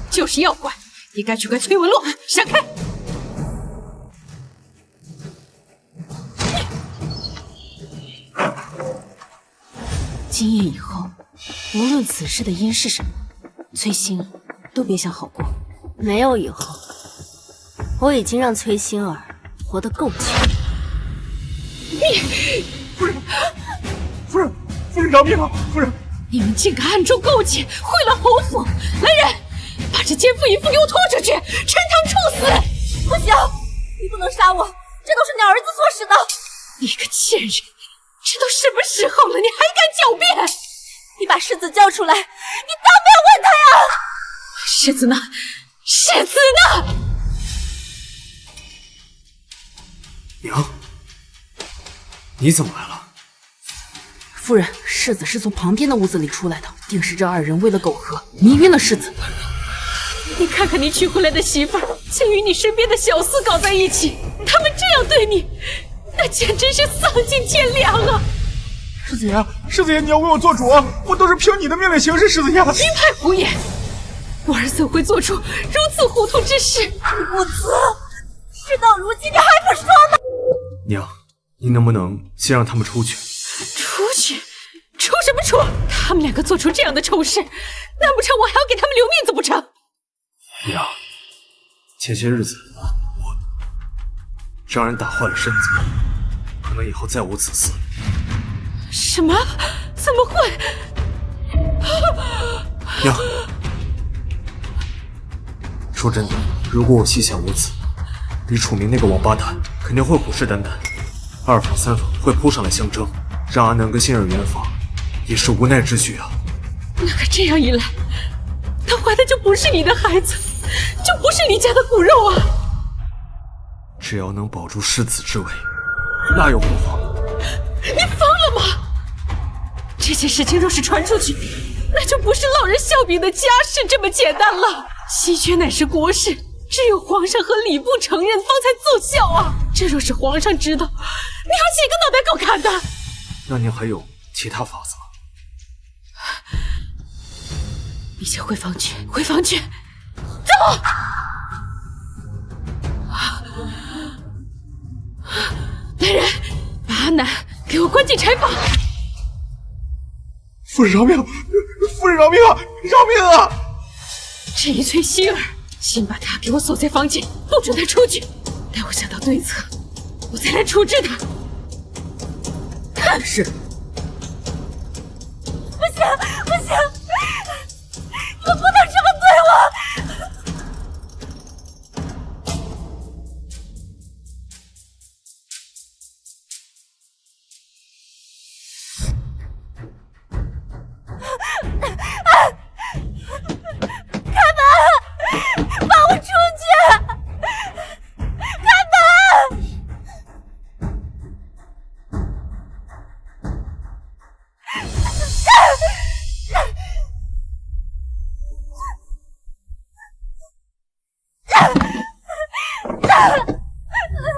就是要怪，也该去怪崔文洛。闪开！今夜以后，无论此事的因是什么，崔心都别想好过。没有以后，我已经让崔心儿活得够呛。夫人，饶命啊！夫人，你们竟敢暗中勾结，贿赂侯府！来人，把这奸妇淫妇给我拖出去，陈堂处死！不行，你不能杀我，这都是你儿子所使的。你个贱人，这都什么时候了，你还敢狡辩？你把世子叫出来，你当面问他呀！世子呢？世子呢？娘，你怎么来了？夫人，世子是从旁边的屋子里出来的，定是这二人为了苟合迷晕了世子。你看看你娶回来的媳妇儿，竟与你身边的小厮搞在一起，他们这样对你，那简直是丧尽天良啊！世子爷，世子爷，你要为我做主啊！我都是凭你的命令行事，世子爷。一派胡言！我儿怎会做出如此糊涂之事？不辞，事到如今你还不说吗？娘，你能不能先让他们出去？出去？出什么出？他们两个做出这样的丑事，难不成我还要给他们留面子不成？娘，前些日子我让人打坏了身子，可能以后再无此事。什么？怎么会？娘，说真的，如果我西夏无子，李楚明那个王八蛋肯定会虎视眈眈，二坊三坊会扑上来相争，让阿南跟心儿圆房，也是无奈之举啊。那可这样一来，他怀的就不是你的孩子，就不是你家的骨肉啊！只要能保住世子之位，那又何妨？你疯了吗？这件事情若是传出去，那就不是老人笑柄的家事这么简单了。西决乃是国事，只有皇上和礼部承认方才奏效啊！这若是皇上知道，你要几个脑袋够砍的？那您还有其他法子吗？你先回房去，回房去，走！来人，把阿南给我关进柴房！夫人饶命！夫人饶命啊！饶命啊！这一崔希儿，先把他给我锁在房间，不准他出去。待我想到对策，我再来处置他。是。不行，不行！你们不能这么对我！开门！放我出去！开门！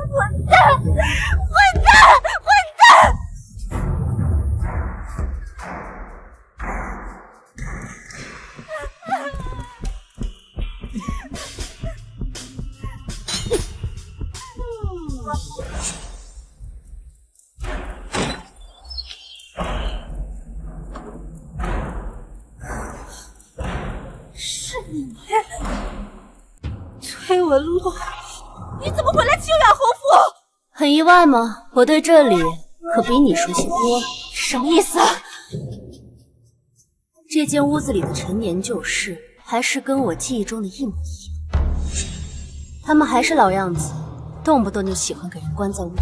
混蛋！混蛋！混蛋！是你，崔文洛，你怎么会来清远侯府？很意外吗？我对这里可比你熟悉多了。什么意思啊？这间屋子里的陈年旧事，还是跟我记忆中的一模一样。他们还是老样子，动不动就喜欢给人关在屋里，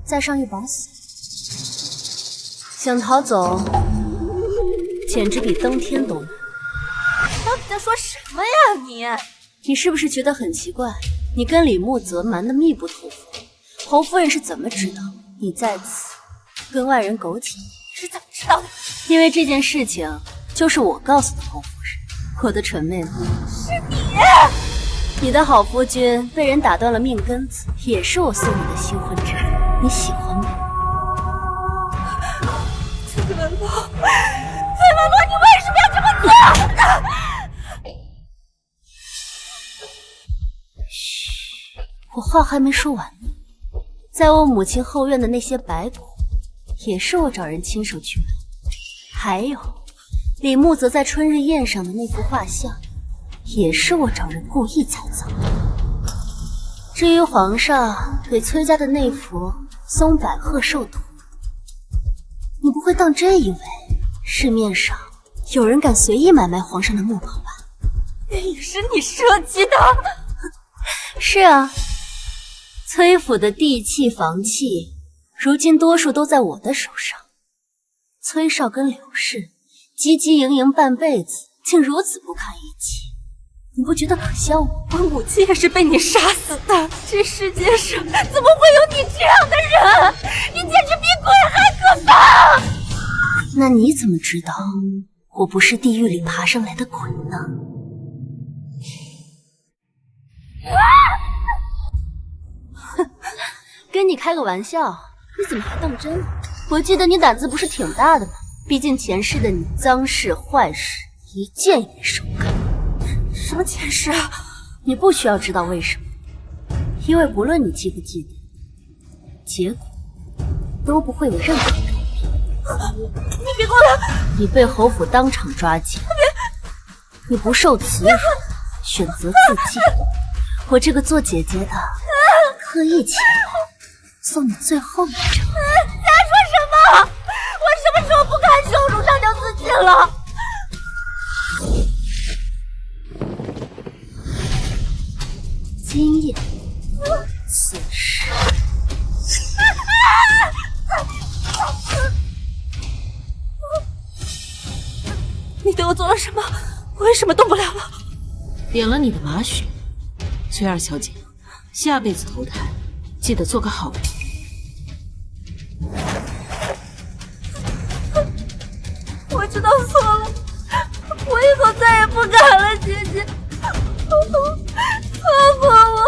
再上一把锁。想逃走，简直比登天都难。到底在说什么呀你？你是不是觉得很奇怪？你跟李慕泽瞒得密不透风，侯夫人是怎么知道你在此跟外人苟且？是怎么知道的？因为这件事情就是我告诉的侯夫人。我的蠢妹妹，是你！你的好夫君被人打断了命根子，也是我送你的新婚之礼，你喜欢吗？崔文洛，崔文洛，你为什么要这么做？嘘，我话还没说完呢。在我母亲后院的那些白骨，也是我找人亲手去买。还有李慕泽在春日宴上的那幅画像，也是我找人故意栽赃的。至于皇上给崔家的那幅松柏鹤寿图，你不会当真以为市面上有人敢随意买卖皇上的墓宝吧？这也是你设计的？是啊，崔府的地契房契，如今多数都在我的手上。崔少跟柳氏汲汲营营半辈子，竟如此不堪一击，你不觉得可笑吗？我母亲也是被你杀死的，这世界上怎么会有你这样的人？你简直比鬼还可怕！那你怎么知道我不是地狱里爬上来的鬼呢？跟你开个玩笑，你怎么还当真了？我记得你胆子不是挺大的吗？毕竟前世的你脏事坏事一件也没少干。什么前世啊？你不需要知道为什么，因为不论你记不记得，结果都不会有任何改变。你别过来！你被侯府当场抓奸，你不受耻辱，选择自尽。我这个做姐姐的刻意起来，送你最后一程。在说什么？我什么时候不看手术上就自尽了？今夜此时。你对我做了什么？我为什么动不了了？点了你的马血，崔二小姐，下辈子投胎记得做个好人。我知道错了，我以后再也不敢了，姐姐，放过我，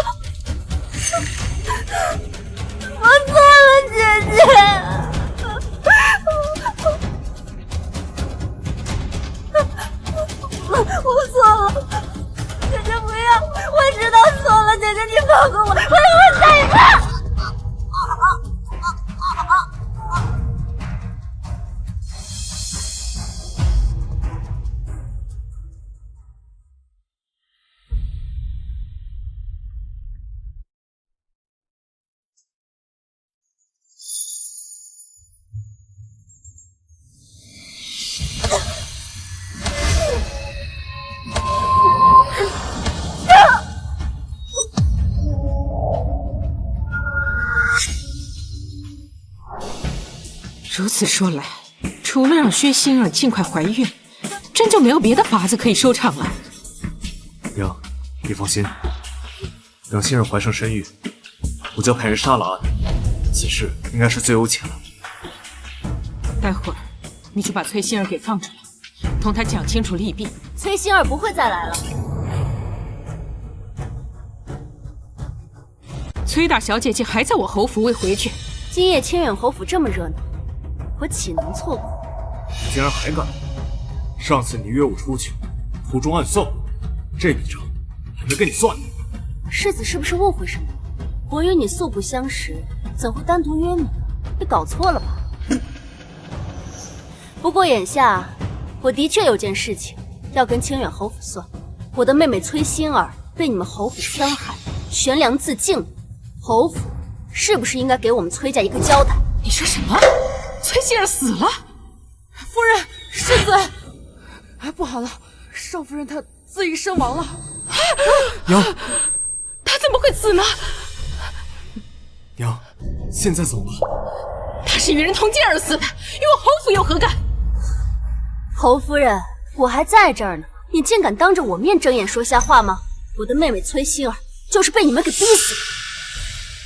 我错了，姐姐。我错了，姐姐不要，我知道错了，姐姐你放过我，我以后再也不。如此说来，除了让薛馨儿尽快怀孕，真就没有别的法子可以收场了。娘，你放心，让馨儿怀上身孕，我就派人杀了阿南，此事应该是最有解了。待会儿你就把崔馨儿给放出来，同她讲清楚利弊。崔馨儿不会再来了。崔大小姐竟还在我侯府未回去，今夜清远侯府这么热闹，我岂能错过？你竟然还敢！上次你约我出去，途中暗算我，这笔账还没跟你算呢。世子是不是误会什么？我与你素不相识，怎会单独约你？你搞错了吧？不过眼下，我的确有件事情要跟清远侯府算。我的妹妹崔馨儿被你们侯府戕害，悬梁自尽了。侯府是不是应该给我们崔家一个交代？你说什么？崔馨儿死了？夫人，世子，不好了，少夫人她自缢身亡了。娘，她怎么会死呢？娘，现在怎么办？她是与人同奸而死的，与我侯府有何干？侯夫人，我还在这儿呢，你竟敢当着我面睁眼说瞎话吗？我的妹妹崔馨儿就是被你们给逼死的。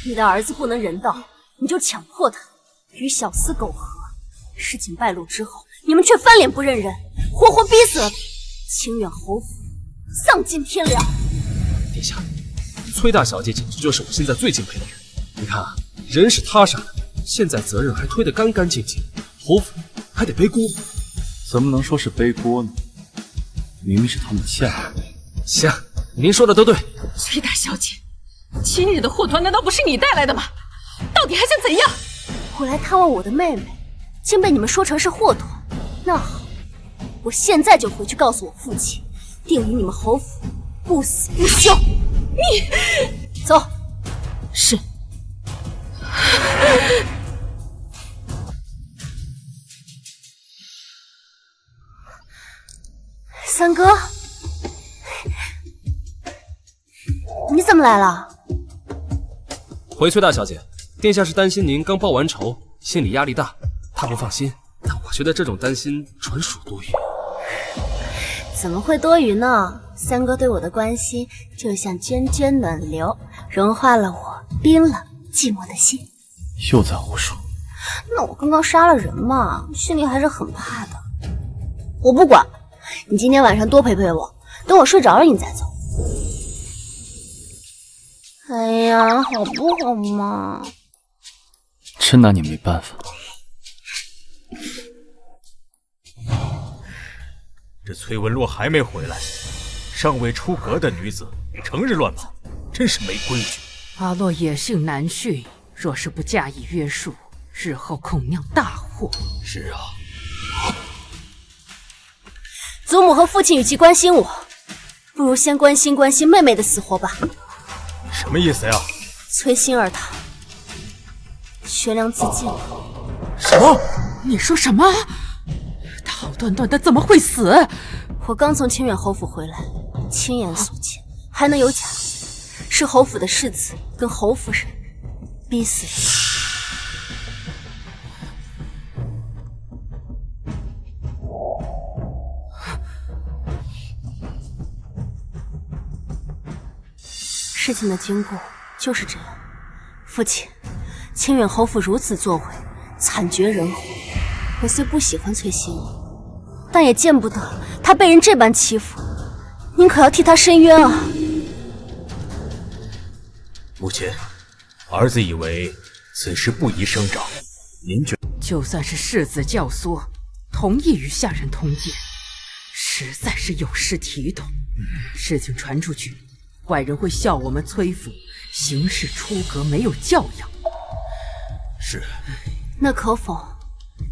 你的儿子不能人道，你就强迫他与小厮苟合。事情败露之后，你们却翻脸不认人，活活逼死了清远侯府，丧尽天良。殿下，崔大小姐简直就是我现在最敬佩的人。你看啊，人是她杀的，现在责任还推得干干净净，侯府还得背锅。怎么能说是背锅呢？明明是他们欠的。行，您说的都对。崔大小姐，今日的祸端难道不是你带来的吗？到底还想怎样？我来探望我的妹妹，竟被你们说成是祸端。那好，我现在就回去告诉我父亲，定与你们侯府不死不休。你走。是。三哥，你怎么来了？回崔大小姐，殿下是担心您刚报完仇，心理压力大，他不放心。但我觉得这种担心纯属多余。怎么会多余呢？三哥对我的关心就像涓涓暖流，融化了我冰冷寂寞的心。又在胡说。那我刚刚杀了人嘛，心里还是很怕的。我不管，你今天晚上多陪陪我，等我睡着了你再走。哎呀，好不好嘛？真拿你没办法。这崔文洛还没回来，尚未出阁的女子成日乱跑，真是没规矩。阿洛野性难驯，若是不加以约束，日后恐酿大祸。是啊，祖母和父亲与其关心我，不如先关心关心妹妹的死活吧。什么意思呀？崔馨儿她悬梁自尽了。什么？你说什么？他好端端的怎么会死？我刚从清远侯府回来，亲眼所见，还能有假？是侯府的世子跟侯夫人逼死的。事情的经过就是这样，父亲，清远侯府如此作为，惨绝人寰。我虽不喜欢崔心怡，但也见不得她被人这般欺负，您可要替她伸冤啊！母亲，儿子以为此事不宜声张，您觉？就算是世子教唆，同意与下人通奸，实在是有失体统。事情传出去，外人会笑我们崔府行事出格，没有教养。是。那可否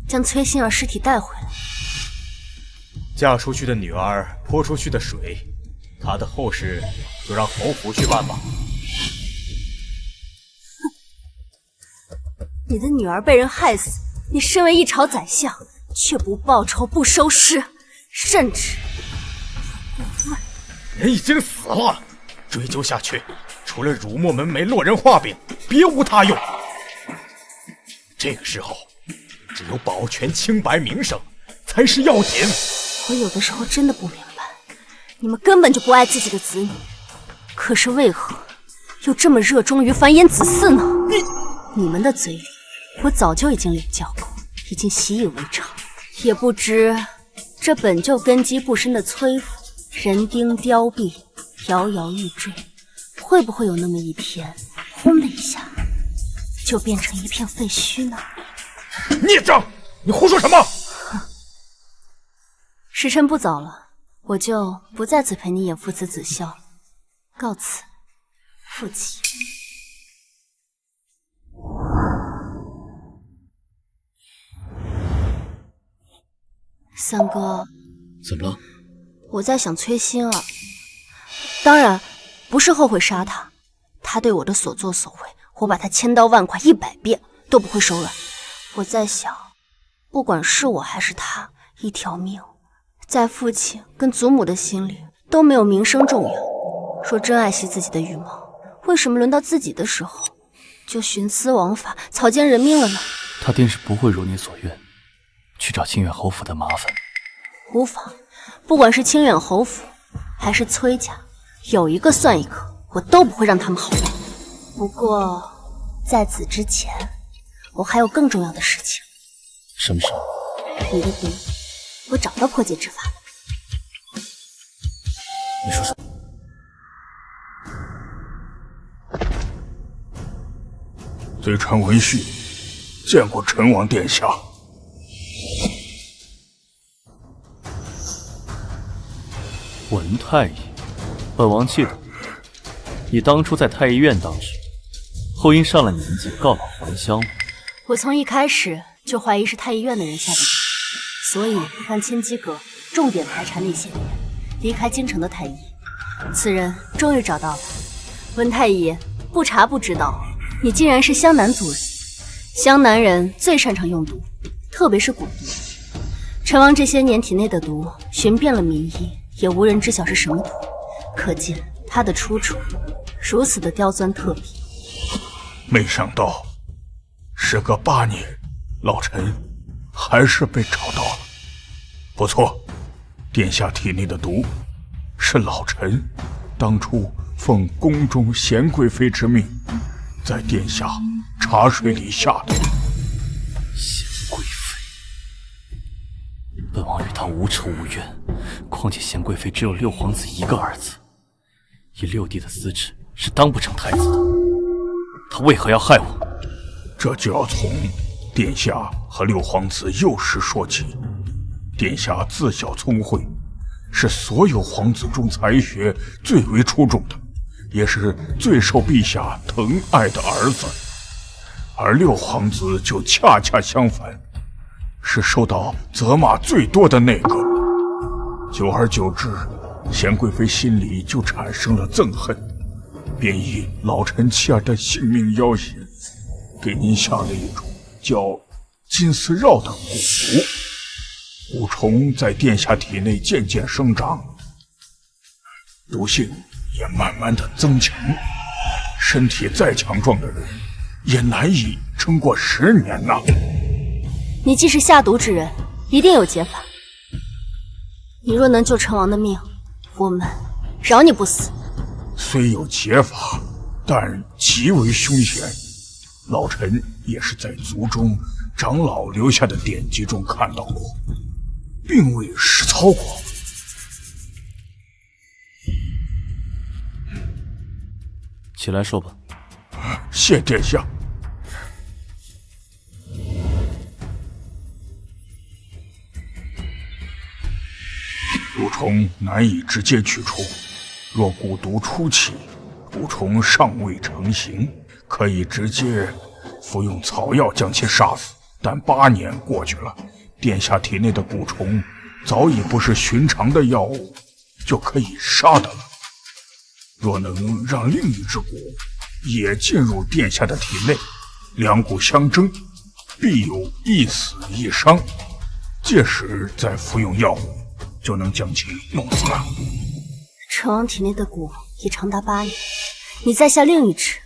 将崔心儿尸体带回来？嫁出去的女儿泼出去的水，她的后事就让侯府去办吧。你的女儿被人害死，你身为一朝宰相，却不报仇不收尸，甚至人已经死了，追究下去，除了辱没门楣、落人话柄，别无他用。这个时候，只有保全清白名声才是要紧。我有的时候真的不明白，你们根本就不爱自己的子女，可是为何又这么热衷于繁衍子嗣呢？你们的嘴里，我早就已经领教过，已经习以为常。也不知这本就根基不深的崔府，人丁凋敝，摇摇欲坠，会不会有那么一天，轰的一下，就变成一片废墟呢？孽障！你胡说什么？时辰不早了，我就不在此陪你演父慈子孝了，告辞，父亲。三哥，怎么了？我在想崔心儿，当然不是后悔杀他，他对我的所作所为，我把他千刀万剐100遍都不会手软。我在想，不管是我还是他，一条命，在父亲跟祖母的心里都没有名声重要。若真爱惜自己的羽毛，为什么轮到自己的时候就徇私枉法、草菅人命了呢？他定是不会如你所愿，去找清远侯府的麻烦。无妨，不管是清远侯府还是崔家，有一个算一个，我都不会让他们好过。不过在此之前，我还有更重要的事情。什么事？你的毒，我找到破解之法了。你说什么？贼传闻讯，见过陈王殿下。文太医，本王记得，你当初在太医院当时，后因上了年纪告老还乡。我从一开始就怀疑是太医院的人下的手，所以让千机阁重点排查那些年离开京城的太医。此人终于找到了。文太医，不查不知道，你竟然是湘南族人。湘南人最擅长用毒，特别是蛊毒。陈王这些年体内的毒寻遍了名医，也无人知晓是什么毒，可见他的出处如此的刁钻特别。没想到，时隔8年，老臣还是被找到了。不错，殿下体内的毒，是老臣当初奉宫中贤贵妃之命，在殿下茶水里下的。贤贵妃，本王与她无仇无怨，况且贤贵妃只有六皇子一个儿子，以六弟的资质是当不成太子的。她为何要害我？这就要从殿下和六皇子幼时说起。殿下自小聪慧，是所有皇子中才学最为出众的，也是最受陛下疼爱的儿子。而六皇子就恰恰相反，是受到责骂最多的那个。久而久之，贤贵妃心里就产生了憎恨，便以老臣妻儿的性命要挟，给您下了一种叫金丝绕的蛊毒，蛊虫在殿下体内渐渐生长，毒性也慢慢的增强，身体再强壮的人也难以撑过10年呐。你既是下毒之人，一定有解法。你若能救成王的命，我们饶你不死。虽有解法，但极为凶险。老臣也是在族中长老留下的典籍中看到过，并未实操过。起来说吧。谢殿下。蛊虫难以直接去除，若蛊毒初期，蛊虫尚未成形，可以直接服用草药将其杀死。但8年过去了，殿下体内的蛊虫早已不是寻常的药物就可以杀的了。若能让另一只蛊也进入殿下的体内，两蛊相争，必有一死一伤。届时再服用药物，就能将其弄死了。成王体内的蛊已长达8年，你再下另一只，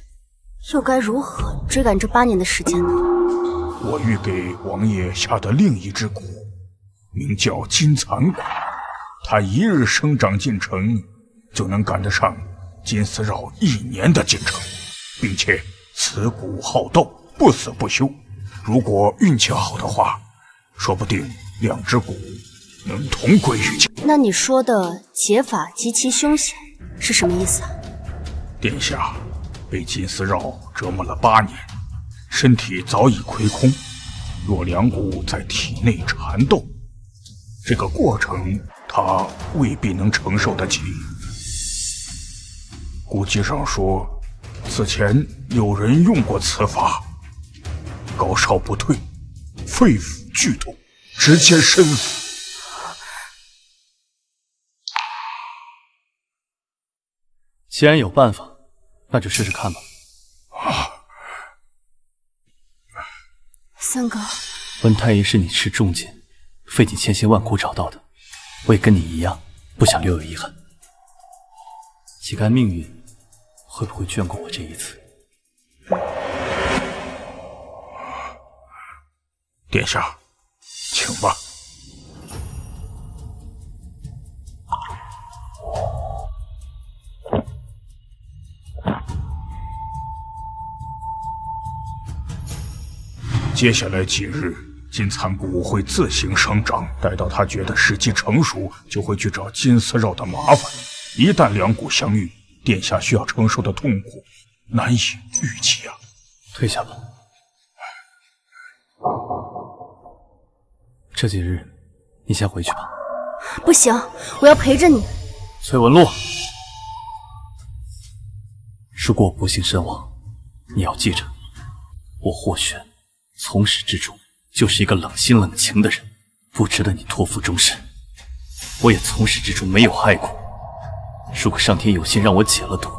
又该如何追赶这8年的时间呢？我欲给王爷下的另一只蛊，名叫金蚕蛊，它一日生长进程，就能赶得上金丝绕1年的进程，并且此蛊好斗，不死不休。如果运气好的话，说不定2只蛊能同归于尽。那你说的解法极其凶险是什么意思啊？殿下被金丝绕折磨了8年，身体早已亏空，若两蛊在体内缠斗，这个过程他未必能承受得起。古籍上说，此前有人用过此法，高烧不退，肺腑剧痛，直接身死。既然有办法，那就试试看吧。三哥，温太医是你吃重金，费尽千辛万苦找到的，我也跟你一样，不想留有遗憾。岂看命运会不会眷顾我这一次？殿下，请吧。接下来几日，金蚕蛊会自行生长，待到它觉得时机成熟，就会去找金丝绕的麻烦。一旦两蛊相遇，殿下需要承受的痛苦难以预计啊！退下吧。这几日你先回去吧。不行，我要陪着你。崔文洛，如果我不幸身亡，你要记着，我霍玄从始至终就是一个冷心冷情的人，不值得你托付终身。我也从始至终没有爱过。如果上天有心让我解了毒，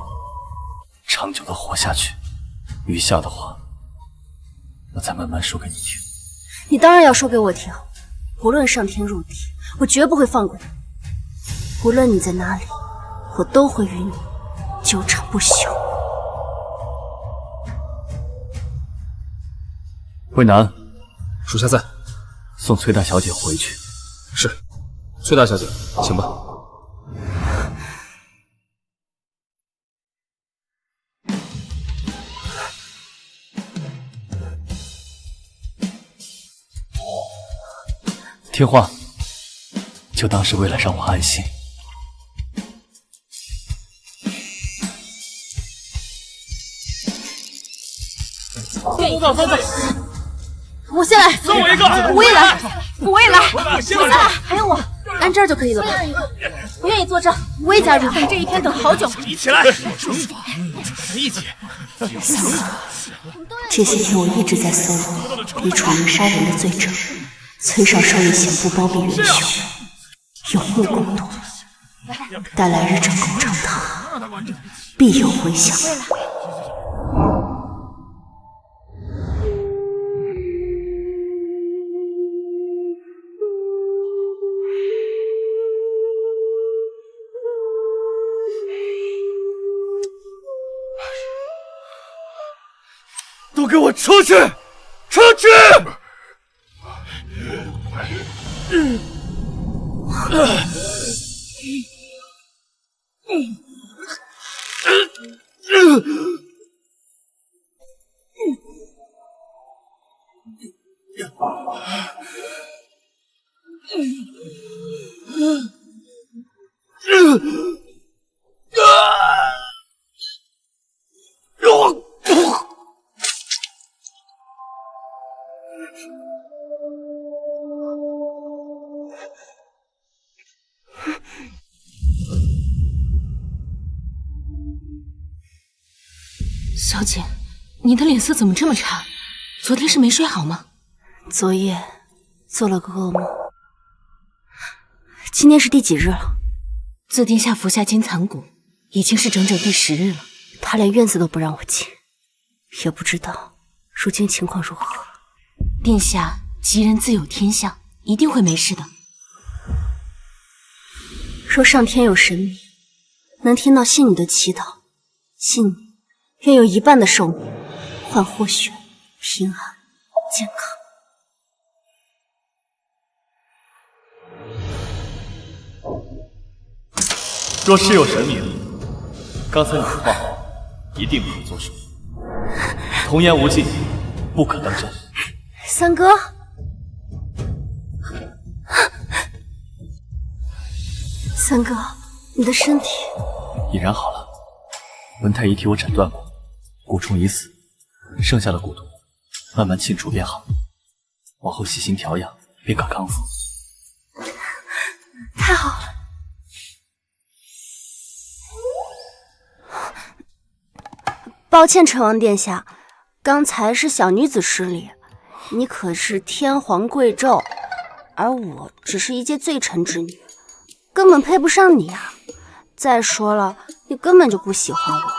长久的活下去，余下的话，我再慢慢说给你听。你当然要说给我听，无论上天入地，我绝不会放过你。无论你在哪里，我都会与你纠缠不休。魏南，属下在。送崔大小姐回去。是，崔大小姐，请吧。听话，就当是为了让我安心。我先来，送我一个，我也来，我也来，我先来，还有我，按这儿就可以了吧？不愿意坐这，我也加入。等这一天等好久。一起来，惩罚，一起。这些天我一直在搜罗李楚明杀人的罪证，崔少稍有险不包庇元凶，有目共睹。待来日正宫成堂，必有回响。都给我出去！出去！小姐，你的脸色怎么这么差？昨天是没睡好吗？昨夜做了个噩梦。今天是第几日了？自殿下服下金蚕蛊，已经是整整第10日了。他连院子都不让我进，也不知道如今情况如何。殿下吉人自有天相，一定会没事的。若上天有神明，能听到信女的祈祷，信女愿有一半的寿命换或许平安健康。若是有神明，刚才你的话一定不可作数。童言无忌，不可当真。三哥，三哥，你的身体已然好了。文太医替我诊断过，蛊虫已死，剩下的蛊毒慢慢清除便好。往后细心调养，便可康复。太好了。抱歉，陈王殿下，刚才是小女子失礼。你可是天皇贵胄，而我只是一介罪臣之女，根本配不上你啊！再说了，你根本就不喜欢我，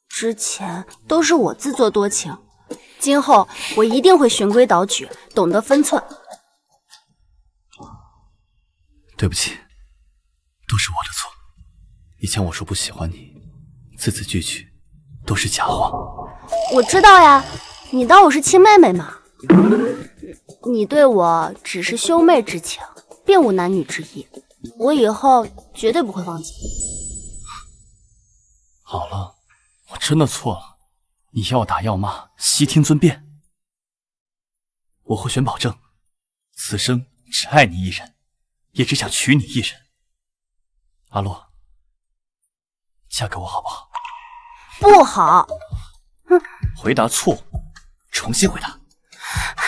之前都是我自作多情，今后我一定会循规蹈矩，懂得分寸。对不起，都是我的错。以前我说不喜欢你，字字句句都是假话。我知道呀，你当我是亲妹妹嘛？你对我只是兄妹之情，并无男女之意，我以后绝对不会忘记。好了，我真的错了，你要打要骂，悉听尊便。我会选保证，此生只爱你一人，也只想娶你一人。阿洛，嫁给我好不好？不好。回答错误，重新回答。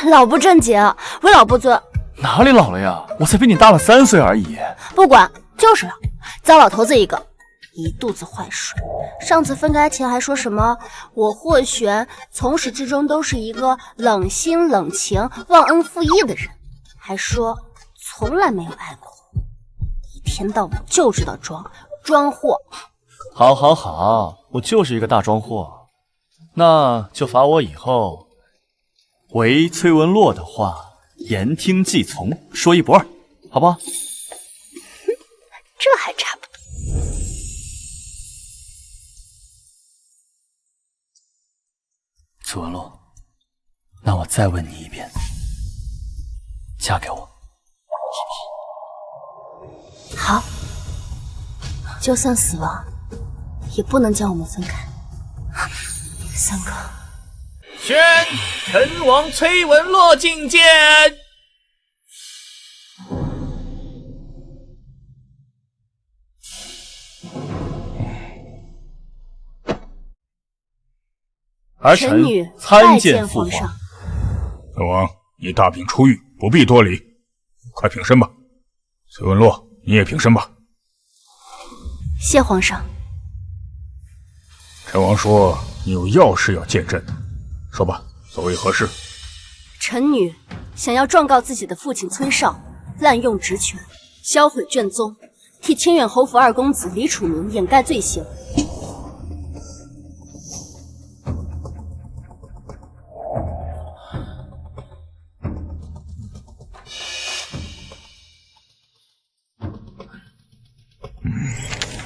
老不正经，为老不尊。哪里老了呀？我才比你大了3岁而已。不管，就是老，糟老头子一个，一肚子坏水。上次分开前还说什么我霍玄从始至终都是一个冷心冷情、忘恩负义的人，还说从来没有爱过我，一天到晚就知道装货。好，好，好，我就是一个大装货，那就罚我以后唯崔文洛的话言听计从，说一不二，好不好？这还差不多。崔文洛，那我再问你一遍，嫁给我，好，就算死亡，也不能将我们分开。三哥，宣陈王崔文洛觐见。儿臣参见父皇。本王已大病初愈，不必多礼，快平身吧。崔文洛，你也平身吧。谢皇上。陈王说你有要事要见朕，说吧，所谓何事？臣女想要状告自己的父亲崔绍滥用职权，销毁卷宗，替清远侯府二公子李楚明掩盖罪行。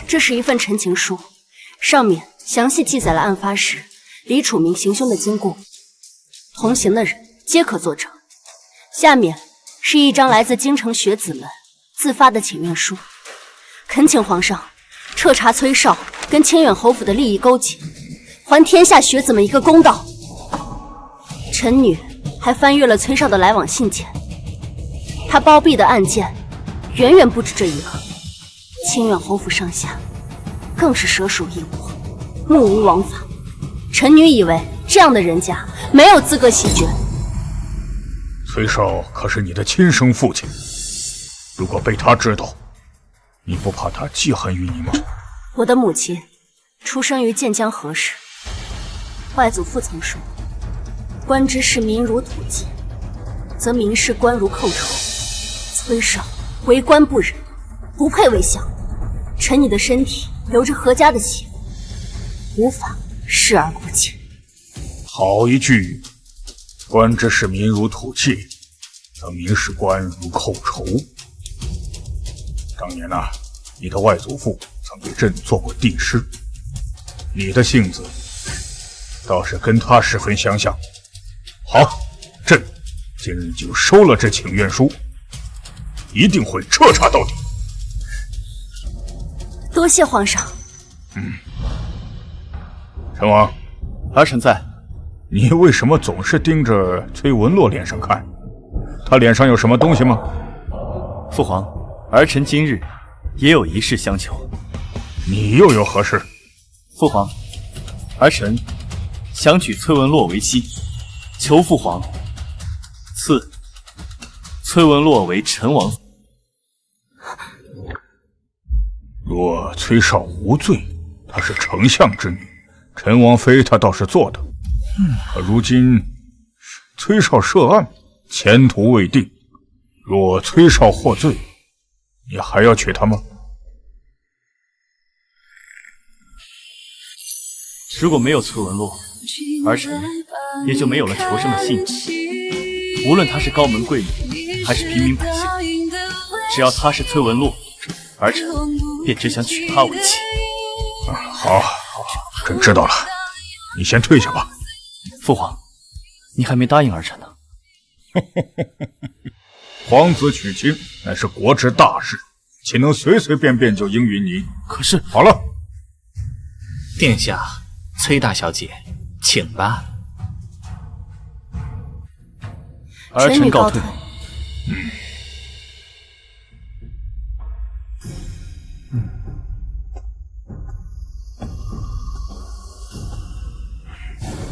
这是一份陈情书，上面详细记载了案发时李楚明行凶的经过，同行的人皆可作证。下面是一张来自京城学子们自发的请愿书，恳请皇上彻查崔少跟清远侯府的利益勾结，还天下学子们一个公道。臣女还翻阅了崔少的来往信件，他包庇的案件远远不止这一个，清远侯府上下更是蛇鼠一窝，目无王法。臣女以为这样的人家没有资格席卷。崔少可是你的亲生父亲，如果被他知道，你不怕他记恨于你吗？我的母亲出生于建江何氏，外祖父曾说，官之事民如土芥，则民事官如寇仇。崔少为官不仁，不配为相。臣女的身体流着何家的血，无法视而不见。好一句，官之事民如土芥，则民事官如寇仇。当年啊，你的外祖父曾给朕做过帝师，你的性子倒是跟他十分相像。好，朕今日就收了这请愿书，一定会彻查到底。多谢皇上。陈王，儿臣在。你为什么总是盯着崔文洛脸上看？他脸上有什么东西吗？父皇，儿臣今日也有一事相求。你又有何事？父皇，儿臣想娶崔文洛为妻，求父皇赐崔文洛为陈王。若崔少无罪，她是丞相之女，陈王妃她倒是做的。可如今崔少涉案，前途未定，若崔少获罪，你还要娶她吗？如果没有崔文洛，儿臣也就没有了求生的信念。无论她是高门贵女，还是平民百姓，只要她是崔文洛，儿臣便只想娶她为妻。好，朕知道了，你先退下吧。父皇，你还没答应儿臣呢。皇子娶亲乃是国之大事，岂能随随便便就应允你？可是，好了，殿下，崔大小姐，请吧。儿臣告退。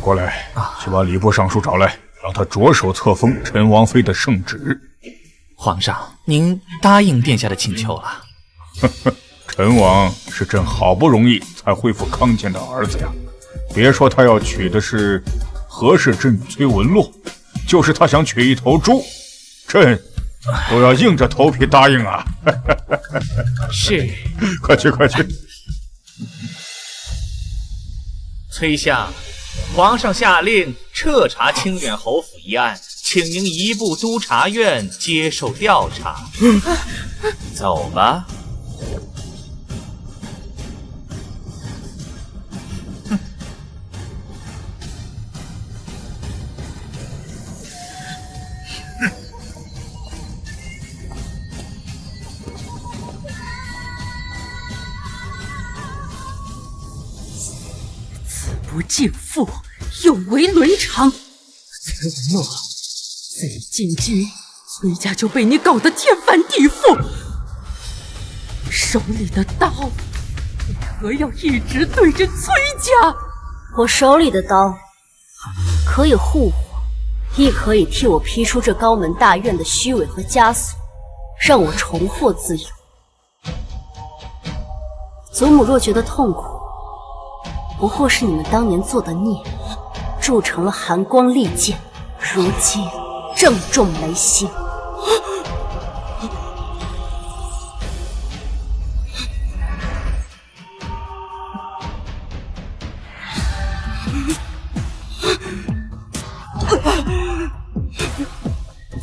过来，去把礼部尚书找来，让他着手册封陈王妃的圣旨。皇上，您答应殿下的请求了。陈王是朕好不容易才恢复康健的儿子呀，别说他要娶的是何氏之女崔文洛，就是他想娶一头猪，朕都要硬着头皮答应啊。是，快去快去。崔相，皇上下令彻查清远侯府一案，请您移步督察院接受调查。走吧。不敬父，有违伦常。崔文洛，自你进京，崔家就被你搞得天翻地覆。手里的刀，为何要一直对着崔家？我手里的刀，可以护我，亦可以替我劈出这高门大院的虚伪和枷锁，让我重获自由。祖母若觉得痛苦，不过是你们当年做的孽，铸成了寒光利剑，如今正中眉心。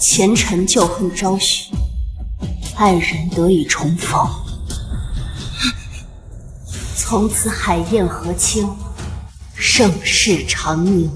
前尘旧恨昭雪，爱人得以重逢。从此海晏河清，盛世长宁。